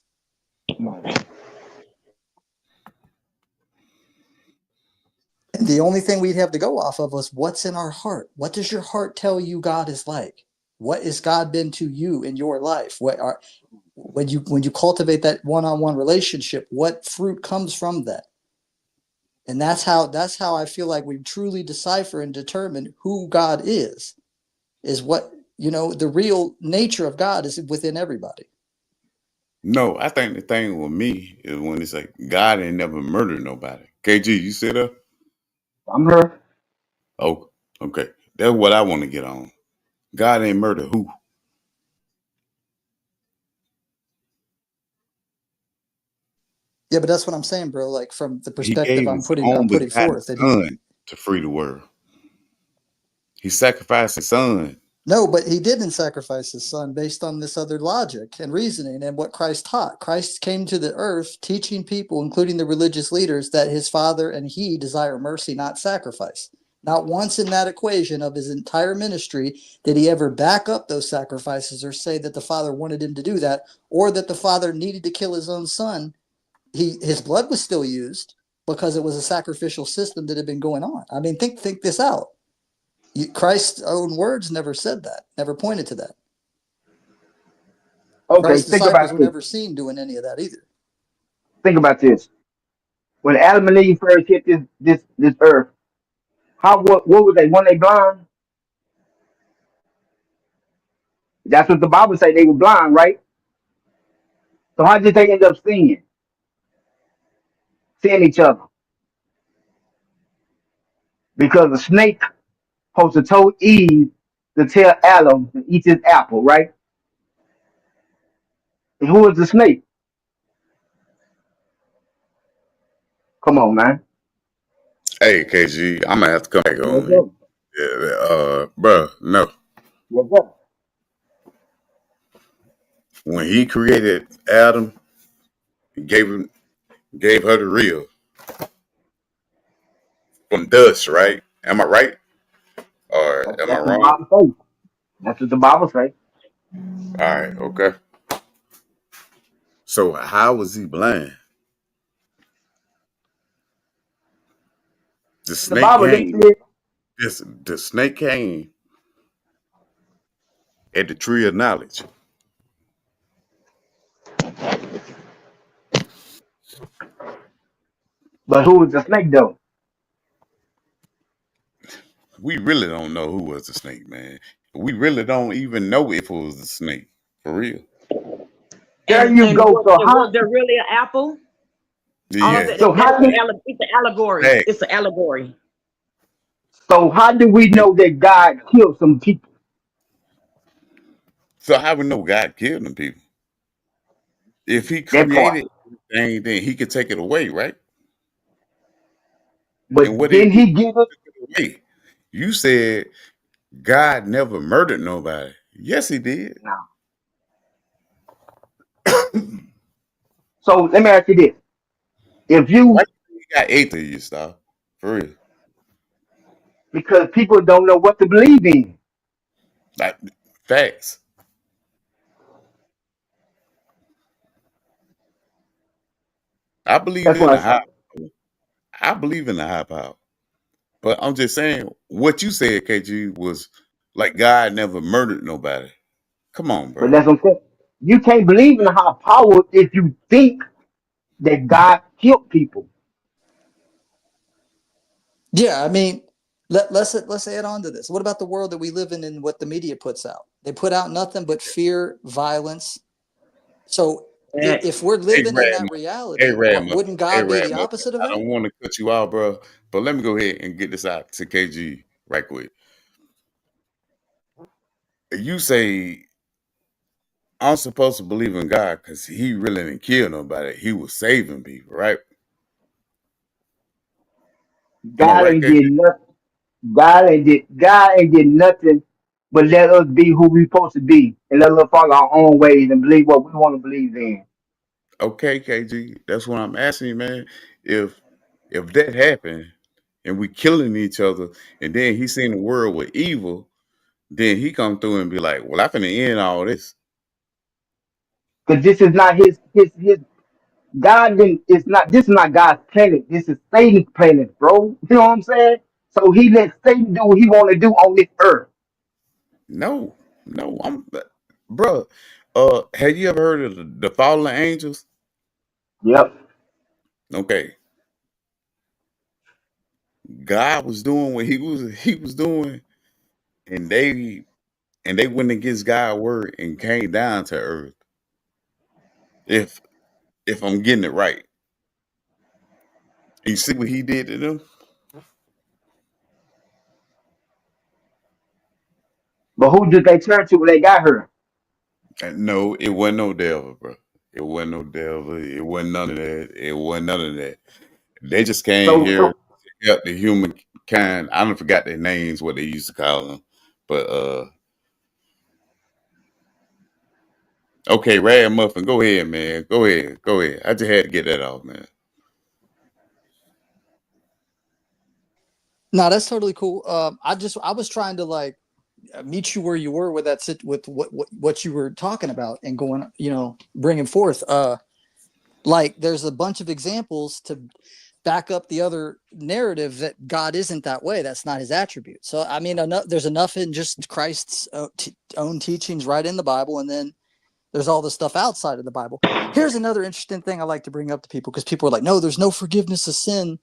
And the only thing we'd have to go off of was what's in our heart. What does your heart tell you God is like? What has God been to you in your life? When you cultivate that one-on-one relationship, what fruit comes from that? And that's how I feel like we truly decipher and determine who God is what, the real nature of God is within everybody. No, I think the thing with me is when it's like God ain't never murdered nobody. KG, you sit up? I'm her. Oh, okay. That's what I want to get on. God ain't murder who? Yeah, but that's what I'm saying, bro. Like from the He perspective gave I'm his putting own begotten forth that son to free the world. He sacrificed his son. No, but he didn't sacrifice his son based on this other logic and reasoning and what Christ taught. Christ came to the earth teaching people, including the religious leaders, that his Father and he desire mercy, not sacrifice. Not once in that equation of his entire ministry did he ever back up those sacrifices or say that the Father wanted him to do that or that the Father needed to kill his own son. His blood was still used because it was a sacrificial system that had been going on. I mean, think this out. Christ's own words never said that, never pointed to that. Okay, Christ's think disciples about were this. never seen doing any of that either. Think about this. When Adam and Eve first hit this earth, what were they? Weren't they blind? That's what the Bible say. They were blind, right? So how did they end up seeing each other? Because the snake supposed to told Eve to tell Adam to eat his apple, right? And who was the snake? Come on, man. Hey, KG, I'm gonna have to come back Yes, on sir. you. Yeah, bro, no. Yes, sir. When he created Adam, he gave her the real from dust, right? Am I right? Or am I That's what the wrong? Bible says. That's what the Bible says. All right, okay. So how was he blind? The In the snake Bible, they came. said, The snake came at the tree of knowledge. but who was the snake though? We really don't know who was the snake, man. We really don't even know if it was a snake. For real. There And you and go. was there really an apple? All Yeah. that, So that's how did it's an allegory. Hey, It's an allegory. So how do we know that God killed some people? So how we know God killed them people? If he That part. created anything, then he could take it away, right? And But what did didn't he he give us? take it away? You said God never murdered nobody. Yes, he did. No. So let me ask you this: if Why you, you think he got atheist stuff? For real. because people don't know what to believe in. Like facts. I believe That's in what I the high said. I believe in the high power. But I'm just saying what you said, KG, was like God never murdered nobody. Come on, But bro. that's what I'm saying. You can't believe in a higher power if you think that God killed people. Yeah, I mean, let's add on to this. What about the world that we live in and what the media puts out? They put out nothing but fear, violence. So And if we're Hey, living in Rad that Hey, reality, Rad Muffin. wouldn't Hey, God be Rad the Muffin. opposite of I that? don't want to cut you out, bro, but let me go ahead and get this out to KG right quick. You say I'm supposed to believe in God because he really didn't kill nobody. He was saving people, right? Am I God right, ain't KG? did nothing. God ain't did nothing but let us be who we supposed to be and let us follow our own ways and believe what we want to believe in. Okay, KG. That's what I'm asking you, man. If if that happened and we killing each other, and then he seen the world with evil, then he come through and be like, "Well, I finna end all this." Because this is not his God didn't it's not this is not God's planet. This is Satan's planet, bro. You know what I'm saying? So he let Satan do what he want to do on this earth. No, no, bro. Have you ever heard of the fallen angels? Yep. Okay, God was doing what he was doing, and they went against God's word and came down to earth. If if I'm getting it right, you see what he did to them? But who did they turn to when they got her? No, it wasn't no devil, bro. It wasn't no devil. It wasn't none of that. It wasn't none of that. They just came here So to help the humankind. I don't forgot their names, what they used to call them. But okay, Rad Muffin, go ahead, man. Go ahead. Go ahead. I just had to get that off, man. No, that's totally cool. I was trying to like meet you where you were with with what you were talking about and going, bringing forth. Like there's a bunch of examples to back up the other narrative that God isn't that way. That's not his attribute. So I mean, there's enough in just Christ's own teachings right in the Bible, and then there's all the stuff outside of the Bible. Here's another interesting thing I like to bring up to people because people are like, no, there's no forgiveness of sin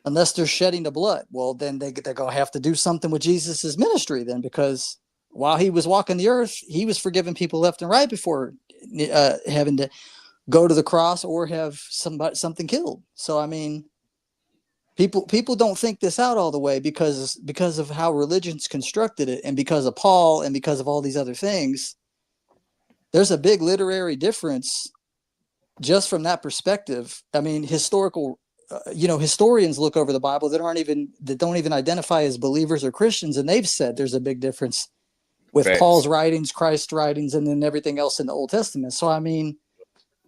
unless they're shedding the blood. Well, then they're going to have to do something with Jesus's ministry then, because while he was walking the earth, he was forgiving people left and right before having to go to the cross or have something killed. So, I mean, people don't think this out all the way because of how religion's constructed it, and because of Paul, and because of all these other things. There's a big literary difference just from that perspective. I mean, historians look over the Bible that don't even identify as believers or Christians, and they've said there's a big difference with Facts. Paul's writings, Christ's writings, and then everything else in the Old Testament. So, I mean,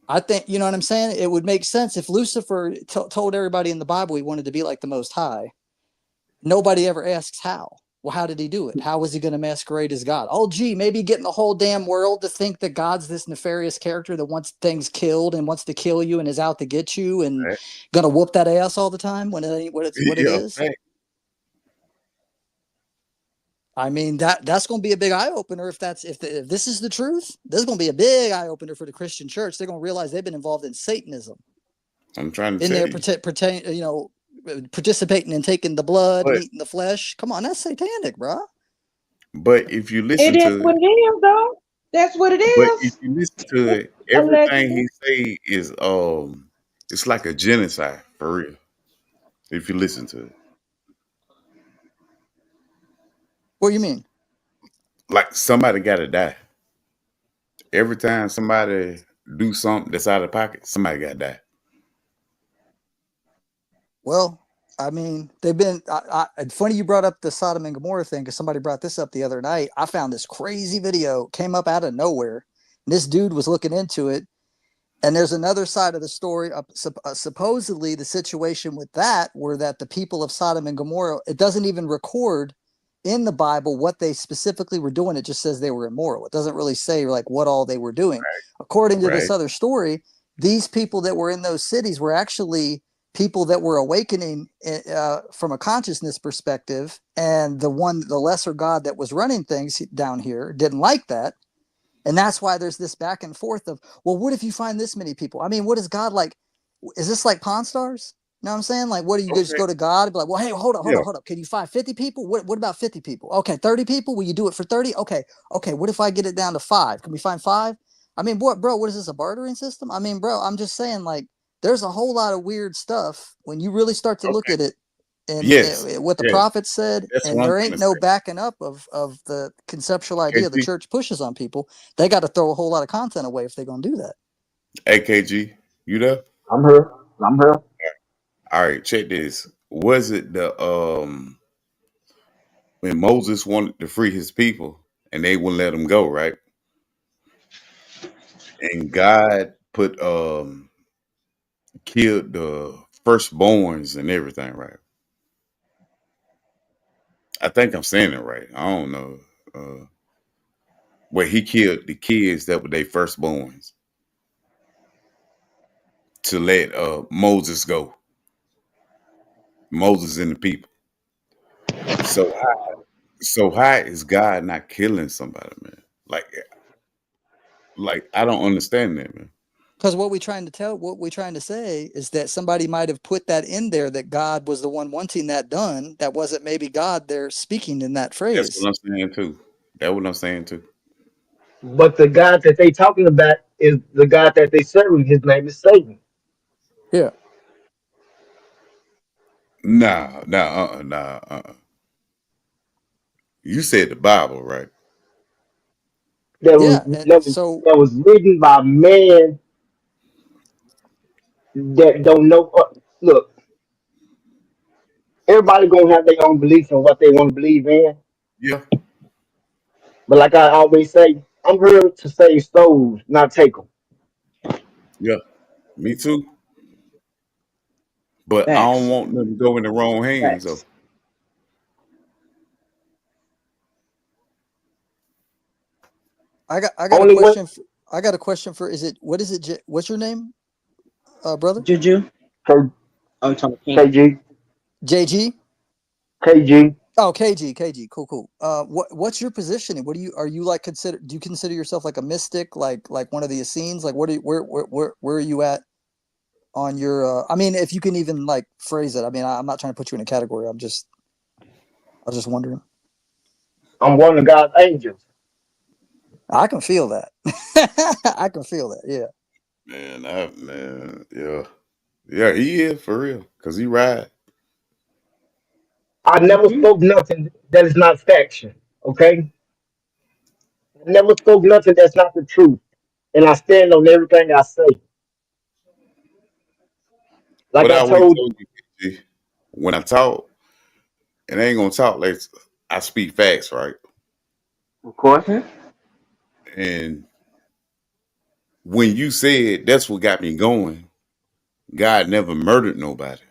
I think, you know what I'm saying? It would make sense if Lucifer told everybody in the Bible he wanted to be like the Most High. Nobody ever asks how. Well, how did he do it? How was he going to masquerade as God? Oh, gee, maybe getting the whole damn world to think that God's this nefarious character that wants things killed and wants to kill you and is out to get you and Right. going to whoop that ass all the time when it ain't what it Yeah, is. fact. I mean, that's going to be a big eye opener if this is the truth. This is going to be a big eye opener for the Christian church. They're going to realize they've been involved in Satanism I'm trying to in tell there, you. participating in taking the blood and But eating the flesh. Come on, that's satanic, bro. if you It listen is to what it, it is, though. That's what it but if is. you listen to it, everything Allegedly. he say is it's like a genocide for real. If you listen to it. What do you mean? Like somebody got to die. Every time somebody do something that's out of pocket, somebody got to die. Well, I mean, they've been. It's funny you brought up the Sodom and Gomorrah thing because somebody brought this up the other night. I found this crazy video, came up out of nowhere. And this dude was looking into it, and there's another side of the story. Supposedly, the situation with that were that the people of Sodom and Gomorrah, it doesn't even record in the Bible what they specifically were doing. It just says they were immoral. It doesn't really say like what all they were doing. According to this Right. other story, these people that were in those cities were actually people that were awakening from a consciousness perspective, and the lesser god that was running things down here didn't like that. And that's why there's this back and forth of, well, what if you find this many people? I mean, what is God like? Is this like Pawn Stars? You know what I'm saying? Like, what do you just go to God and be like, well, hey, hold Yeah. up. Can you find 50 people? What about 50 people? Okay, 30 people? Will you do it for 30? Okay. What if I get it down to 5? Can we find 5? I mean, what is this, a bartering system? I mean, bro, I'm just saying, like, there's a whole lot of weird stuff when you really start to look Okay. at it and Yes. what the Yes. prophet said, That's and what I'm there going ain't to no say. backing up of the conceptual idea the AKG. church pushes on people. They got to throw a whole lot of content away if they're going to do that. AKG, you there? I'm here. I'm here. All right, check this. Was it the when Moses wanted to free his people and they wouldn't let him go, right? And God put killed the firstborns and everything, right? I think I'm saying it right. I don't know. Where he killed the kids that were their firstborns to let Moses go. Moses and the people. So how is God not killing somebody, man? Like I don't understand that, man. Because what we're trying to say is that somebody might have put that in there, that God was the one wanting that done. That wasn't maybe God there speaking in that That's phrase. what I'm saying too. That's what I'm saying too. But the God that they talking about is the God that they serving. His name is Satan. Yeah. Nah. You said the Bible, right? That was Yeah. And that was so, that was written by man that don't know. Look, everybody gonna have their own beliefs on what they want to believe in. Yeah, But like I always say, I'm here to save souls, not take them. yeah. Me too. But I don't Facts. want them to go in the wrong hands though. Facts. I got a Only way. question. I got a question for. What is it? What's your name, brother? Juju. K- Oh, you talking King? KG, JG. KG. Oh, KG. Cool. What's your positioning? Are you like do you consider yourself like a mystic, like one of the Essenes? Like, what do you, where are you at on your? I mean, if you can even like phrase it. I mean, I'm not trying to put you in a category. I was just wondering. I'm one of God's angels. I can feel that. I can feel that. Yeah. Man, yeah, he is for real. Cause he ride. I never Mm-hmm. spoke nothing that is not faction. Okay, I never spoke nothing that's not the truth, and I stand on everything I say. Like What I I always told told you, you, KG, when I talk, and I ain't gonna talk like I speak facts, right? of course. And when you said that's what got me going, God never murdered nobody.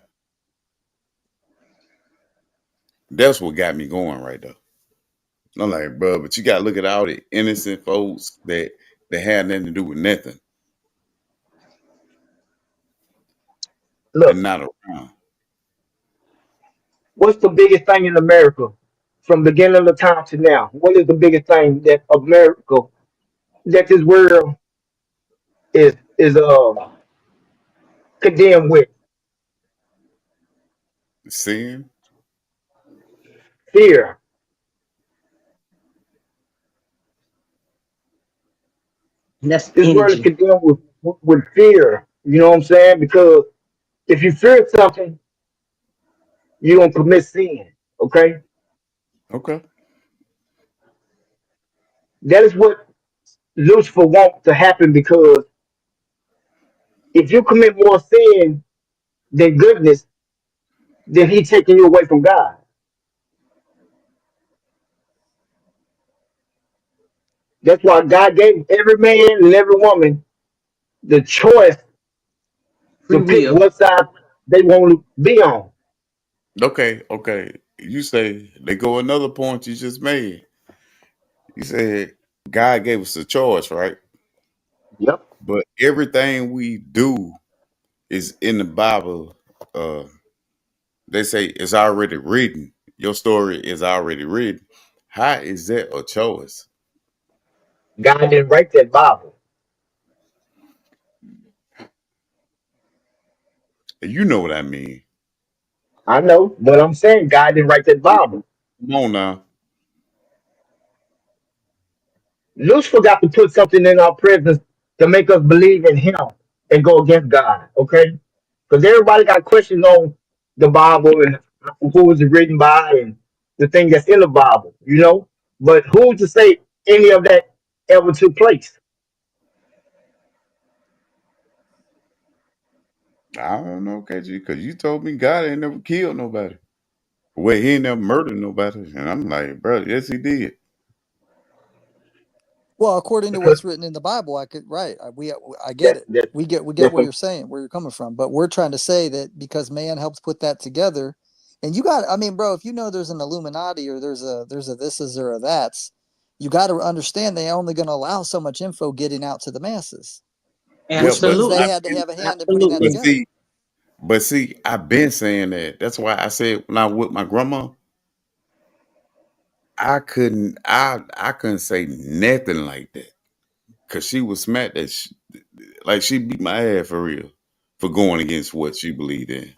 That's what got me going right there. I'm like, bro, but you gotta look at all the innocent folks that had nothing to do with nothing Look, and not around. what's the biggest thing in America from beginning of the time to now? What is the biggest thing that America, that this world is condemned with? Sin, Fear. And that's This world is energy. condemned with fear. You know what I'm saying? Because if you fear something, you're gonna commit sin. Okay. okay. That is what Lucifer wants to happen because if you commit more sin than goodness, then he taking you away from God. That's why God gave every man and every woman the choice Free to pick will. what side they want to be on. Okay, okay. You say they go another point you just made. You said God gave us a choice, right? Yep. But everything we do is in the Bible. Uh, they say it's already written. Your story is already written. How is that a choice? God didn't write that Bible. You know what I mean. I know, but I'm saying God didn't write that Bible. Come on now. Lucifer got to put something in our presence to make us believe in him and go against God, okay? Because everybody got questions on the Bible and who was it written by and the thing that's in the Bible, you know? But who's to say any of that ever took place? I don't know, KG, because you told me God ain't never killed nobody. Well, he ain't never murdered nobody. And I'm like, bro, yes, he did. Well, according to Because what's written in the Bible, I could right. I get that, it. that, We get that's where you're saying, where you're coming from. But we're trying to say that because man helps put that together, and you got. I mean, bro, if you know there's an Illuminati or there's a this is or a that's, you got to understand they're only going to allow so much info getting out to the masses, Yeah, which but means they Absolutely. I've had to been, have a hand in putting that Absolutely. together. but see, I've been saying that. That's why I said when I was with my grandma, I couldn't say nothing like that. Cause she was smacked that like she beat my ass for real for going against what she believed in.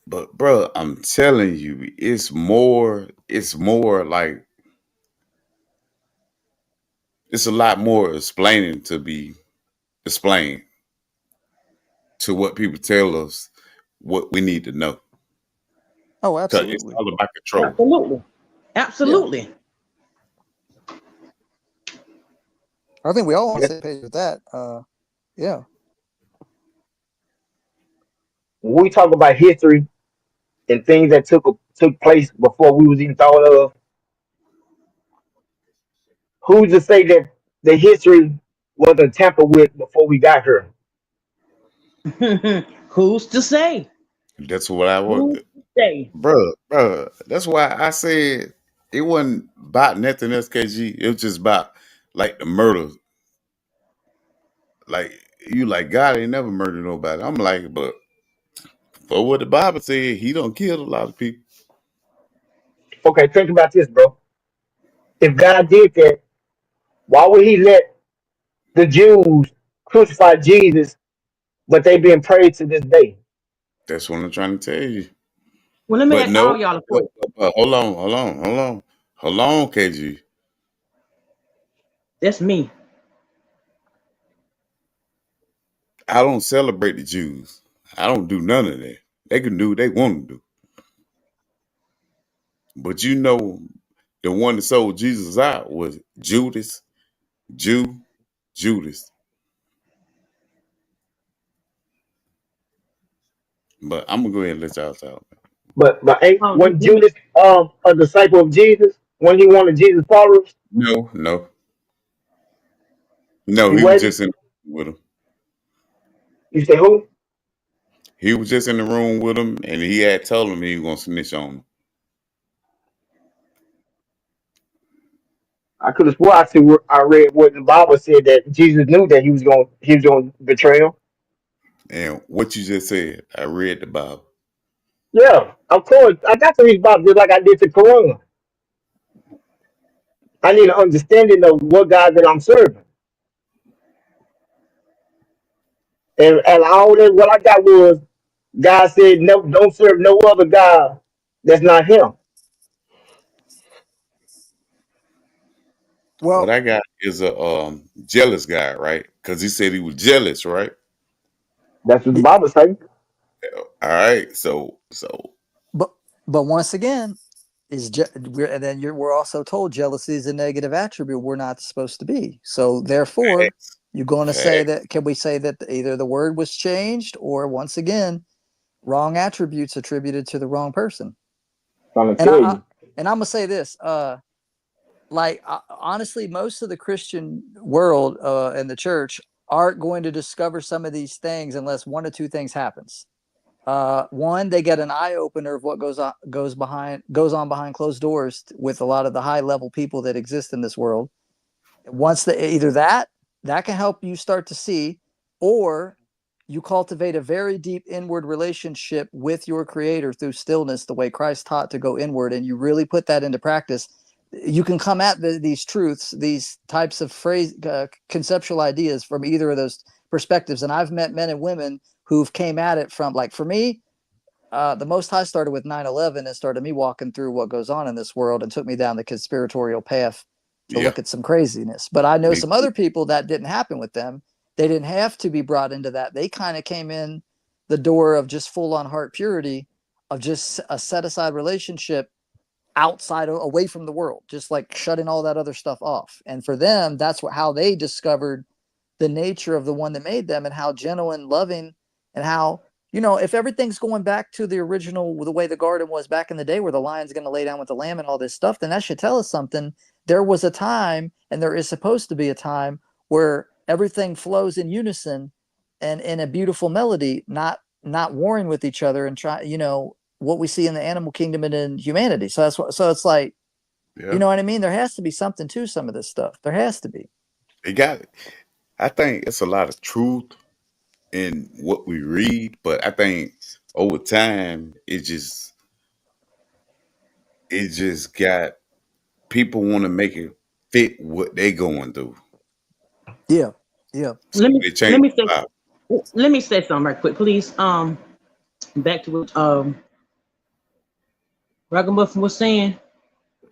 But bro, I'm telling you, it's more like it's a lot more explaining to be explained to what people tell us what we need to know. Oh, Cause it's absolutely. all about control. Absolutely. Yeah, Absolutely. I think we all on the that's same page with that. Yeah. when we talk about history and things that took place before we was even thought of. Who's to say that the history wasn't tampered with before we got here? Who's to say? That's what I Who's want. to say? Bro. That's why I said it wasn't about nothing else, KG. It was just about like the murder. Like you like God ain't never murdered nobody. I'm like, but for what the Bible said, he don't kill a lot of people. Okay, think about this, bro. If God did that, why would He let the Jews crucify Jesus, but they being praised to this day? That's what I'm trying to tell you. Well, let me But ask all no, y'all a question. hold on, KG. That's me. I don't celebrate the Jews. I don't do none of that. They can do what they want to do. But you know, the one that sold Jesus out was Judas, Jew, Judas. But I'm gonna go ahead and let y'all talk. But ain't Let when me, Judas a disciple of Jesus when he wanted Jesus followers? No. He He was wasn't. just in the room with him. You say who? He was just in the room with him, and he had told him he was gonna snitch on him. I could have swore I read what the Bible said that Jesus knew that he was going to betray him. And what you just said, I read the Bible. Yeah, of course. I got to read the Bible just like I did the Quran. I need an understanding of what God that I'm serving. And all that what I got was God said no, don't serve no other God that's not him. What Well, I got is a jealous guy, right? Because he said he was jealous, right? That's what the y- Bible says. All right, so but once again, and then we're also told jealousy is a negative attribute we're not supposed to be. So therefore, you're going to say that, can we say that either the word was changed or once again, wrong attributes attributed to the wrong person? Trying to And tell I you. and I'm gonna say this, honestly, most of the Christian world and the church aren't going to discover some of these things unless one of two things happens. One, they get an eye opener of what goes on behind closed doors with a lot of the high level people that exist in this world. Once either that can help you start to see, or you cultivate a very deep inward relationship with your creator through stillness, the way Christ taught to go inward, and you really put that into practice. You can come at these truths, these types of conceptual ideas from either of those perspectives. And I've met men and women who've came at it from, like, for me, the Most High started with 9/11 and started me walking through what goes on in this world and took me down the conspiratorial path to look at some craziness. But I know some other people that didn't happen with them. They didn't have to be brought into that. They kind of came in the door of just full on heart purity, of just a set aside relationship outside, away from the world, just like shutting all that other stuff off. And for them, that's how they discovered the nature of the one that made them, and how gentle and loving, and how, if everything's going back to the original, the way the garden was back in the day, where the lion's going to lay down with the lamb and all this stuff, then that should tell us something. There was a time, and there is supposed to be a time, where everything flows in unison and in a beautiful melody, not warring with each other and try, what we see in the animal kingdom and in humanity. So it's like, you know what I mean? There has to be something to some of this stuff. There has to be. I think it's a lot of truth in what we read, but I think over time it just got people want to make it fit what they going through. Yeah. So let me say something right quick, please. Back to what Ragamuffin was saying.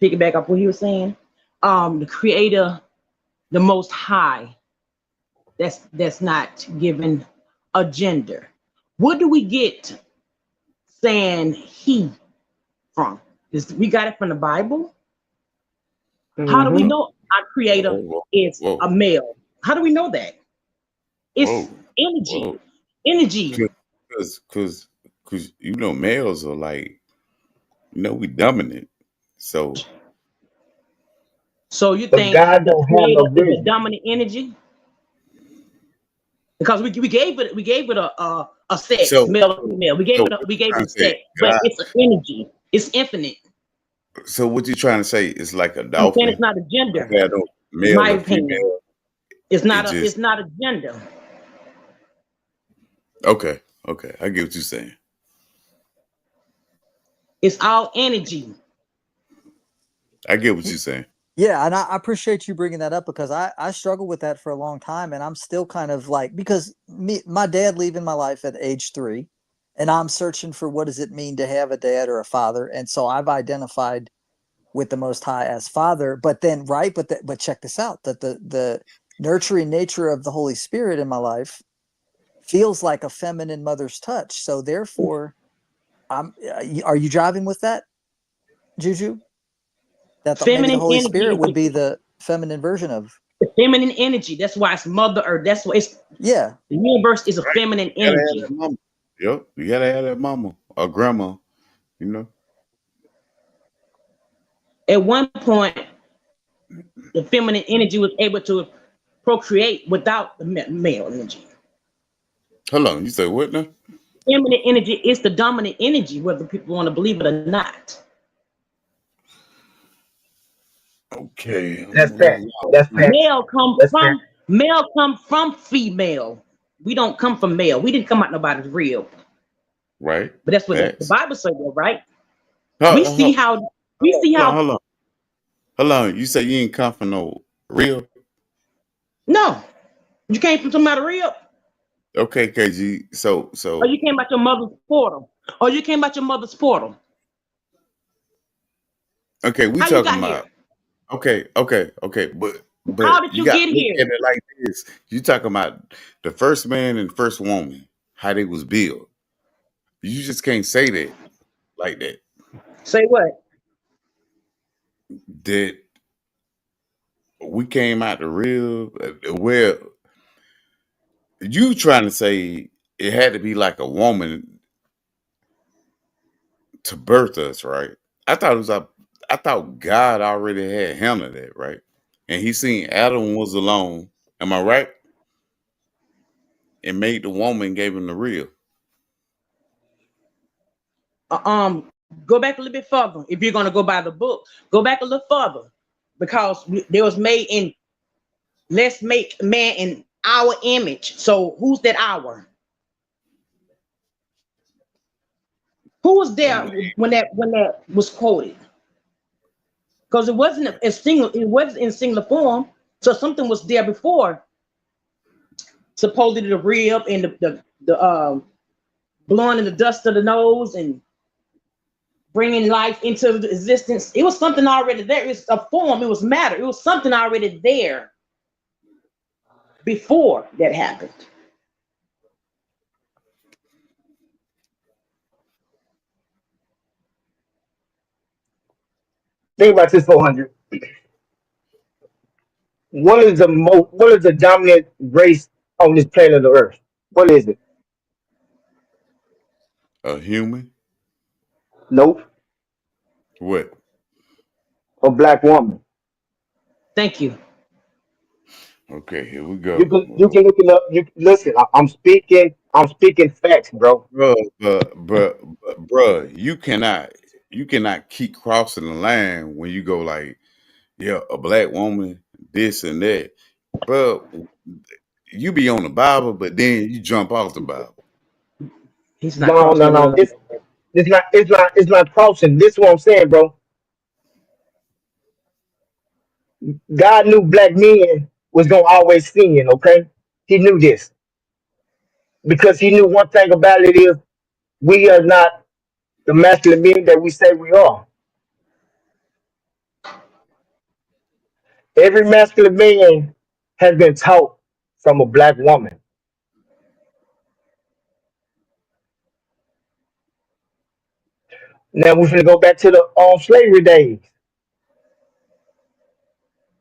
Piggyback off what he was saying. The Creator, the Most High. That's not given a gender. What do we get saying he from? We got it from the Bible. How do we know our Creator is a male? How do we know that? It's energy. Energy. Because males are like, we dominant. So you think the Creator is a dominant energy? Because we gave it a sex, male or female. We gave it a sex, but it's an energy. It's infinite. So what you trying to say is like a dolphin? I'm saying it's not a gender. Male my or opinion. female. It's not a gender. Okay, I get what you're saying. It's all energy. I get what you're saying. Yeah, and I appreciate you bringing that up, because I struggled with that for a long time, and I'm still kind of like, because my dad leaving my life at age 3, and I'm searching for what does it mean to have a dad or a father, and so I've identified with the Most High as Father. But then, but check this out, that the nurturing nature of the Holy Spirit in my life feels like a feminine mother's touch. So therefore, are you driving with that, Juju? That maybe the Holy Spirit would be the feminine version of the feminine energy. That's why it's Mother Earth. That's why it's the universe is a feminine energy. Yep, you gotta have that mama or grandma. At one point, the feminine energy was able to procreate without the male energy. Hold on, you say what now? Feminine energy is the dominant energy, whether people want to believe it or not. Okay. That's fact. That's fact. Male come from female. We don't come from male. We didn't come out nobody's real. Right. But that's what the Bible says, right? We see how. Hold on. You say you ain't come from no real? No. You came from somebody real. Okay, KG. So. Or you came out your mother's portal. Okay, we talking about. Here? Okay, but how did you get here? At it like this. You talking about the first man and first woman, how they was built. You just can't say that like that. Say what? that we came out the real well. You trying to say it had to be like a woman to birth us, right? I thought it was a, I thought God already had handled that, right? And he seen Adam was alone. Am I right? And made the woman, gave him the real. Go back a little bit further. If you're gonna go by the book, go back a little further, because there was made in. Let's make man in our image. So who's that our? Who was there when that was quoted? Because it wasn't a single. It wasn't in singular form. So something was there before. Supposedly the rib and the blowing in the dust of the nose and bringing life into existence. It was something already there. It's a form. It was matter. It was something already there before that happened. Think about this 400. What is the dominant race on this planet of Earth? What is it? A human? Nope. What? A black woman. Thank you. Okay, here we You go. can look it up. You listen. I'm speaking facts, bro. Bro, you cannot keep crossing the line when you go like, yeah, a black woman, this and that. Bro, you be on the Bible, but then you jump off the Bible. He's not No, crossing no, the no. line. It's not crossing. This is what I'm saying, bro. God knew black men was gonna always sin. Okay, He knew this because He knew one thing about it is we are not the masculine men that we say we are. Every masculine man has been taught from a black woman. Now we're gonna go back to the slavery days.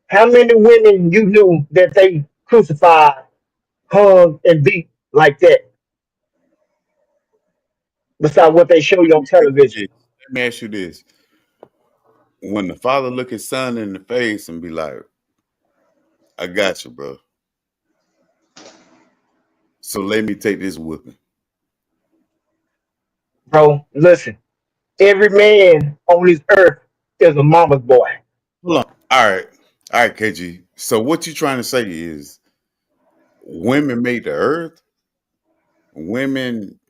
How many women you knew that they crucified, hung, and beat like that? Besides what they show you on television. Let me ask you this. When the father look his son in the face and be like, I got you, bro. So let me take this whipping. Bro, listen. Every man on this earth is a mama's boy. Hold on. All right, KG. So what you trying to say is women made the earth? Women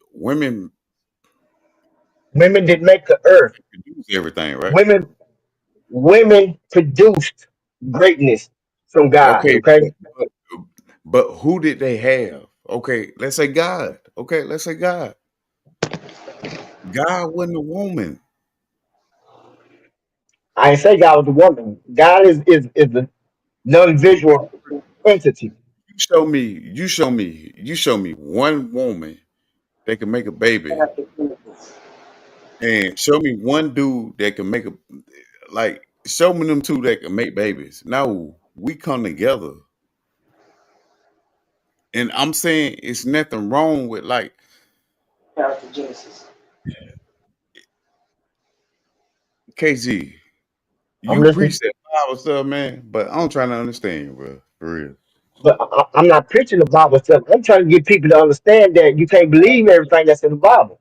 Women did make the earth. produce everything, right? Women women produced greatness from God, Okay, okay? but who did they have? Okay, let's say God. Okay, let's say God. God wasn't a woman. I ain't say God was a woman. God is a non-visual entity. You show me one woman that can make a baby, and show me one dude that can make a like. Show me them two that can make babies. No, we come together, and I'm saying it's nothing wrong with like Genesis. KG. I'm You listening, preach that Bible stuff, man, but I'm trying to understand you, bro. For real. but I'm not preaching the Bible stuff. I'm trying to get people to understand that you can't believe everything that's in the Bible.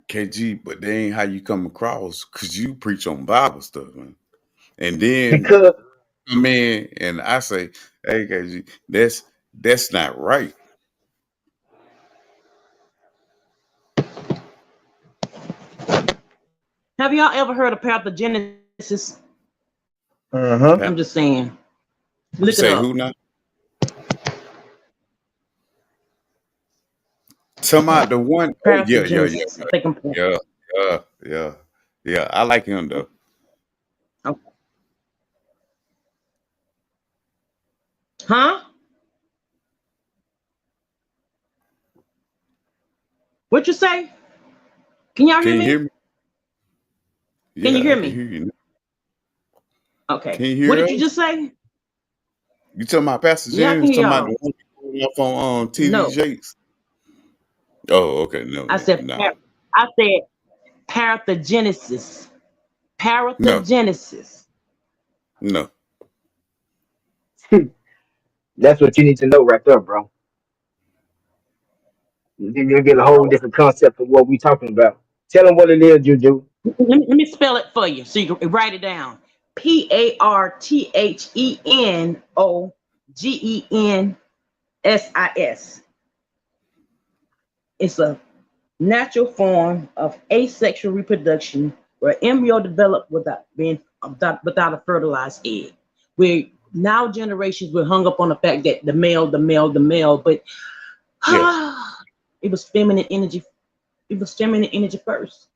KG, but they ain't how you come across because you preach on Bible stuff, man. And then Because come in and I say, hey KG, that's not right. Have y'all ever heard of pathogenesis? uh-huh. Pat, I'm just saying. you Look it say who up. now? Somebody the one, oh Pathogenesis. I think I'm. yeah, yeah, yeah. I like him though. Oh, huh? What you say? Can y'all hear Can you hear me? me? Can you Yeah, I hear can me? hear you. Okay. Can you What hear did you just us? say? You talking about Pastor Yeah, I can James? hear Talking about y'all. the one going off on TD No, Jakes? Oh, okay. No, I said no, I said parthenogenesis. no, Parthenogenesis. no. That's what you need to know right there, bro. Then you'll get a whole different concept of what we talking about. Tell them what it is, Juju. Let me spell it for you so you can write it down. Parthenogenesis. It's a natural form of asexual reproduction where embryo develop without a fertilized egg. We now generations were hung up on the fact that the male, but Yeah. it was feminine energy. It was feminine energy first.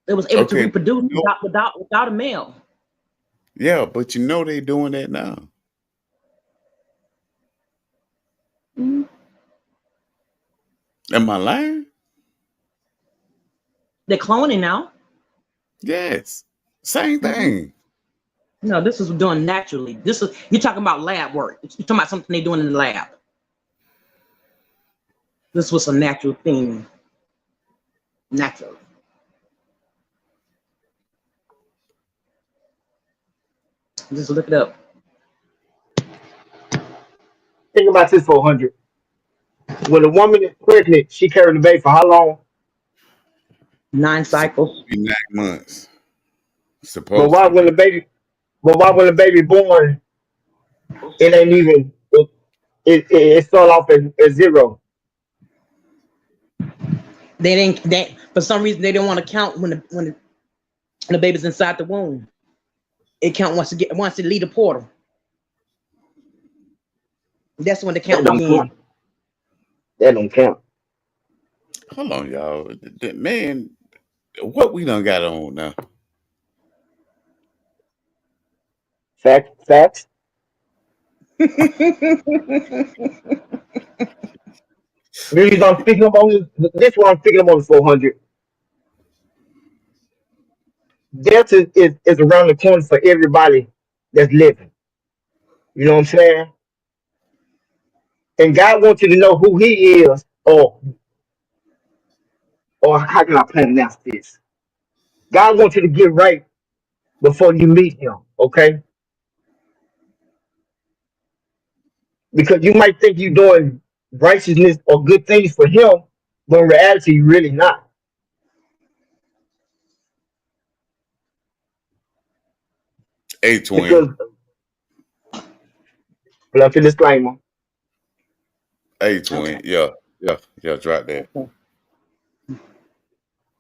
It was able to Okay. reproduce without a male. Yeah, but you know they doing that now. Mhm. Am I lying? They're cloning now. Yes. Same Mhm. thing. No, this is done naturally. This is you're talking about lab work. You're talking about something they're doing in the lab. This was a natural thing. Natural. Just look it up. Think about this 400. When a woman is pregnant, she carrying the baby for how long? 9 Supposed cycles. to be 9 months. But Supposed why to when the be. baby but why when the baby born, it ain't even it start off at zero. They didn't. They for some reason they didn't want to count when the baby's inside the womb. It count once it leave the portal. That's when the That count don't count. began. That don't count. Hold on, y'all. Man, what we done got on now? Facts. This is I'm picking up on this one I'm picking up on the 400. Death is around the corner for everybody that's living. You know what I'm saying? And God wants you to know who He is, or how can I pronounce this? God wants you to get right before you meet Him, okay? Because you might think you're doing righteousness or good things for Him, but in reality, you're really not. Hey, twin. Because, blunt the disclaimer, Hey, Okay. twin. Yeah, yeah, yeah. Drop that. Okay.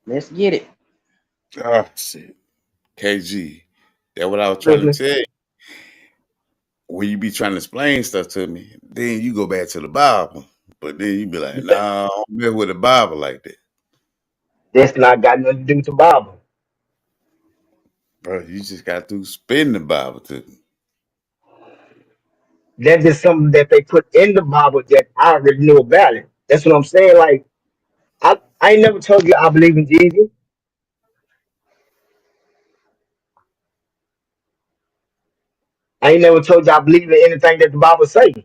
Let's get it. Ah, shit. KG. That's what I was trying to listen, tell you. When you be trying to explain stuff to me, then you go back to the Bible. But then you be like, nah, I don't mess with the Bible like that. that's not got nothing to do with the Bible. Bro, you just got to spin the Bible to me. That's just something that they put in the Bible that I already knew about it. That's what I'm saying. Like, I ain't never told you I believe in Jesus. I ain't never told you I believe in anything that the Bible says.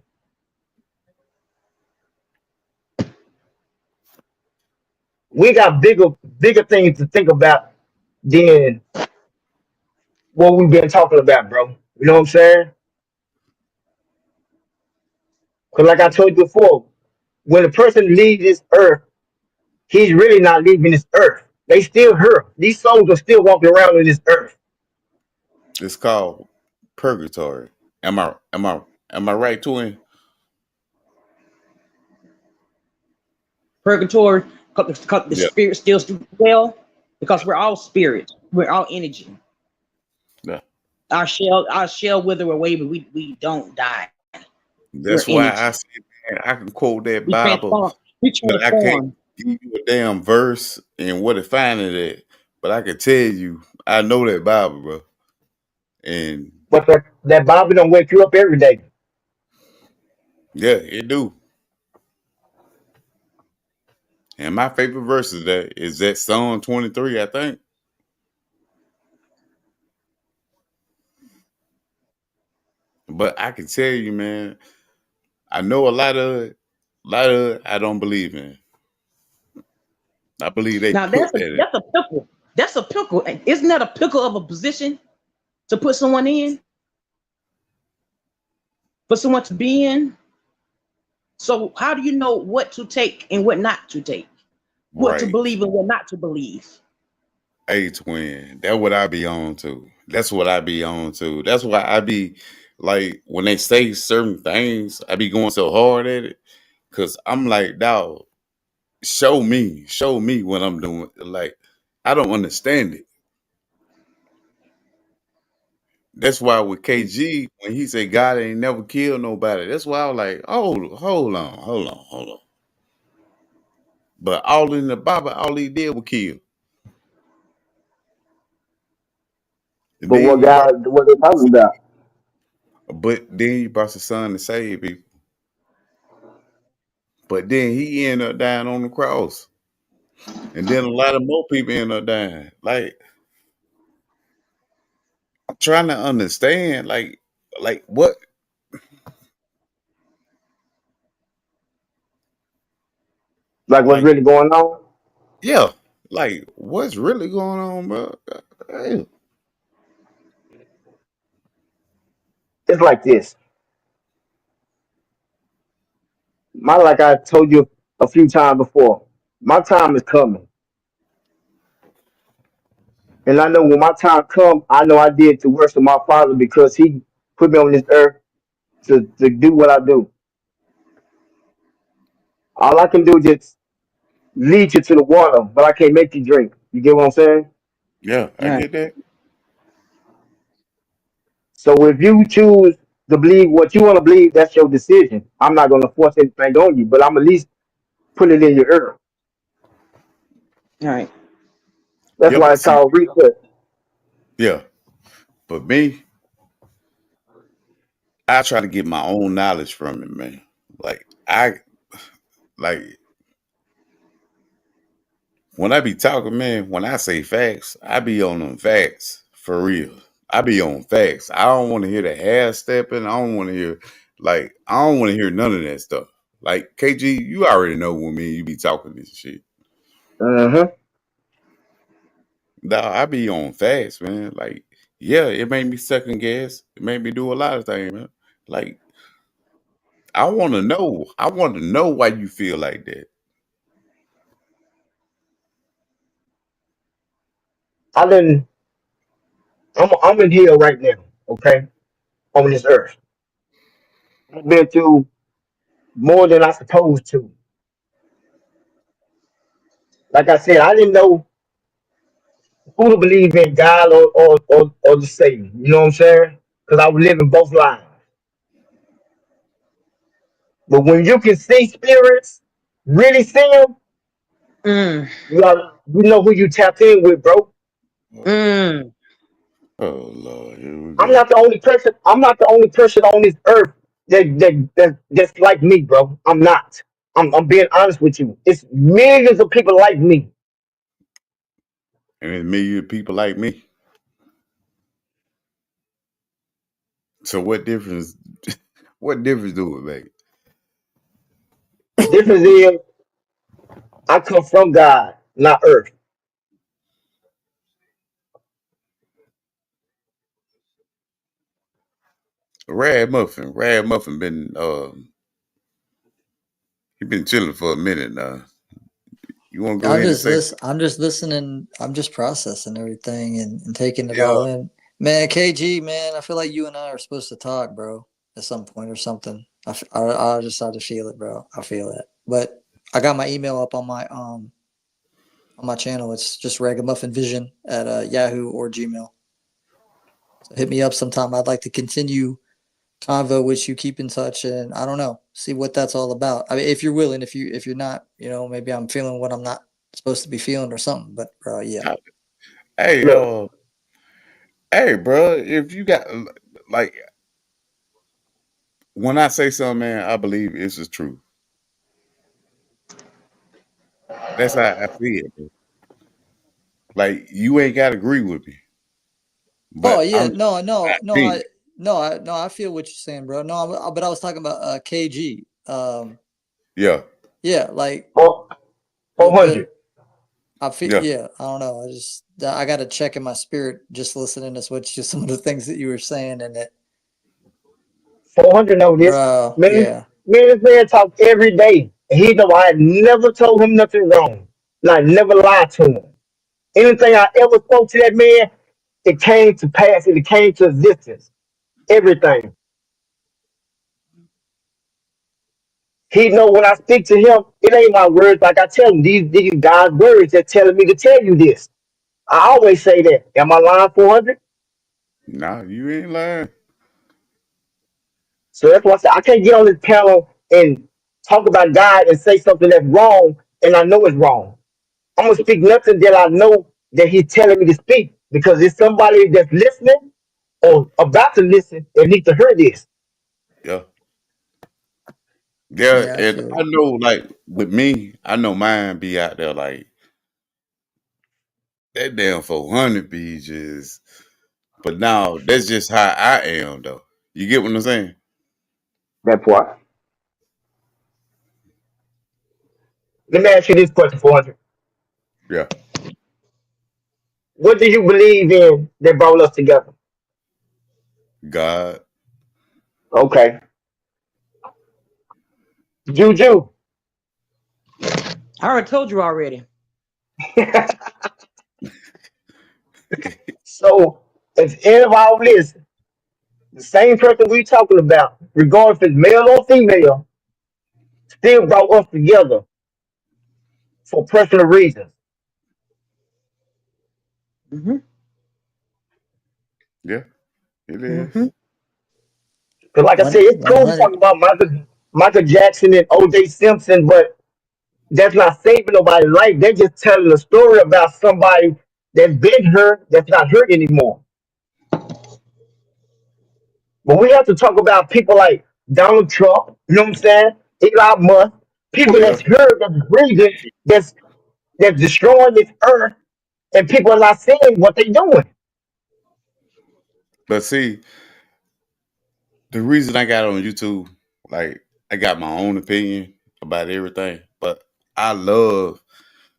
We got bigger things to think about than what we've been talking about, bro. You know what I'm saying? Because like I told you before, when a person leaves this earth, he's really not leaving this earth. They still here. These souls are still walking around in this earth. It's called purgatory. Am I right, twin? Purgatory, because the Yeah, spirit still well, because we're all spirit. We're all energy. yeah. Our shell wither away, but we don't die. We're That's why I energy. said, man, I can quote that We Bible, transform. We but I can't transform. give you a damn verse and what it finding at. But I can tell you, I know that Bible, bro. And But that Bible don't wake you up every day. yeah, it do. And my favorite verse is that Psalm 23, I think. But I can tell you, man, I know a lot of it I don't believe in. I believe they Now put that in. that's a pickle. That's a pickle. Isn't that a pickle of a position to put someone in, for someone to be in? So how do you know what to take and what not to take? What to Right. believe and what not to believe? Hey, twin. That's what I be on to. That's what I be on to. That's why I be like when they say certain things, I be going so hard at it. Cause I'm like, dog, show me what I'm doing. Like, I don't understand it. That's why with KG, when he said God ain't never killed nobody, that's why I was like, oh, hold on. But all in the Bible, all he did was kill. And But then what he brought, God, what they talking about? but then he brought the son to save people. But then he ended up dying on the cross. And then a lot of more people ended up dying. Like, I'm trying to understand, like what, Like what's like, really going on? yeah, like what's really going on, bro? Hey, It's like this. Like I told you a few times before, my time is coming. And I know when my time comes, I know I did the works of my father because he put me on this earth to do what I do. All I can do is just lead you to the water, but I can't make you drink. You get what I'm saying? yeah, I All right. get that. So if you choose to believe what you want to believe, that's your decision. I'm not going to force anything on you, but I'm at least put it in your ear. All right. That's Yeah, why but it's see, called research. yeah, but me, I try to get my own knowledge from it, man. Like I like when I be talking, man, when I say facts, I be on them facts for real. I be on facts. I don't want to hear the half stepping. I don't want to hear I don't want to hear none of that stuff. Like KG, you already know when me and you be talking this shit. Uh-huh. Nah, I be on facts, man. Like, yeah, it made me second guess. It made me do a lot of things, man. Like, I want to know. I want to know why you feel like that. I didn't. I'm in here right now. Okay, on this earth. I've been through more than I supposed to. Like I said, I didn't know who to believe in, God or the Satan. You know what I'm saying? Because I was living both lives. But when you can see spirits, really see them, Mm. you know who you tapped in with, bro. Mm. Oh Lord, here we I'm go. not the only person. I'm not the only person on this earth that's like me, bro. I'm not. I'm being honest with you. It's millions of people like me. And there's millions of people like me. So what difference? What difference do it make? Difference is I come from God, not earth. Rad Muffin been he been chilling for a minute now. You want to go ahead and say, I'm just listening. I'm just processing everything and taking it yeah, all in. Man, KG, man, I feel like you and I are supposed to talk, bro, at some point or something. I just feel it, bro. I feel it. But I got my email up on my channel. It's just Ragamuffin Vision at Yahoo or Gmail. So hit me up sometime. I'd like to continue convo with you, keep in touch, and I don't know, see what that's all about. I mean, if you're willing, if you're not, maybe I'm feeling what I'm not supposed to be feeling or something. But yeah, hey, Look, hey, bro, if you got like when I say something, man, I believe it's the truth. That's how I see it, bro. Like you ain't got to agree with me, oh but yeah, I'm no, my no, no. opinion. No, I feel what you're saying, bro. No, but I was talking about KG. Yeah, Yeah, like Four the 400. I feel yeah. yeah. I don't know. I got to check in my spirit just listening to what some of the things that you were saying and it, 400 know this. bro. Man, Yeah, this man talk every day. And he know I never told him nothing wrong. Like, never lied to him. Anything I ever spoke to that man, it came to pass. It came to existence. Everything. He know when I speak to him, it ain't my words. Like I tell him, these God's words that telling me to tell you this. I always say that. Am I lying 400? Nah, you ain't lying. So that's why I say I can't get on this panel and talk about God and say something that's wrong and I know it's wrong. I'm gonna speak nothing that I know that He's telling me to speak because it's somebody that's listening or about to listen and need to hear this. Yeah, yeah. yeah. I And feel I it. know, like with me, I know mine be out there like that damn 400 be just. But now that's just how I am, though. You get what I'm saying? That part. Let me ask you this question, 400. Yeah. What do you believe in that brought us together? God. Okay. Juju. I already told you already. So if any of all this, the same person we talking about, regardless if it's male or female, still brought us together for personal reasons. Mm-hmm. Yeah, it Mm-hmm. is. Because like I said, it's cool to talk 100. about Michael Jackson and OJ Simpson, but that's not saving nobody's life. They're just telling a story about somebody that's been hurt, that's not hurt anymore. But we have to talk about people like Donald Trump, you know what I'm saying? Elon Musk, people Yeah. that's hurt, that's breathing, that's destroying this earth, and people are not seeing what they're doing. But see, the reason I got on YouTube, like, I got my own opinion about everything, but I love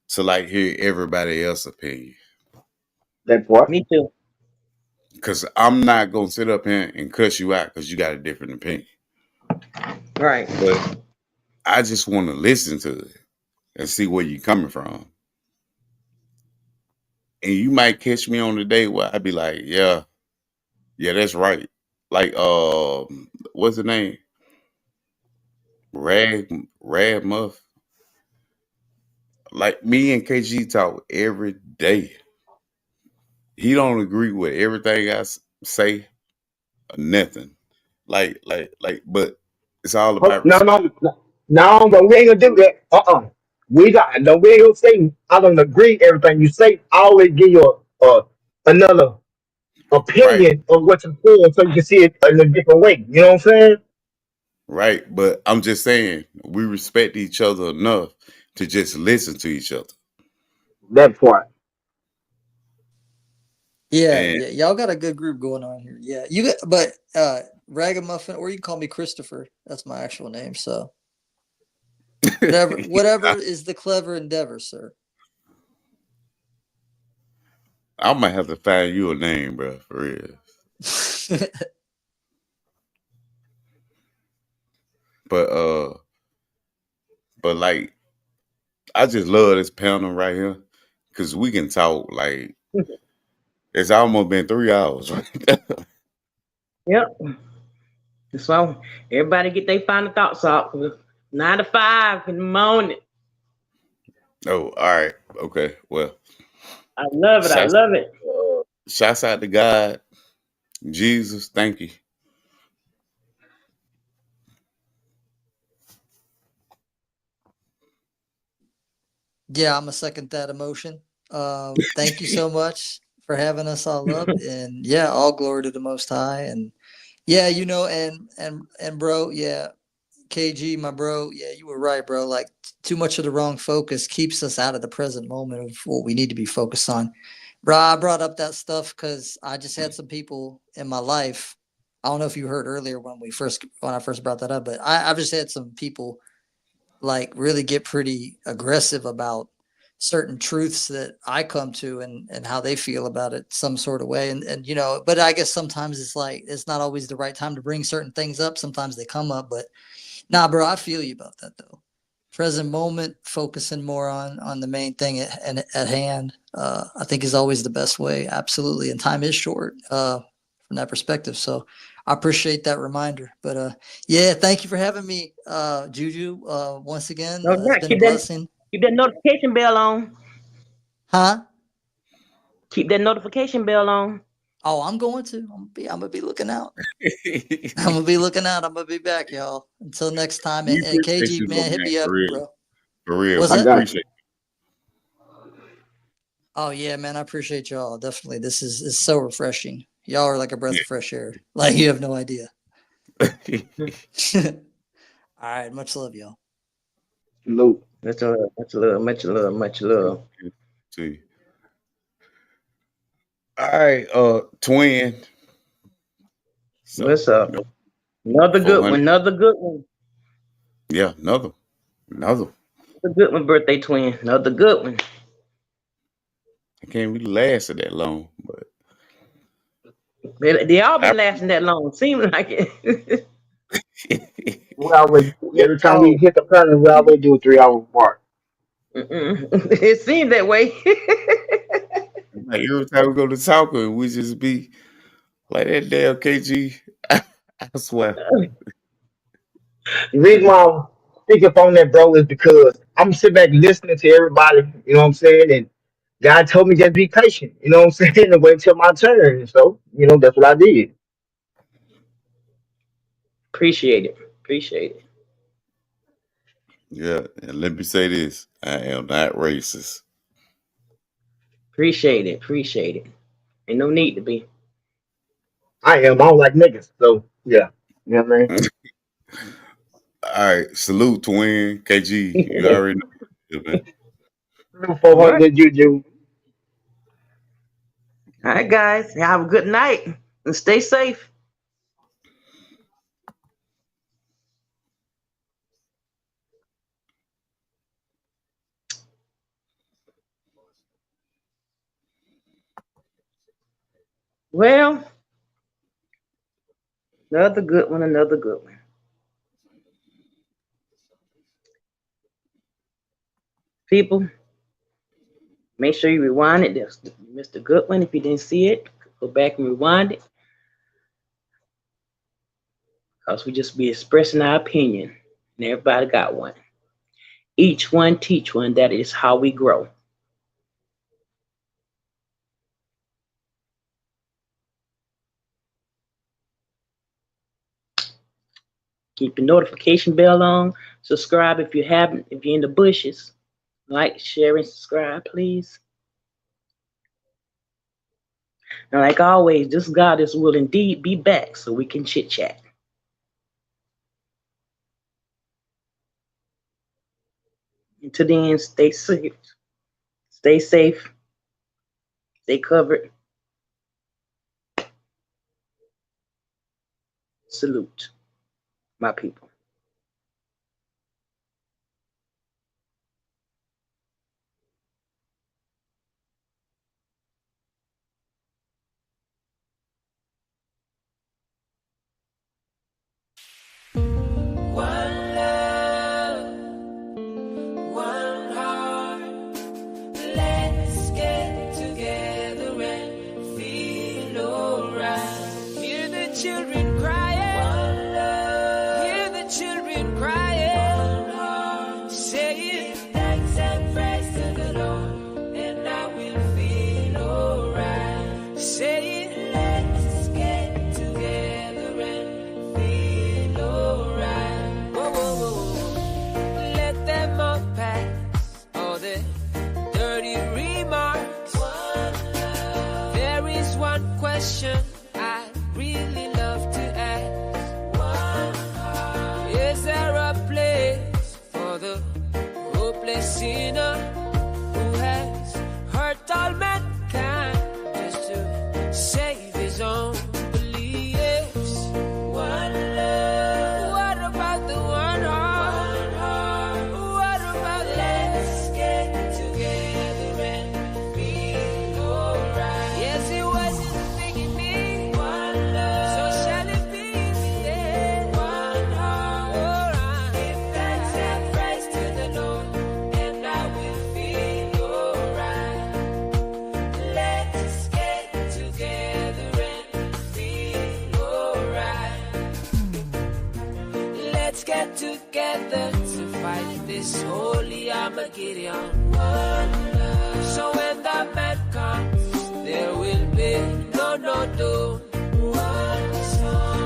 to, like, hear everybody else's opinion. That part. Me too. Because I'm not going to sit up here and cuss you out because you got a different opinion. Right. But I just want to listen to it and see where you're coming from. And you might catch me on the day where I'd be like, yeah, that's right. Like, what's the name? Rad Muff. Like me and KG talk every day. He don't agree with everything say or nothing. But it's all Oh, about no, respect. no, no, no, but we ain't gonna do that. We got no. We ain't gonna say I don't agree everything you say. I always give you another Right, opinion of what you're saying, so you can see it in a different way. You know what I'm saying? right. But I'm just saying we respect each other enough to just listen to each other. That part. Yeah, And yeah. Y'all got a good group going on here. Yeah, you got, but Ragamuffin, or you can call me Christopher. That's my actual name. So whatever is the clever endeavor, sir. I might have to find you a name, bro, for real. But like I just love this panel right here because we can talk like it's almost been 3 hours. Right? Yep. So everybody get their final thoughts out. 9 to 5 in the morning. Oh, all right, okay. Well, I love it. I shouts, love it. shouts out to God, Jesus. Thank you. Yeah, I'm a second that emotion. Thank you so much for having us all up, and yeah, all glory to the Most High, and yeah, and bro, yeah, KG, my bro, yeah, you were right, bro. Like too much of the wrong focus keeps us out of the present moment of what we need to be focused on. Bro, I brought up that stuff because I just had some people in my life. I don't know if you heard earlier when I first brought that up, but I've just had some people like really get pretty aggressive about certain truths that I come to and how they feel about it some sort of way. And, you know, but I guess sometimes it's like, it's not always the right time to bring certain things up. Sometimes they come up, but nah, bro, I feel you about that though. Present moment, focusing more on the main thing at hand, I think is always the best way. Absolutely. And time is short, from that perspective. So I appreciate that reminder, but, yeah, thank you for having me, Juju, once again. No It's doubt. been a blessing. Keep that notification bell on. Huh? Keep that notification bell on. Oh, I'm going to. I'm gonna be looking out. I'm gonna be looking out. I'm gonna be back, y'all. Until next time. We And appreciate KG, you, man, hit man, me up, for real. bro. For real. What's We that? appreciate Oh yeah, man, I appreciate y'all. Definitely. This is so refreshing. Y'all are like a breath of fresh air. Like you have no idea. All right, much love, y'all. Salute. Much love, much love, much love, much love. to you. All right, twin. So, What's up? Another good 400. one. Another good one. Yeah, another. Another good one, birthday twin. Another good one. I can't really last it that long, but They all been lasting that long. Seems like it. We always, every time we hit the planet, we always do a 3 hour mark. It seems that way. like every time we go to Talker, we just be like that damn KG. I swear. The reason why I'm speaking up on that, bro, is because I'm sitting back listening to everybody, you know what I'm saying? And God told me just be patient, you know what I'm saying? And wait till my turn. And so, you know, that's what I did. Appreciate it. Appreciate it. Yeah, and let me say this: I am not racist. Appreciate it. Appreciate it. Ain't no need to be. I am. I don't like niggas. So, yeah. You know what I mean? All right, salute, twin KG. You already know, man. 400 Juju. All right, guys. Have a good night and stay safe. Well, another good one. Another good one. People, make sure you rewind it. There's Mr. Goodwin. If you didn't see it, go back and rewind it. Because we just be expressing our opinion. And everybody got one. Each one teach one. That is how we grow. Keep the notification bell on. Subscribe if you haven't. If you're in the bushes. Like, share, and subscribe, please. And like always, this goddess will indeed be back so we can chit chat. Until then, stay safe. Stay safe. Stay covered. Salute, my people. One love, one heart. Let's get together and feel alright. Hear the children crying. One love. Hear the children crying. One heart. Say it. Thanks and praise to the Lord, and I will feel alright. Say it. Let's get together and feel alright. Whoa, whoa, whoa, whoa. Let them all pass. All the dirty remarks. There is one question I really love to ask. Is there a place for the hopeless sinner who has hurt all mankind just to save his own beliefs? together to fight this holy Armageddon. So when the man comes, there will be no doom.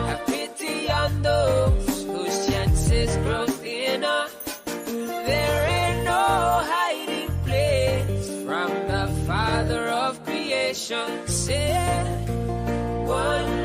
Have pity on those whose chances grow thinner. There ain't no hiding place from the Father of creation. Say one